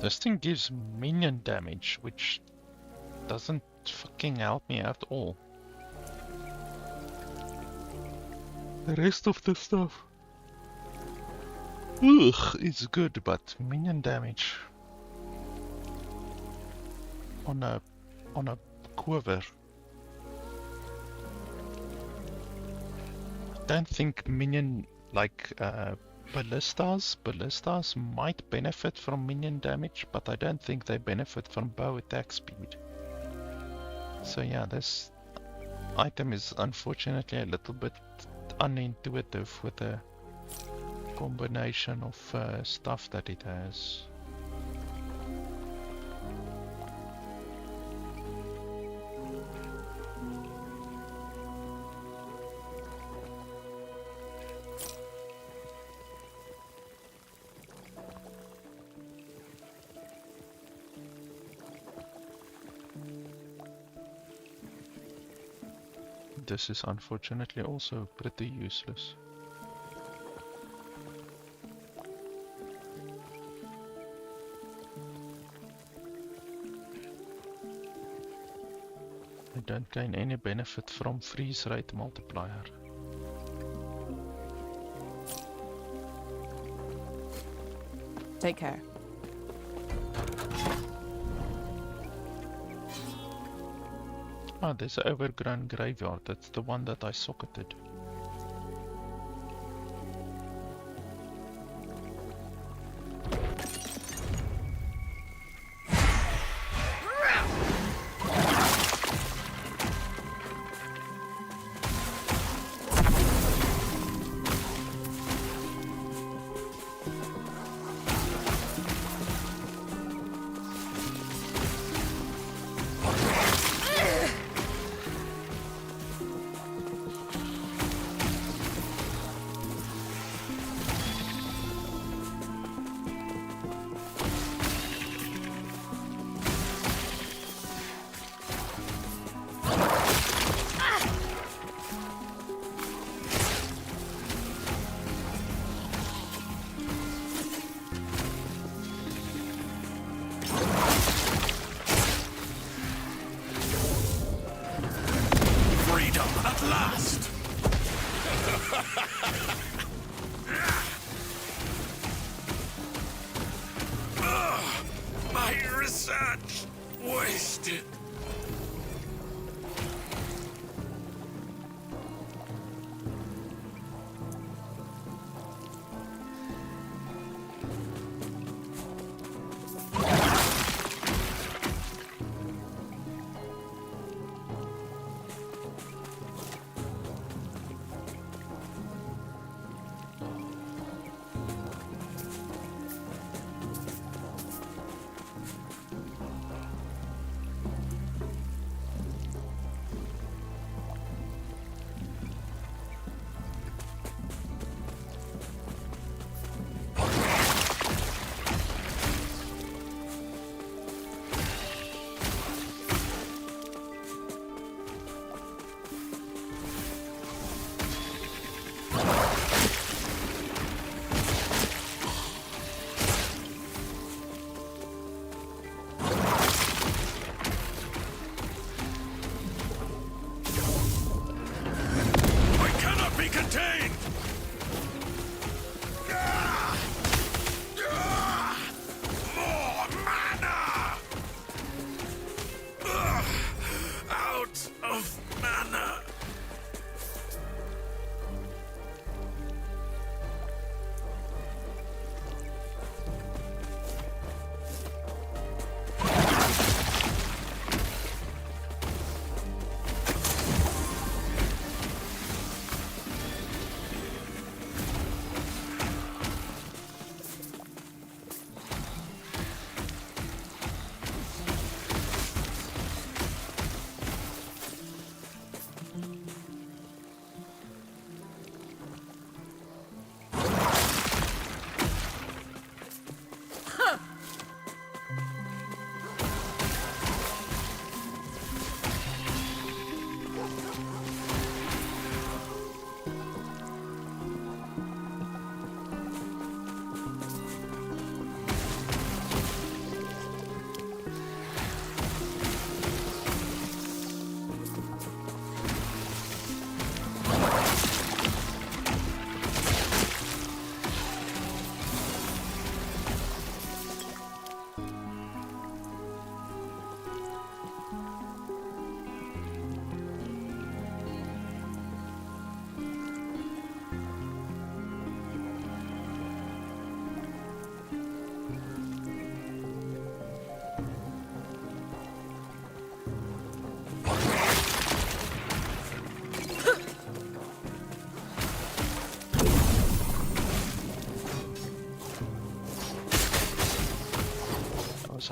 This thing gives minion damage, which doesn't fucking help me at all. The rest of the stuff, ugh, is good, but minion damage on a quiver. I don't think minion like ballistas might benefit from minion damage, but I don't think they benefit from bow attack speed. So yeah, this item is unfortunately a little bit unintuitive with the combination of stuff that it has. This is unfortunately also pretty useless. I don't gain any benefit from freeze rate multiplier. Take care. Ah, there's an overgrown graveyard. That's the one that I socketed.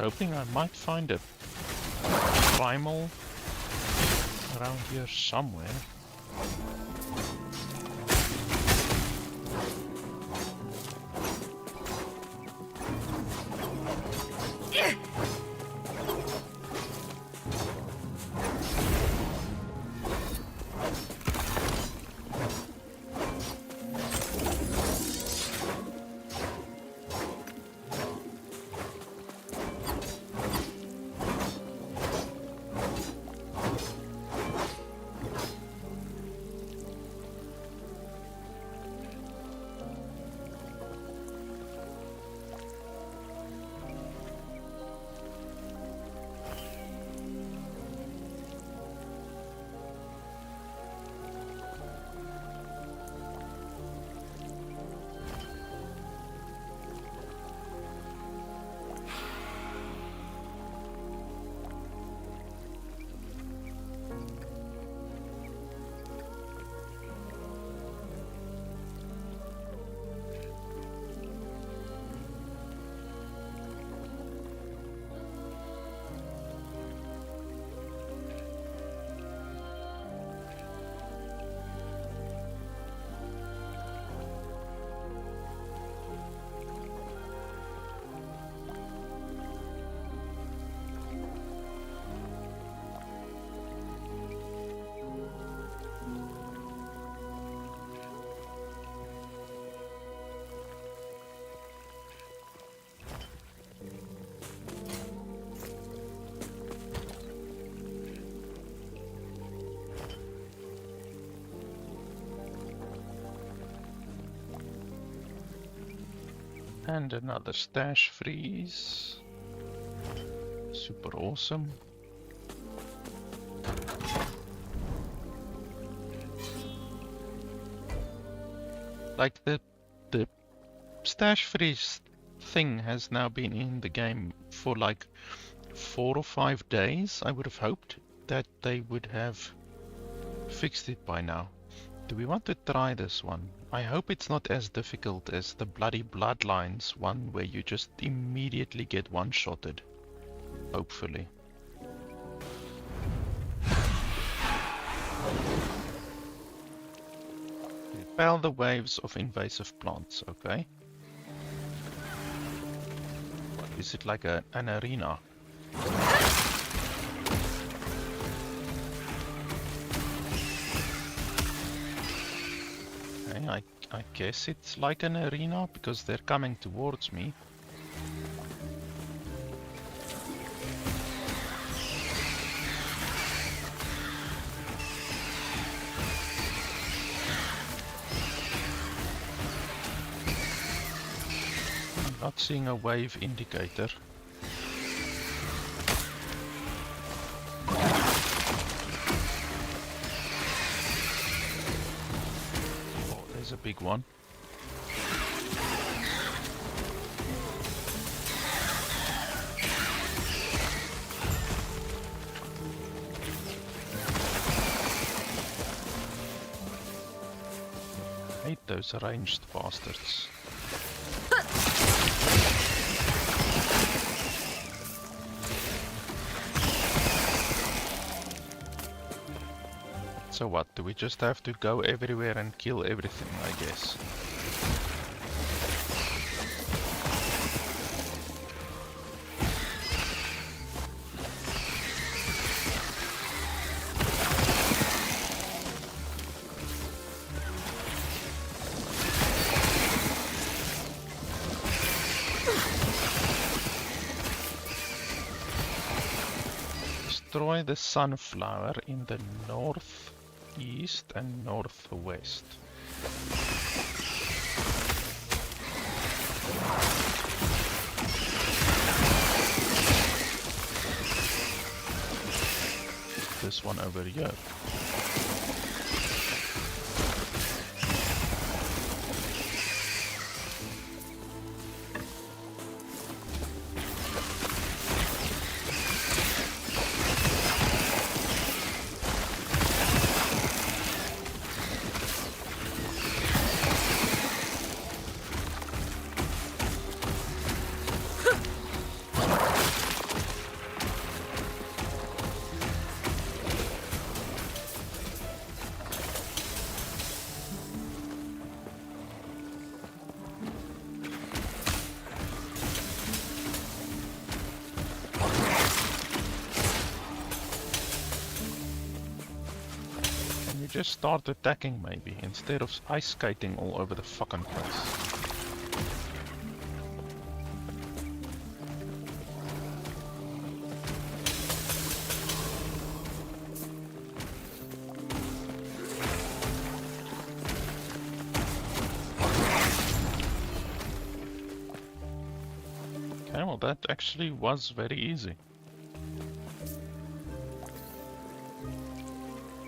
hoping I might find a Primal around here somewhere. And another stash freeze. Super awesome. Like the stash freeze thing has now been in the game for like 4 or 5 days. I would have hoped that they would have fixed it by now. Do we want to try this one? I hope it's not as difficult as the bloody Bloodlines one where you just immediately get one-shotted. Hopefully. Repel the waves of invasive plants, okay. What, is it like an arena? I guess it's like an arena because they're coming towards me. I'm not seeing a wave indicator. A big one. I hate those ranged bastards. So what, do we just have to go everywhere and kill everything, I guess? Destroy the sunflower in the northeast and northwest. This one over here. just start attacking maybe, instead of ice skating all over the fucking place. Okay, well that actually was very easy.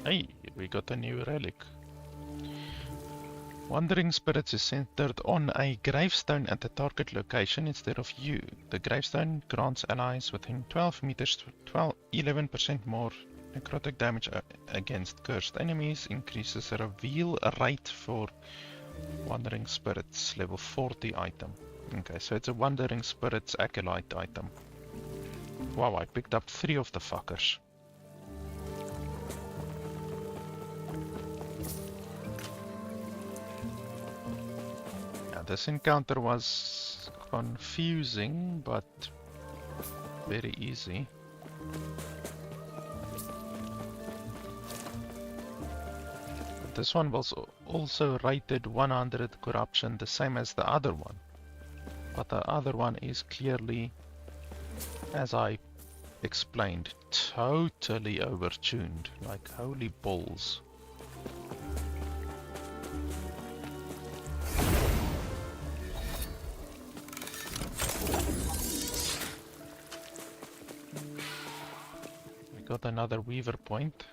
Hey, we got a new relic. Wandering Spirits is centered on a gravestone at the target location instead of you. The gravestone grants allies within 12 meters 11% more necrotic damage against cursed enemies, increases the reveal rate for Wandering Spirits, level 40 item. Okay, so it's a Wandering Spirits Acolyte item. Wow, I picked up 3 of the fuckers. This encounter was confusing, but very easy. But this one was also rated 100 corruption, the same as the other one. But the other one is clearly, as I explained, totally overtuned, like holy balls. Got another weaver point.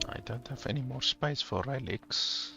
I don't have any more space for relics.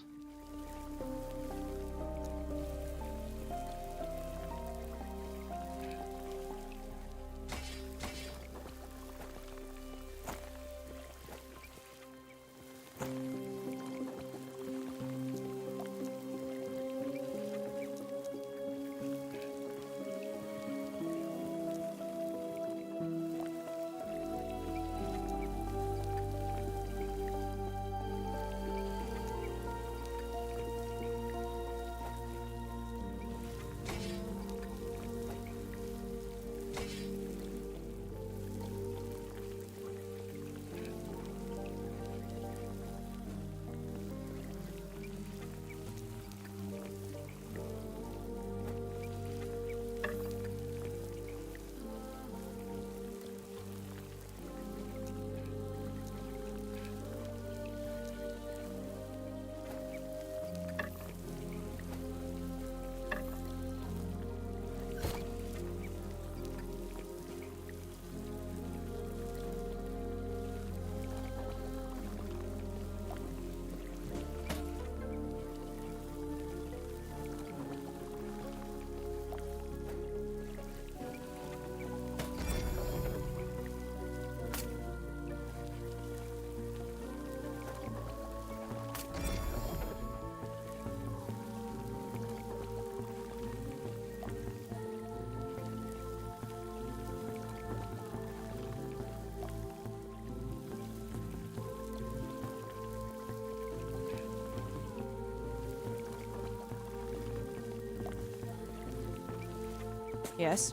Yes.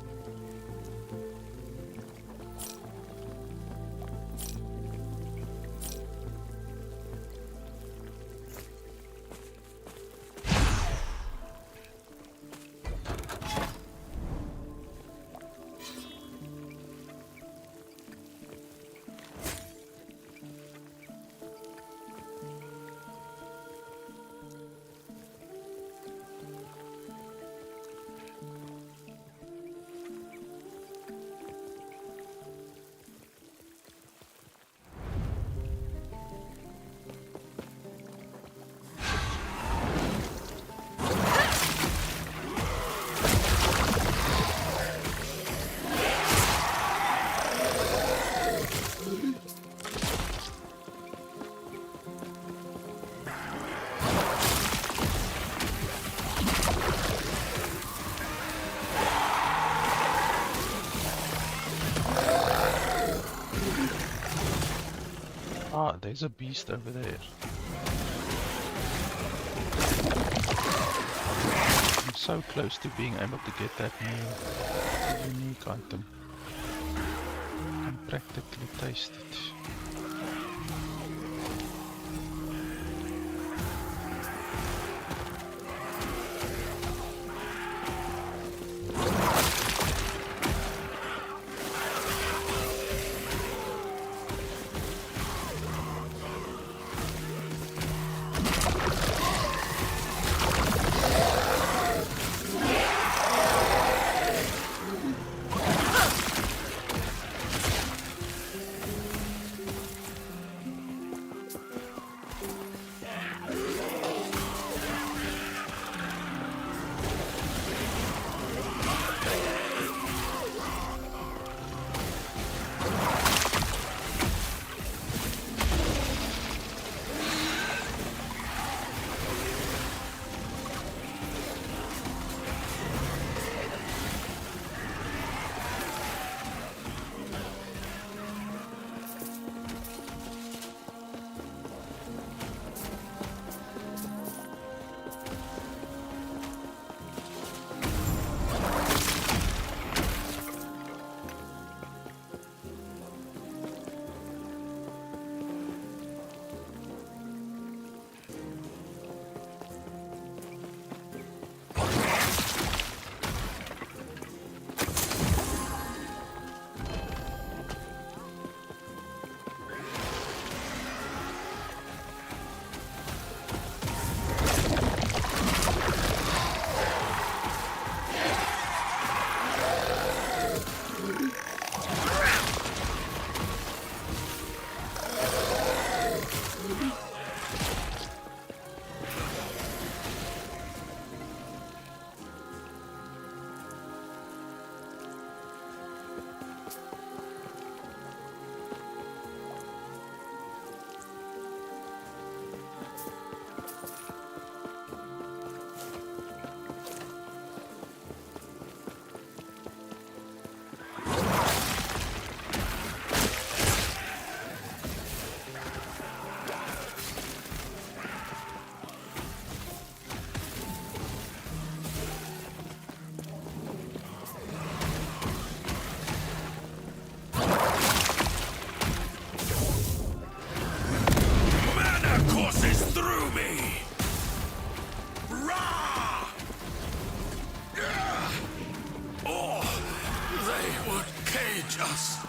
Ah, there's a beast over there. I'm so close to being able to get that new unique item. I can practically taste it.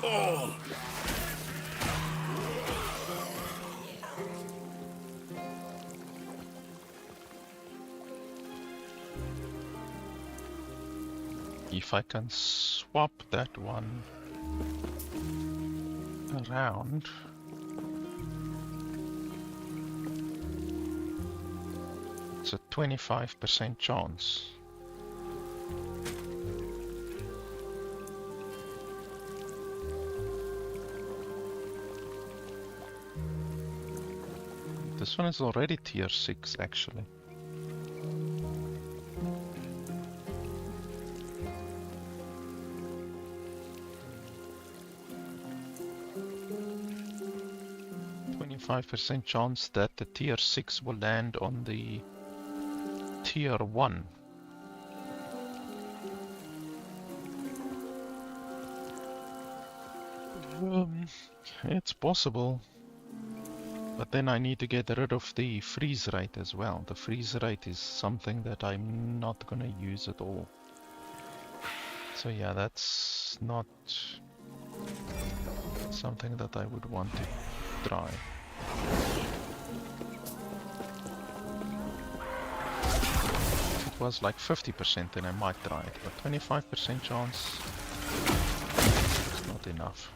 all. If I can swap that one around. It's a 25% chance. This one is already tier 6 actually. %5 chance that the tier 6 will land on the tier 1. It's possible. But then I need to get rid of the freeze rate as well. The freeze rate is something that I'm not gonna use at all. So yeah, that's not something that I would want to try. If it was like 50%, then I might try it, but 25% chance is not enough.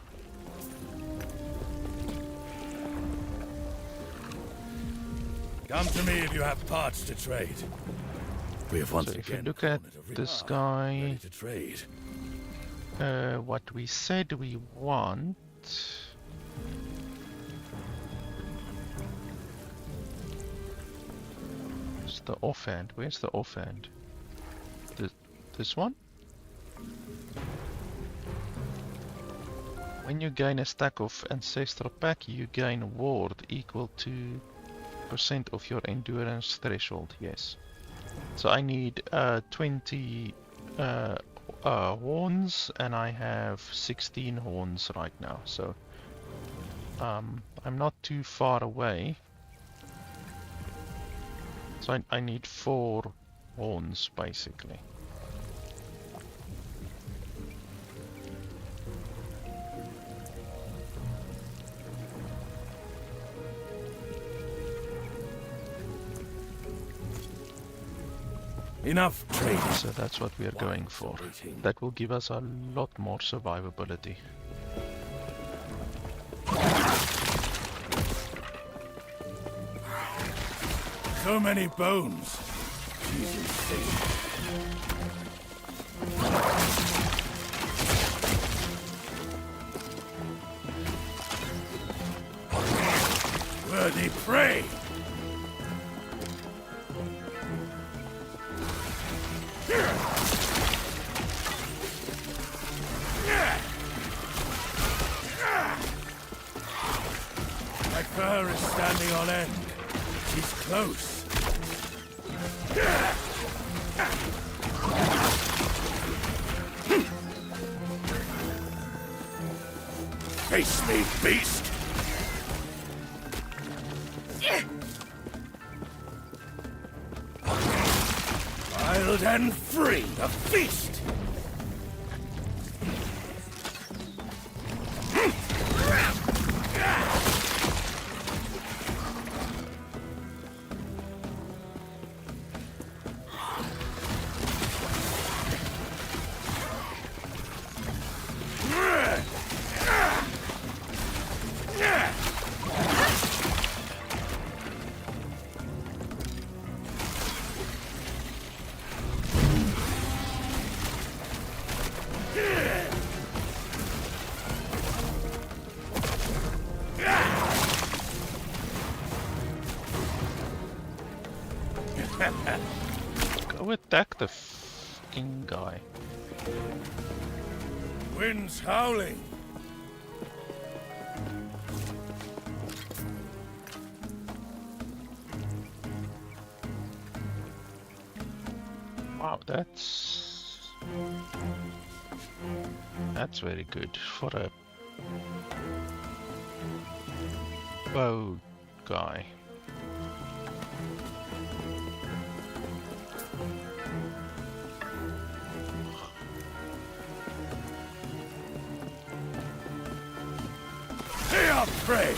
Come to me if you have parts to trade. We have once So if you again look at cornered a this Rear, guy, ready to trade. what we said we want. It's the offhand. Where's the offhand? This one? When you gain a stack of ancestral pack, you gain ward equal to % of your endurance threshold. Yes. So I need 20 horns, and I have 16 horns right now. So I'm not too far away. So I need 4 horns basically. Enough trading. So that's what we are going for. That will give us a lot more survivability. So many bones. She's insane. Worthy prey. My fur is standing on end. She's close. Face me, beast! Wild and free, a feast! Go attack the fucking guy. Wind's howling. Wow, that's very good for a bow guy. Stay up, prey!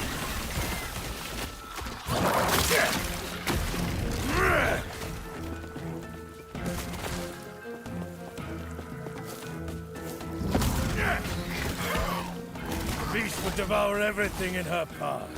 The beast would devour everything in her path.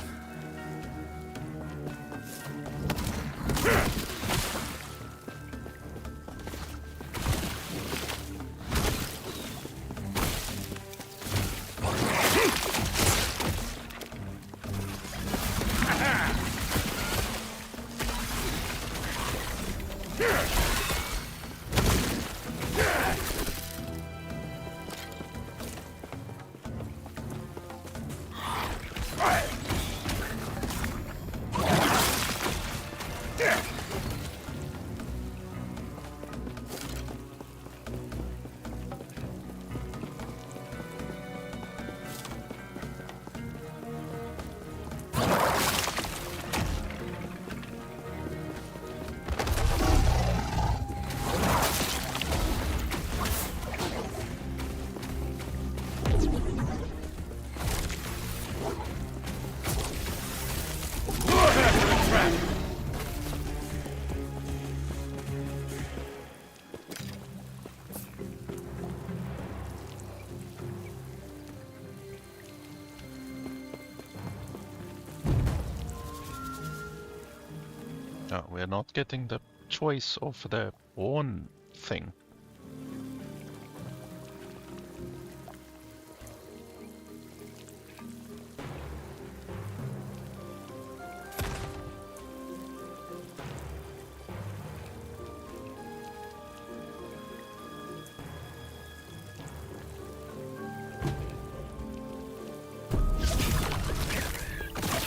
Oh, we're not getting the choice of the pawn thing.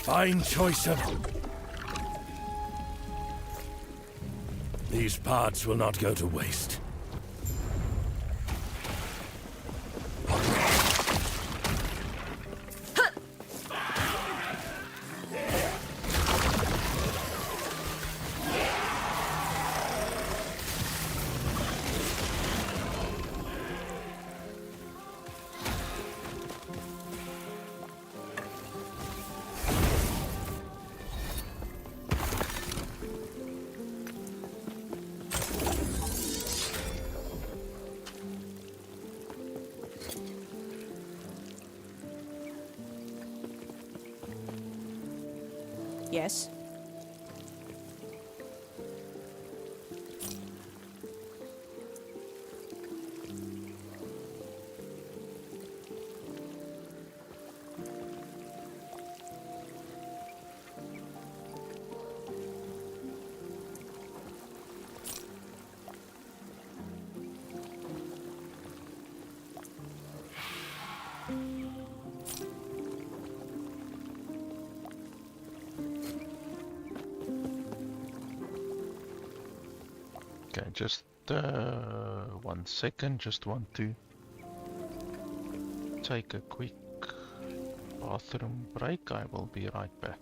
Fine choice of... These parts will not go to waste. Yes. Okay, just 1 second, just want to take a quick bathroom break. I will be right back.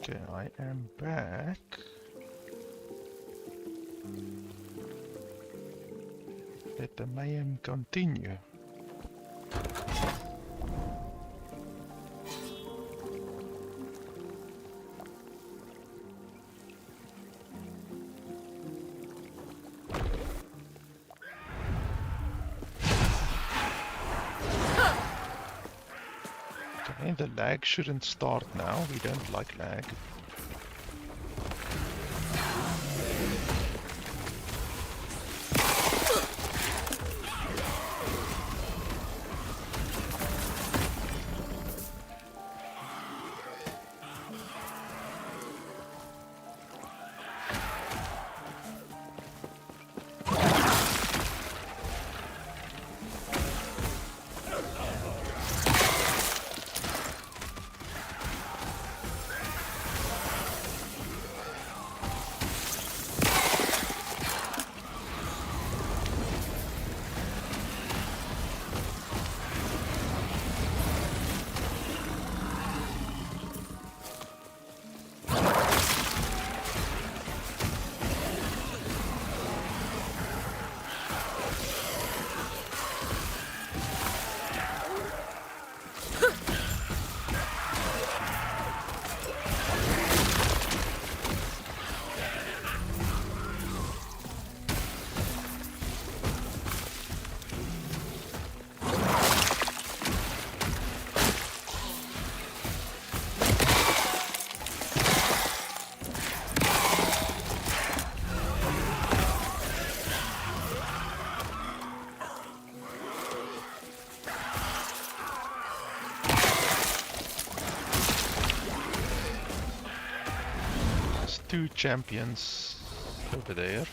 Okay, I am back. Let the mayhem continue. Okay, the lag shouldn't start now. We don't like lag. Two champions over there.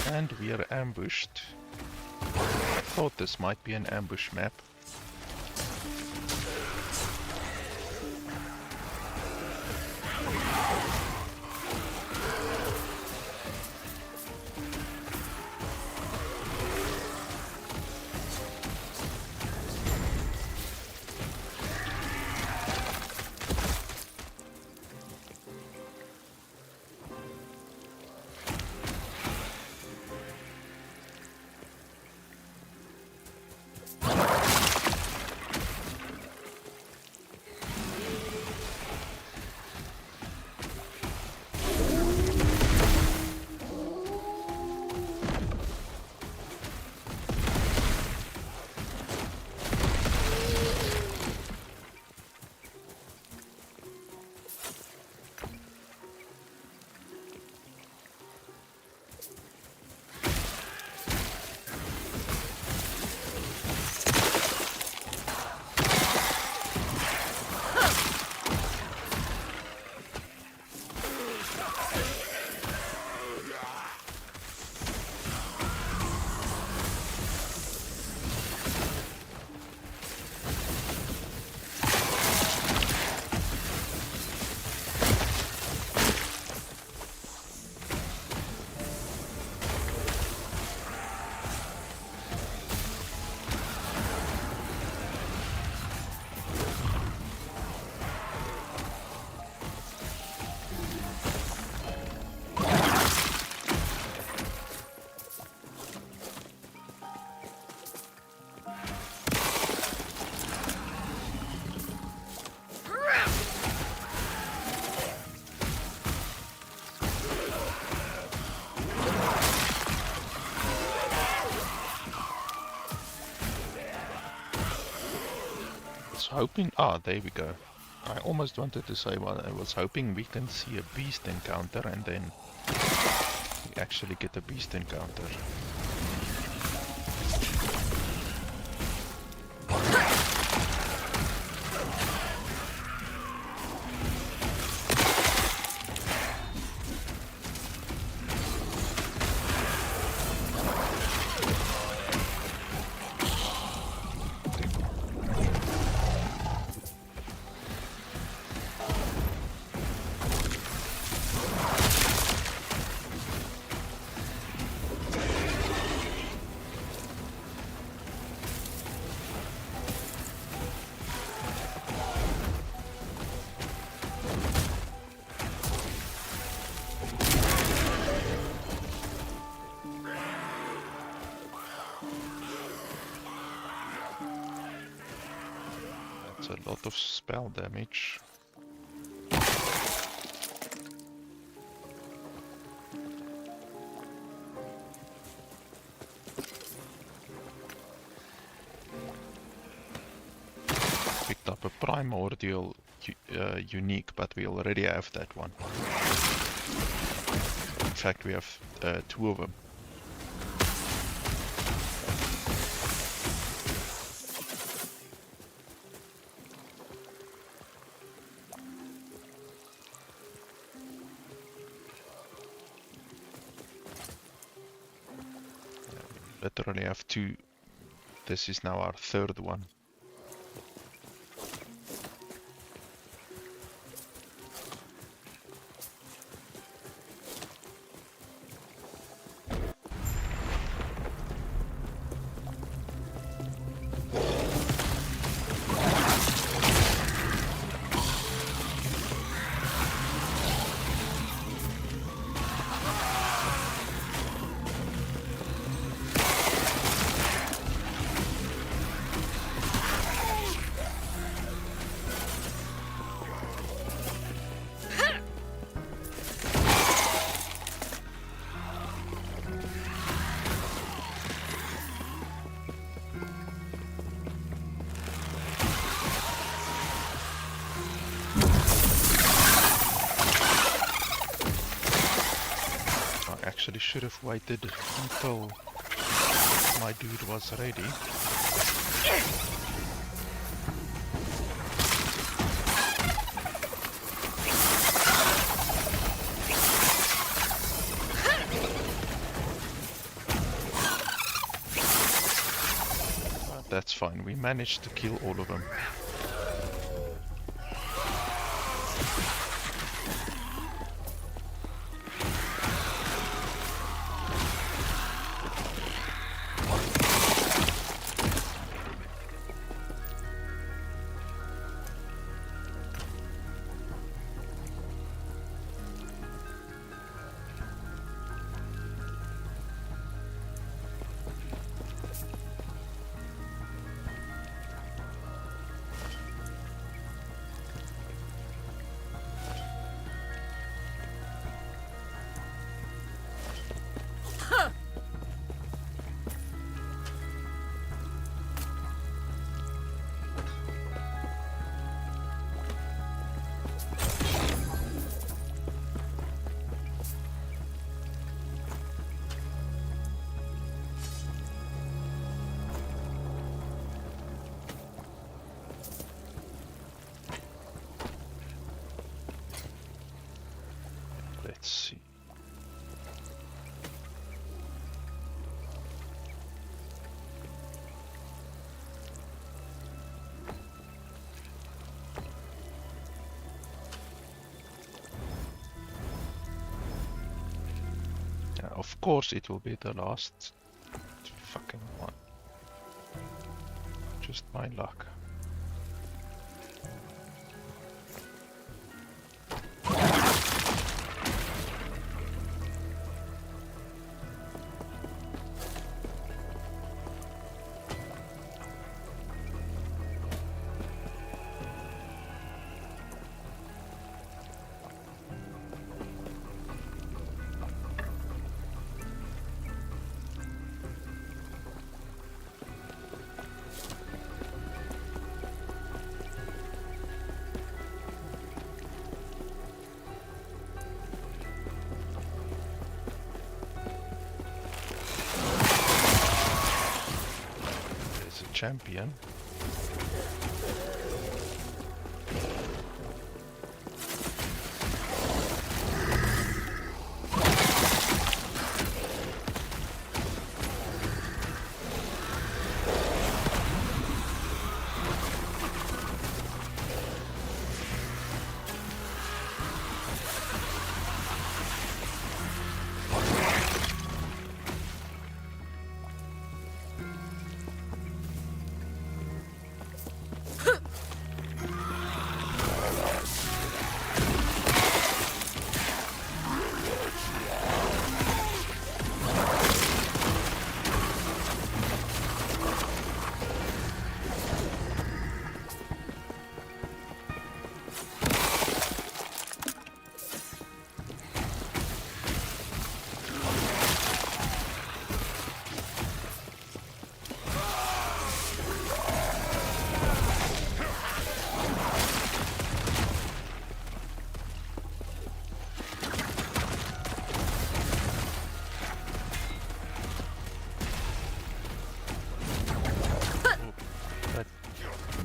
And we are ambushed. Thought this might be an ambush map. Hoping, there we go. I almost wanted to say, well, I was hoping we can see a beast encounter and then we actually get a beast encounter. It's a lot of spell damage. Picked up a primordial unique, but we already have that one. In fact, we have 2 of them. Literally have 2. This is now our 3rd one. Actually should have waited until my dude was ready. But that's fine, we managed to kill all of them. Let's see. Yeah, of course it will be the last fucking one. Just my luck. Champion.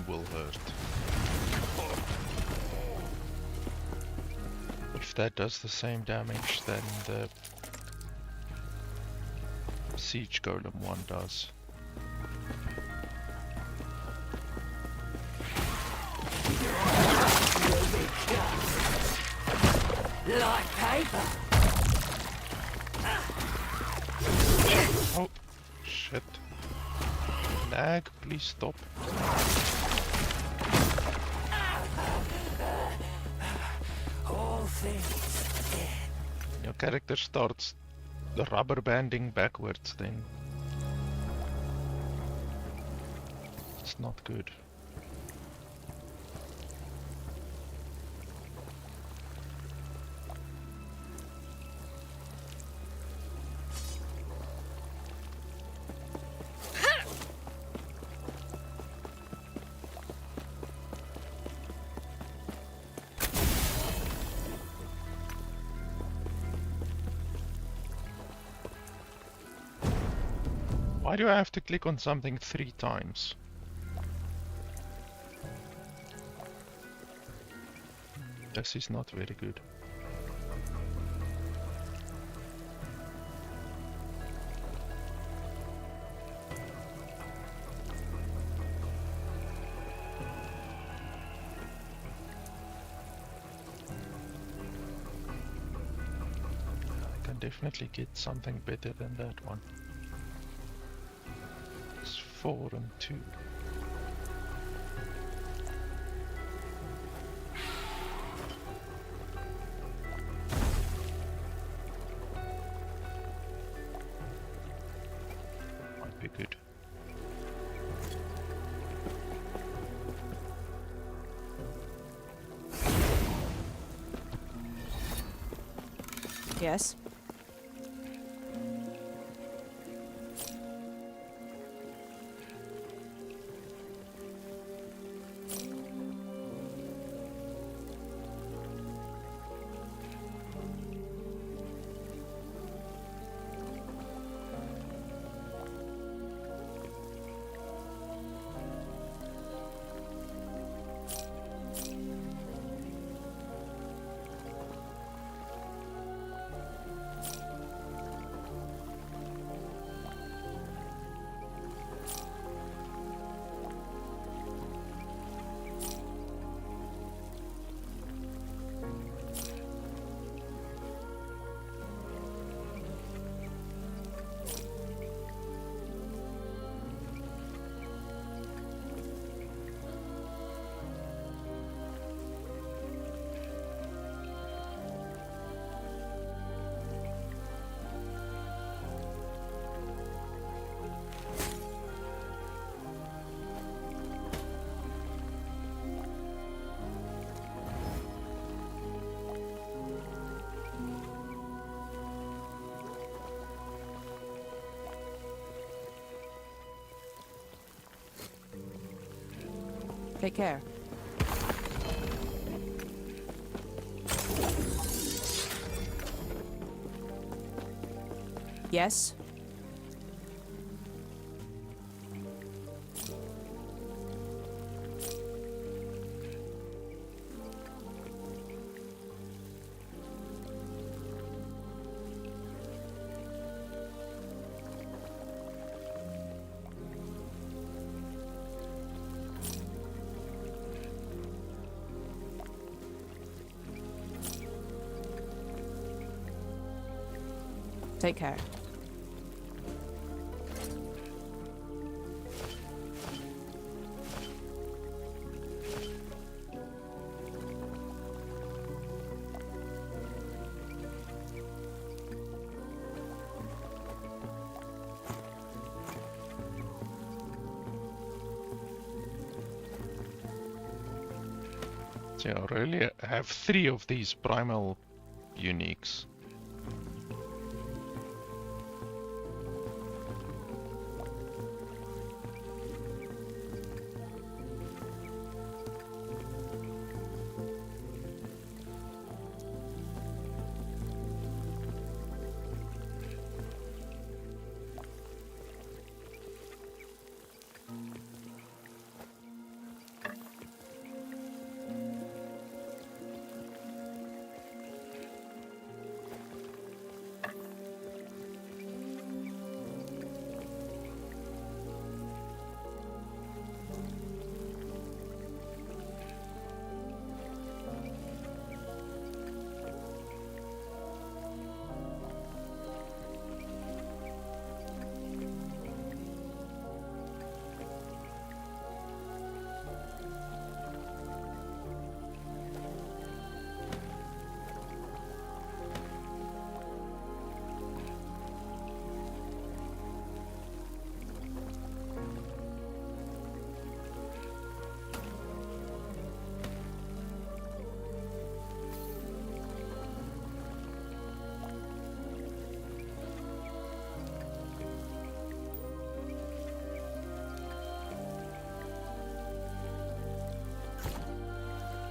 will hurt. If that does the same damage then the Siege Golem one does. Like paper. Oh, shit. Lag, please stop. All things again. Your character starts the rubber banding backwards then. It's not good. Why do I have to click on something 3 times? This is not very good. I can definitely get something better than that one. 4 and 2. Might be good. Yes. Take care. Yes? Take care. So I really have 3 of these Primal uniques.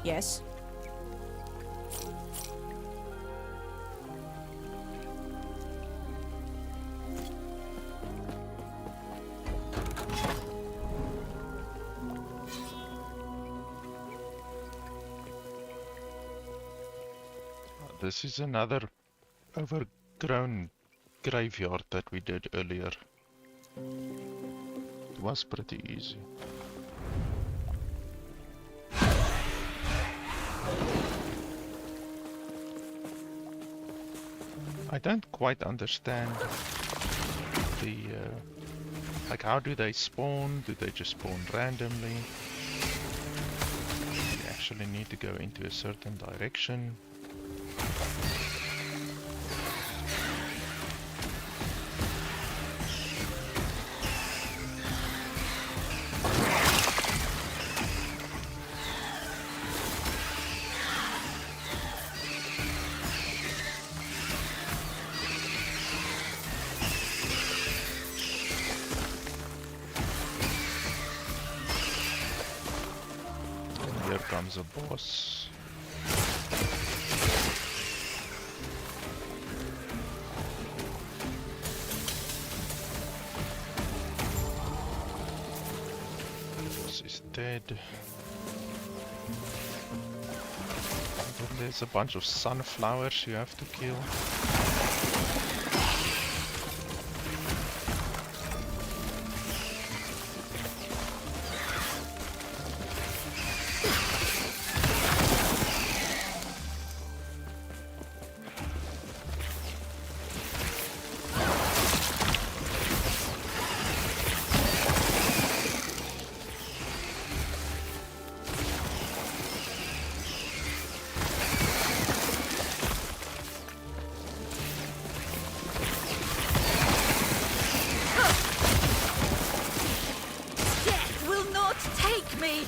Yes. This is another overgrown graveyard that we did earlier. It was pretty easy. I don't quite understand the like, how do they spawn? Do they just spawn randomly? You actually need to go into a certain direction. Here comes a boss. Boss is dead. And then there's a bunch of sunflowers you have to kill. Death will not take me!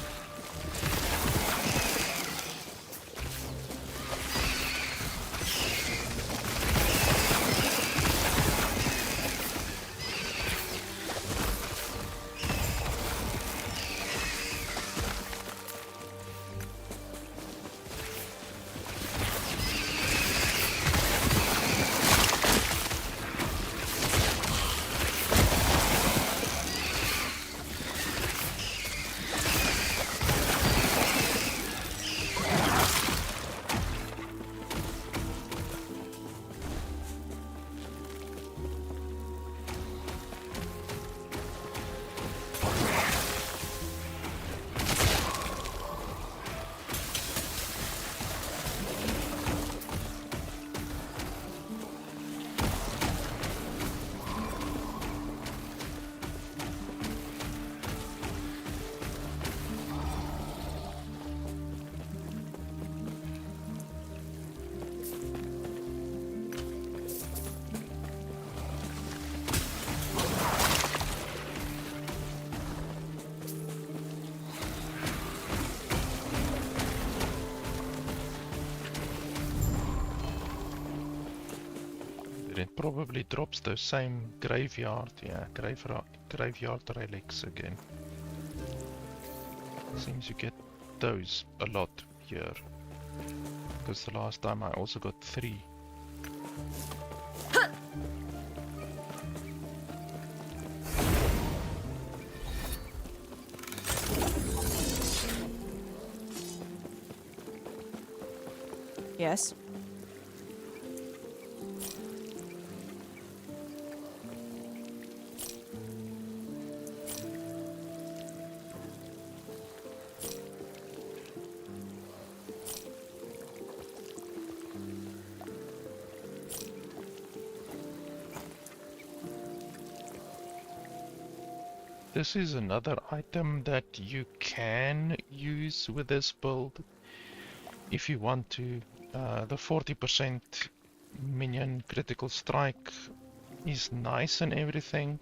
It probably drops those same graveyard, yeah, graveyard relics again. Seems you get those a lot here. Because the last time I also got 3. Yes. This is another item that you can use with this build if you want to. The 40% minion critical strike is nice and everything.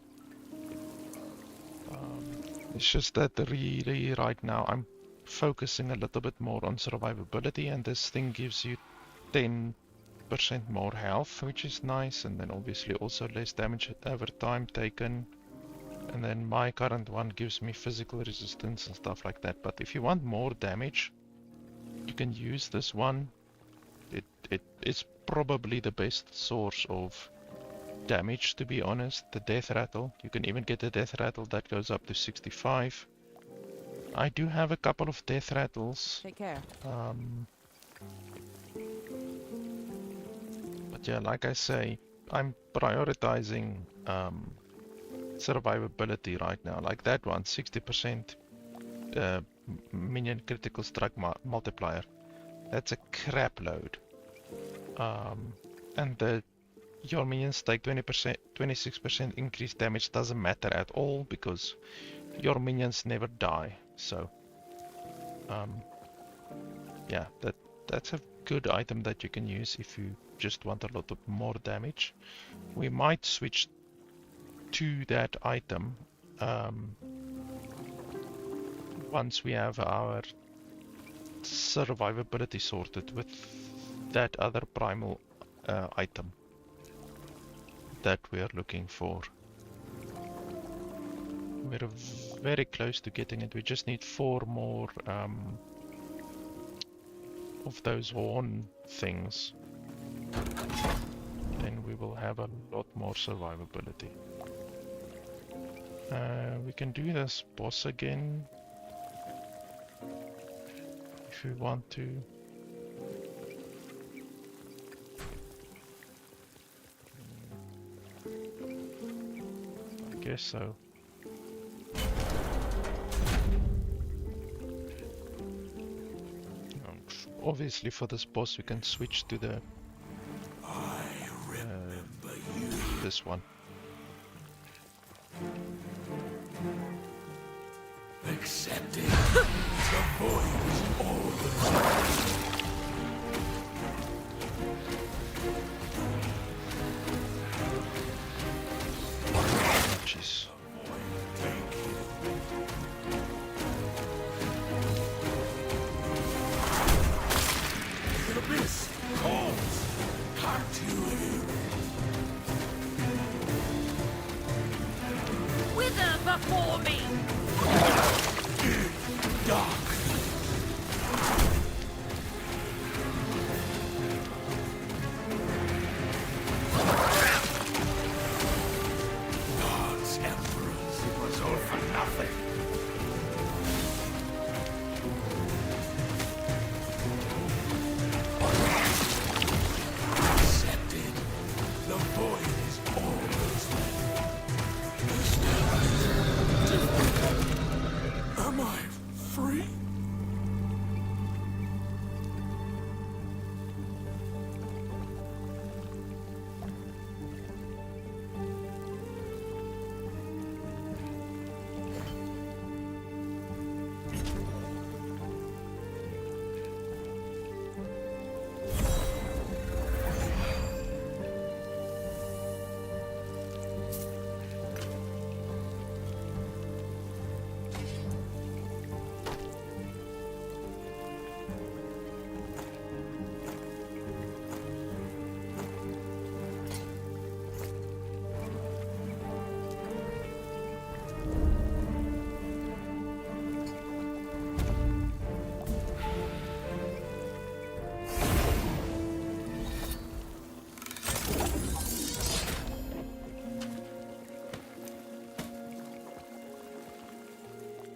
It's just that really right now I'm focusing a little bit more on survivability, and this thing gives you 10% more health, which is nice, and then obviously also less damage over time taken. And then my current one gives me physical resistance and stuff like that. But if you want more damage, you can use this one. It's probably the best source of damage, to be honest. The death rattle. You can even get a death rattle that goes up to 65. I do have a couple of death rattles. Take care. But yeah, like I say, I'm prioritizing survivability right now. Like that one, 60% minion critical strike multiplier. That's a crap load. And your minions take 20%, 26% increased damage doesn't matter at all because your minions never die. So, yeah, that's a good item that you can use if you just want a lot of more damage. We might switch to that item once we have our survivability sorted with that other primal item that we are looking for. We're very close to getting it. We just need 4 more of those horn things. Then we will have a lot more survivability. We can do this boss again if we want to. I guess so. Obviously for this boss we can switch to the this one. Accepted. The void is all the Jeez. The abyss calls. Can't you hear? Wither before me! Dark. God's emperors, it was all for nothing. Accepted. The void is always there. Am I free?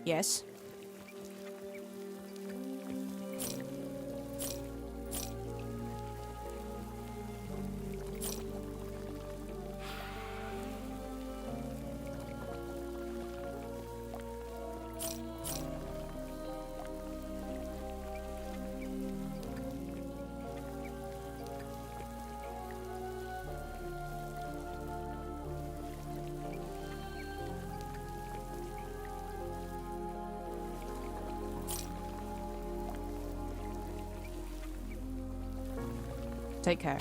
Yes. Take care.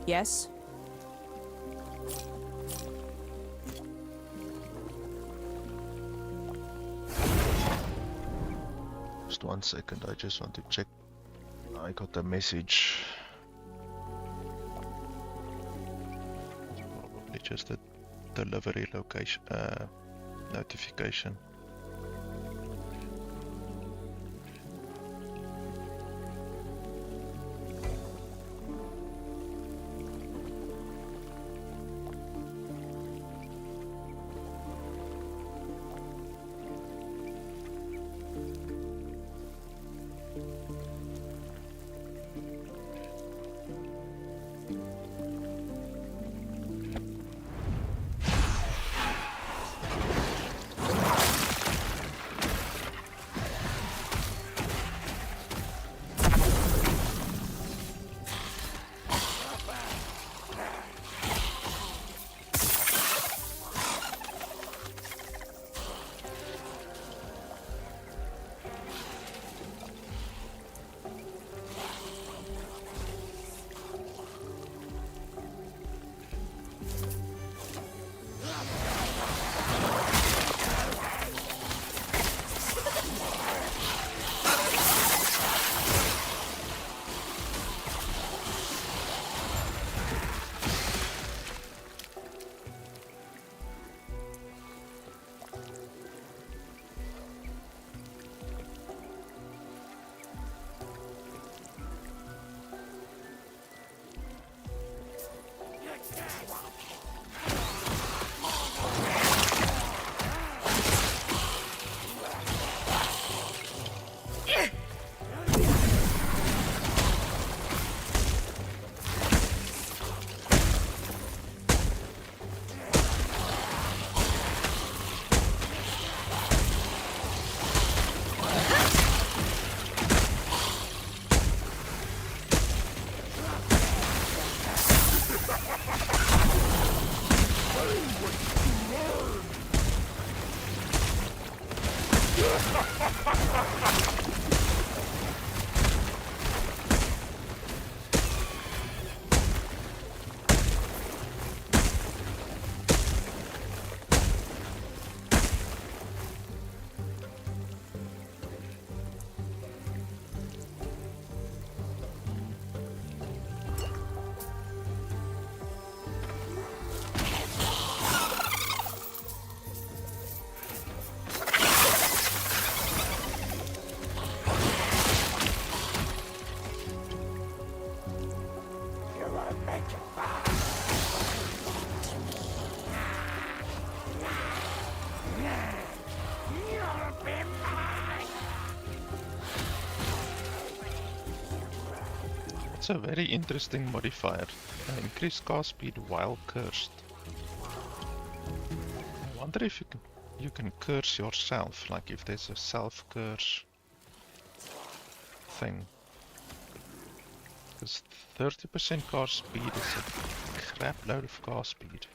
Yes. Just 1 second, I just want to check. I got a message. Probably just a delivery location notification. It's a very interesting modifier. Increased cast speed while cursed. I wonder if you can curse yourself, like if there's a self-curse thing. Because 30% cast speed is a crap load of cast speed.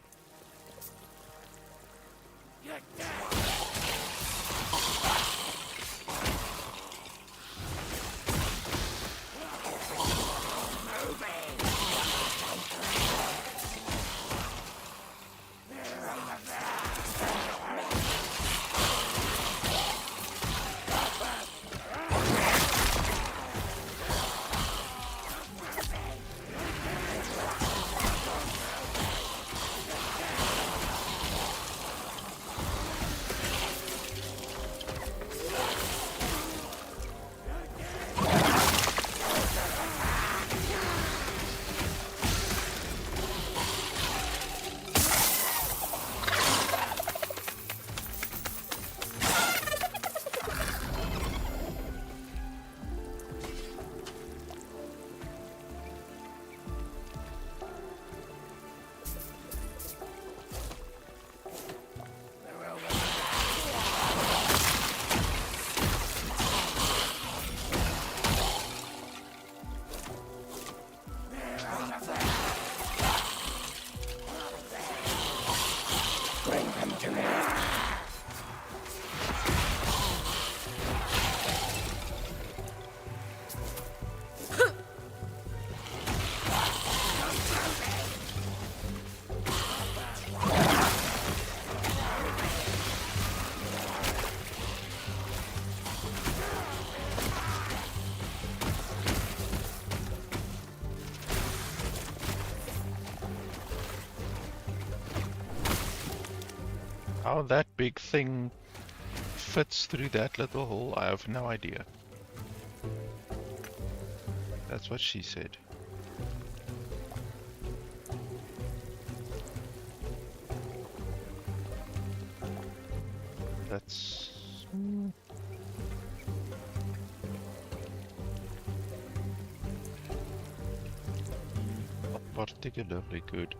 How that big thing fits through that little hole, I have no idea. That's what she said. That's... not particularly good.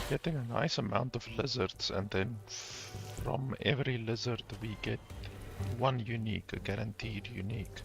Getting a nice amount of lizards, and then from every lizard we get one unique, a guaranteed unique.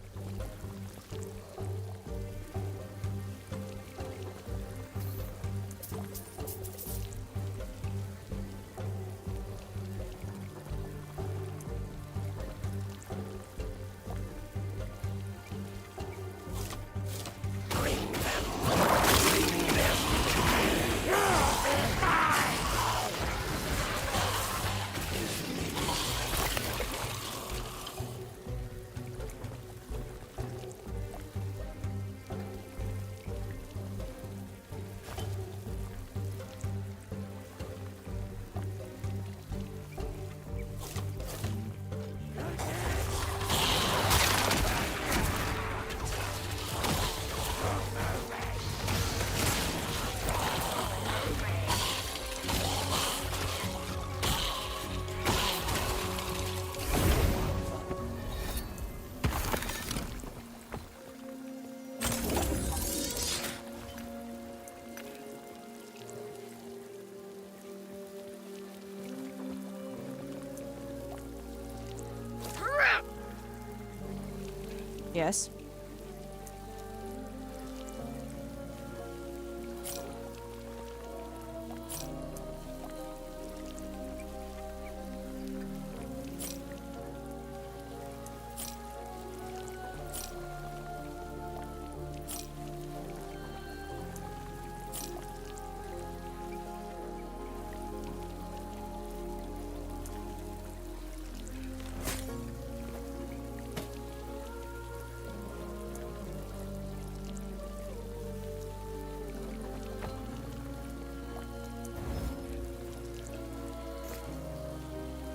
Yes.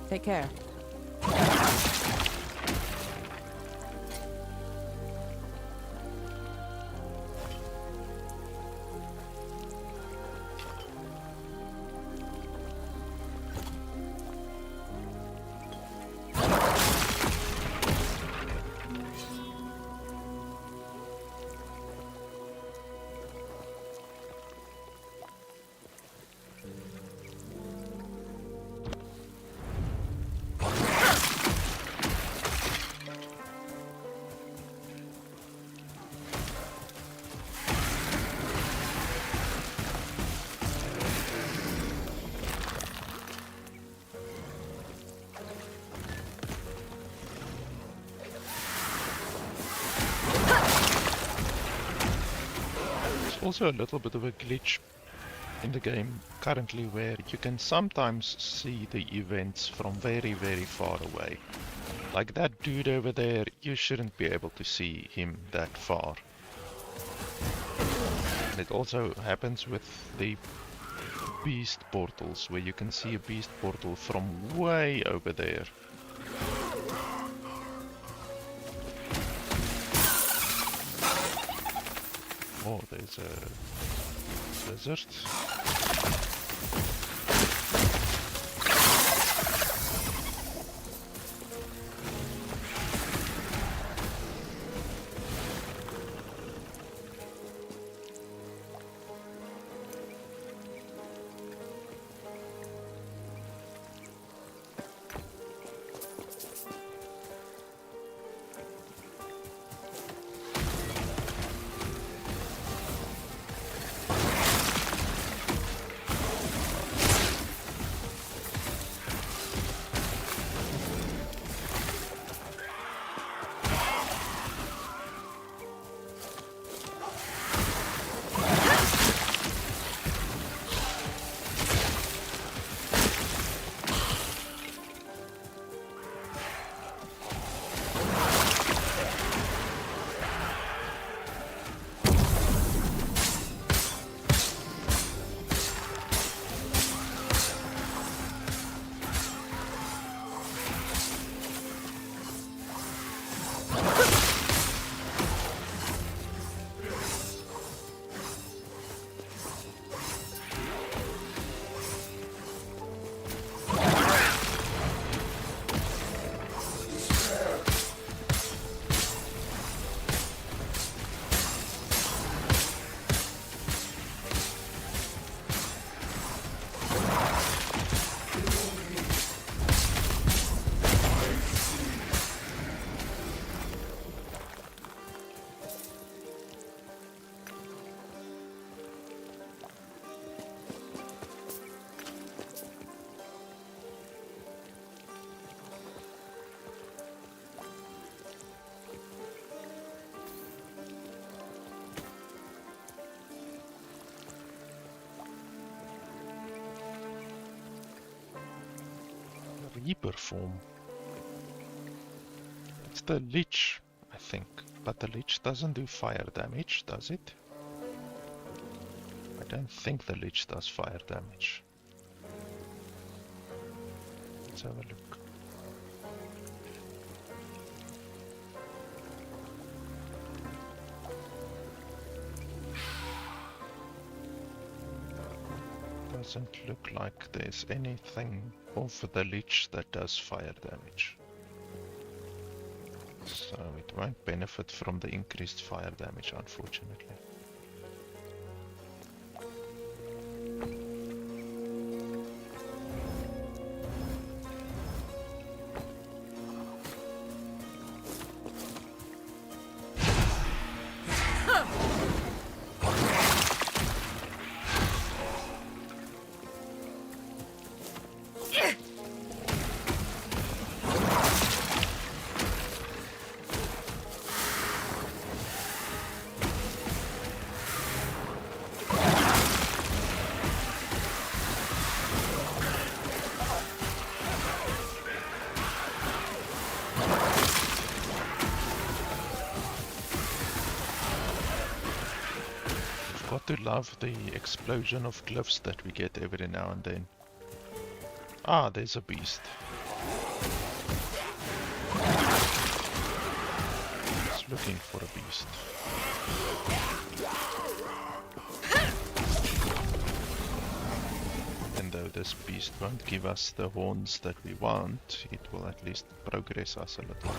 Take care. There's also a little bit of a glitch in the game currently where you can sometimes see the events from very, very far away. Like that dude over there, you shouldn't be able to see him that far. And it also happens with the beast portals, where you can see a beast portal from way over there. Oh, there's a lizard. Reaper form. It's the Lich, I think. But the Lich doesn't do fire damage, does it? I don't think the Lich does fire damage. Let's have a look. Doesn't look like there's anything of the Lich that does fire damage. So it won't benefit from the increased fire damage, unfortunately. To love the explosion of glyphs that we get every now and then. Ah, there's a beast. It's looking for a beast. Even though this beast won't give us the horns that we want, it will at least progress us a little bit.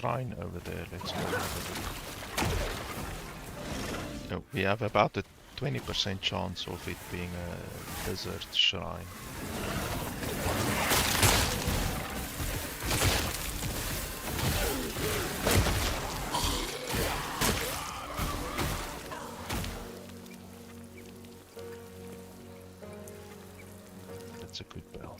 shrine over there. Let's go have a look. No, we have about a 20% chance of it being a desert shrine. That's a good belt.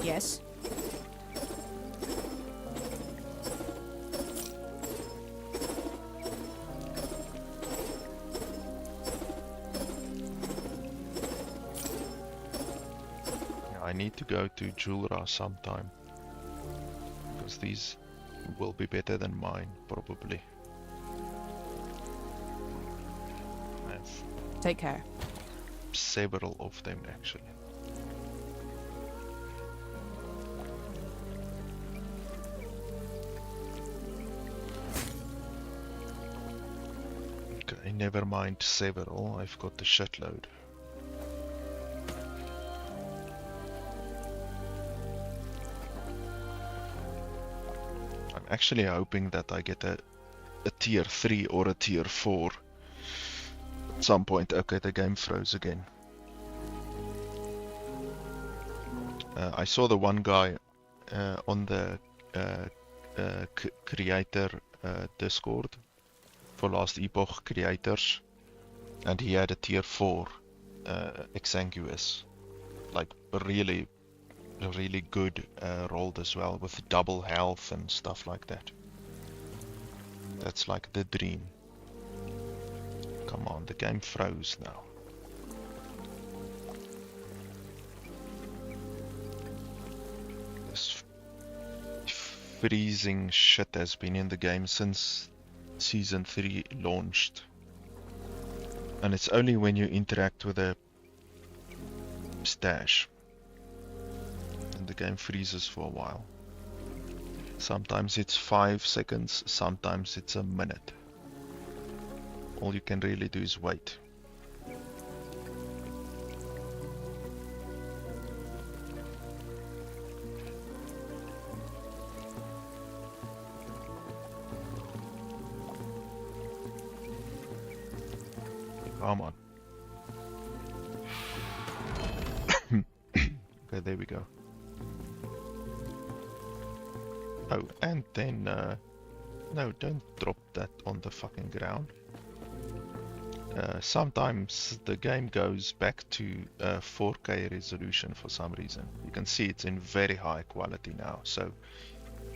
Yes. I need to go to Julra sometime, because these will be better than mine, probably. I have Take care. several of them actually. Okay, never mind several, I've got the shitload. I'm actually hoping that I get a tier 3 or a tier 4 at some point. Okay, the game froze again. I saw the one guy on the creator Discord for Last Epoch creators, and he had a tier 4 Exanguous, like really good rolled as well, with double health and stuff like that. That's like the dream. Come on, the game froze now. This freezing shit has been in the game since Season 3 launched. And it's only when you interact with a stash and the game freezes for a while. Sometimes it's 5 seconds, sometimes it's a minute. All you can really do is wait. Come on. Okay, there we go. Oh, and then, no, don't drop that on the fucking ground. Sometimes the game goes back to 4K resolution for some reason. You can see it's in very high quality now, so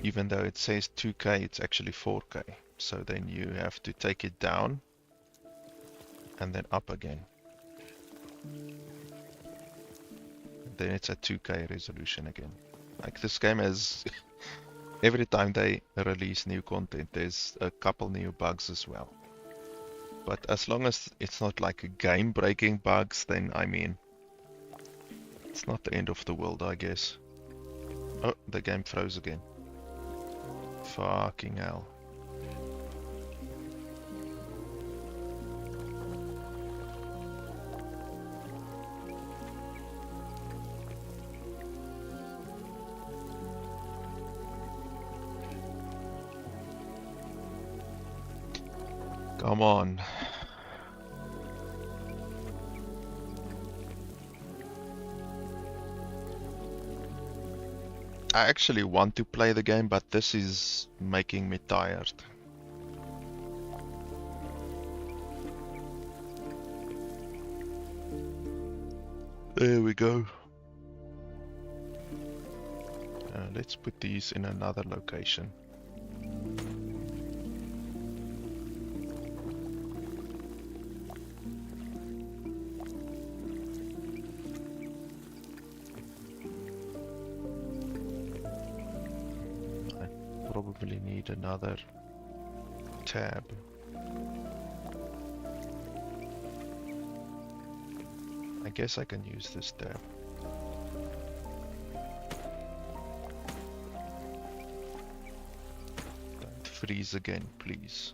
even though it says 2K, it's actually 4K. So then you have to take it down and then up again. Then it's at 2K resolution again. Like, this game has every time they release new content, there's a couple new bugs as well. But as long as it's not like a game-breaking bugs, then I mean, it's not the end of the world, I guess. Oh, the game froze again. Fucking hell. Come on. I actually want to play the game, but this is making me tired. There we go. let's put these in another location. I probably need another tab. I guess I can use this tab. Don't freeze again, please.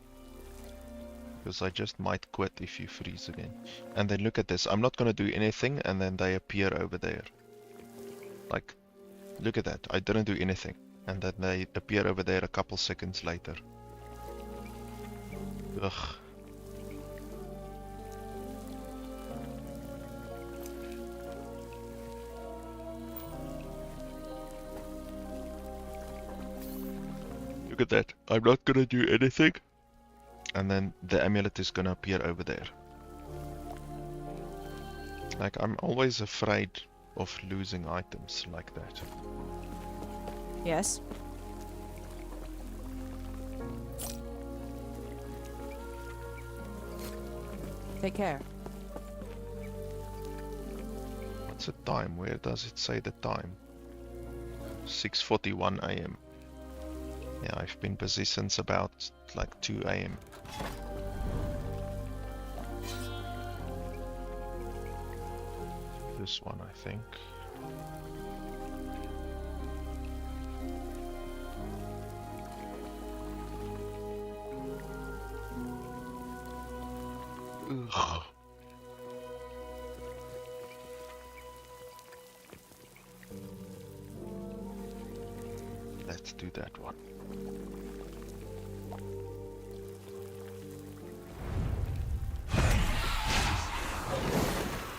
Because I just might quit if you freeze again. And then look at this. I'm not gonna do anything and then they appear over there. Like, look at that. I didn't do anything. And then they appear over there a couple seconds later. Ugh. Look at that. I'm not gonna do anything. And then the amulet is gonna appear over there. Like, I'm always afraid of losing items like that. Yes. Take care. What's the time? Where does it say the time? 6:41 AM. Yeah, I've been busy since about like 2 AM. This one, I think. Ugh. Let's do that one.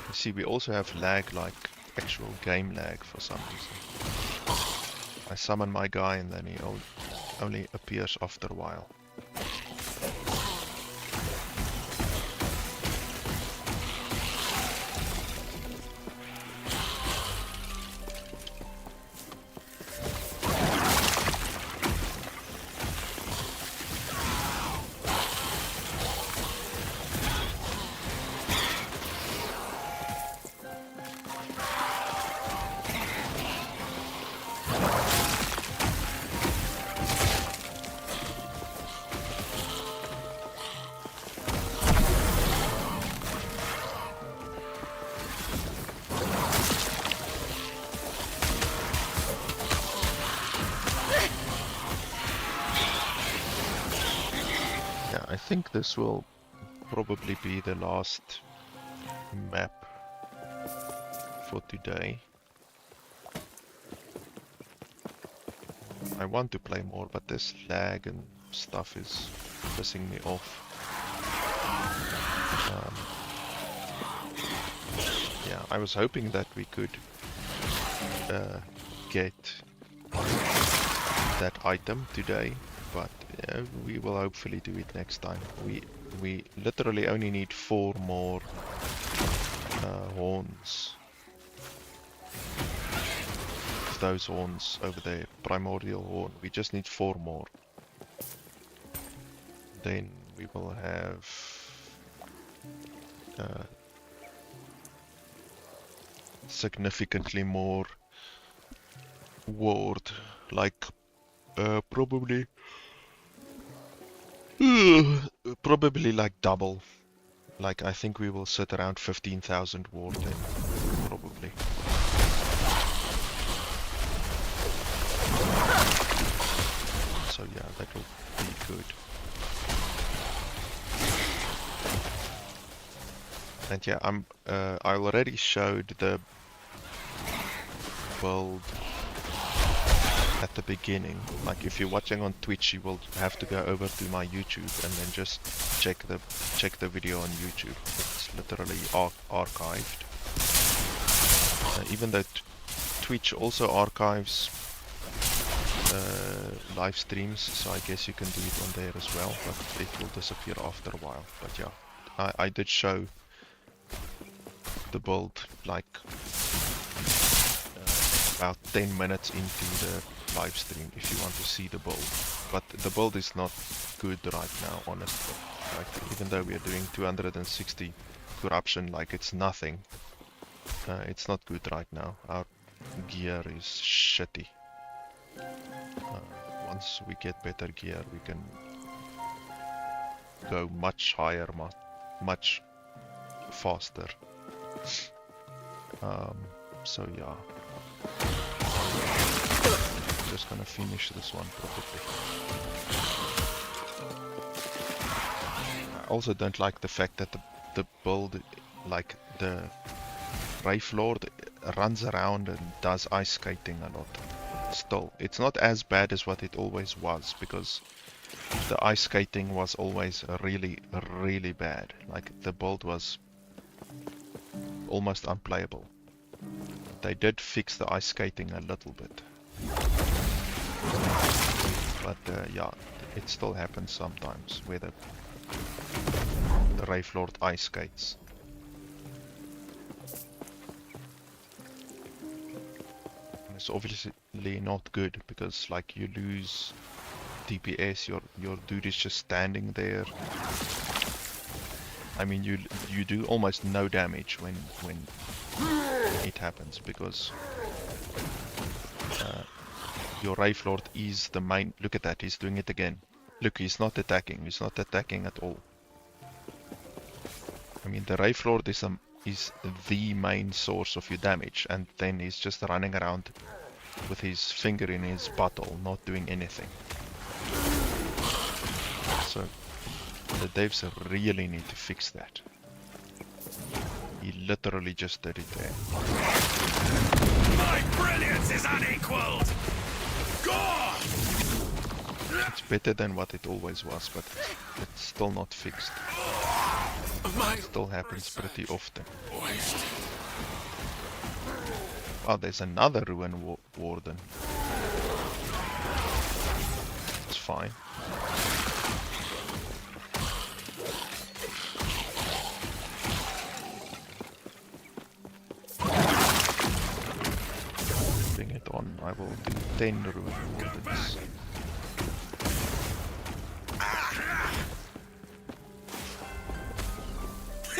You see, we also have lag, like actual game lag for some reason. I summon my guy and then he only appears after a while. I think this will probably be the last map for today. I want to play more, but this lag and stuff is pissing me off. Yeah, I was hoping that we could get that item today, but we will hopefully do it next time. We literally only need 4 more horns. Those horns over there, primordial horn. We just need 4 more. Then we will have significantly more ward, like probably like double. Like, I think we will sit around 15,000 ward then, probably. So yeah, that will be good. And yeah, I already showed the build at the beginning. Like, if you're watching on Twitch, you will have to go over to my YouTube and then just check the video on YouTube. It's literally archived. Even though Twitch also archives live streams, so I guess you can do it on there as well, but it will disappear after a while. But yeah, I did show the build like about 10 minutes into live stream if you want to see the build. But the build is not good right now, honestly. Like, even though we are doing 260 corruption like it's nothing, it's not good right now. Our gear is shitty. Once we get better gear, we can go much higher, much faster. So yeah, just gonna finish this one probably. I also don't like the fact that the build, like the Wraithlord, runs around and does ice skating a lot. Still, it's not as bad as what it always was, because the ice skating was always really, really bad. Like, the build was almost unplayable. They did fix the ice skating a little bit. But yeah, it still happens sometimes where the Wraithlord ice skates. And it's obviously not good, because like you lose DPS, your dude is just standing there. I mean, you do almost no damage when it happens, because your Wraithlord is the main. Look at that, he's doing it again. Look, he's not attacking at all. I mean, the Wraithlord is the main source of your damage, and then he's just running around with his finger in his bottle, not doing anything. So the devs really need to fix that. He literally just did it there. My brilliance is unequaled! God! It's better than what it always was, but it's still not fixed. It still happens pretty often. Oh, there's another Ruin Warden. It's fine. Bring it on. I will do 10 Ruin Wardens.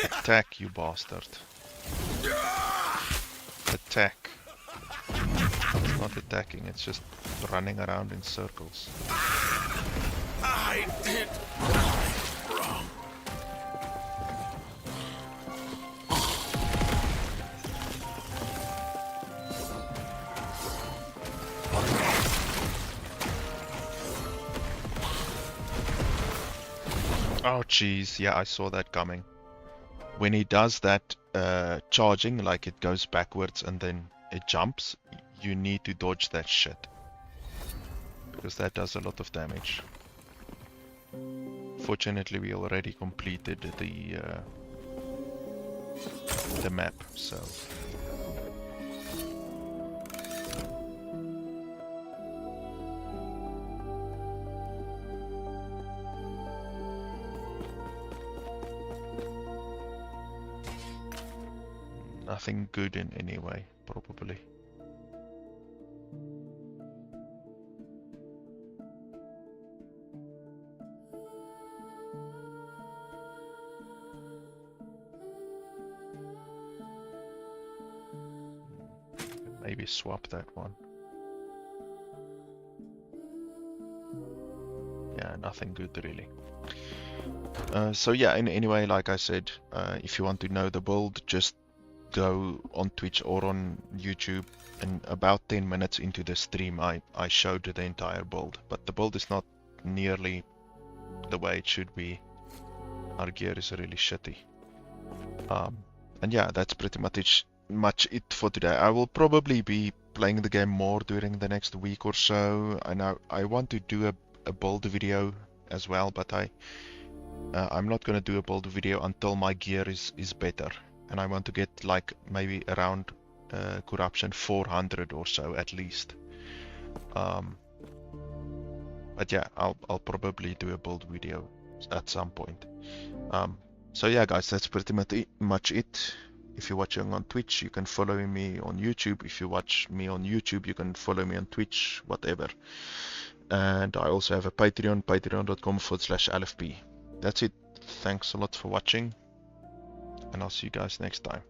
Attack, you bastard. Attack. It's not attacking, it's just running around in circles. I did wrong. Oh jeez, yeah, I saw that coming. When he does that charging, like it goes backwards and then it jumps, you need to dodge that shit, because that does a lot of damage. Fortunately, we already completed the map, so nothing good in any way, probably. Maybe swap that one. Yeah, nothing good really. So yeah, anyway, like I said, if you want to know the build, just go on Twitch or on YouTube, and about 10 minutes into the stream I showed the entire build, but the build is not nearly the way it should be. Our gear is really shitty. And yeah, that's pretty much it for today. I will probably be playing the game more during the next week or so, and I want to do a build video as well, but I'm not gonna do a build video until my gear is better. And I want to get like maybe around corruption 400 or so at least. But yeah, I'll probably do a build video at some point. So yeah, guys, that's pretty much it. If you're watching on Twitch, you can follow me on YouTube. If you watch me on YouTube, you can follow me on Twitch, whatever. And I also have a Patreon, patreon.com/LFP. That's it. Thanks a lot for watching, and I'll see you guys next time.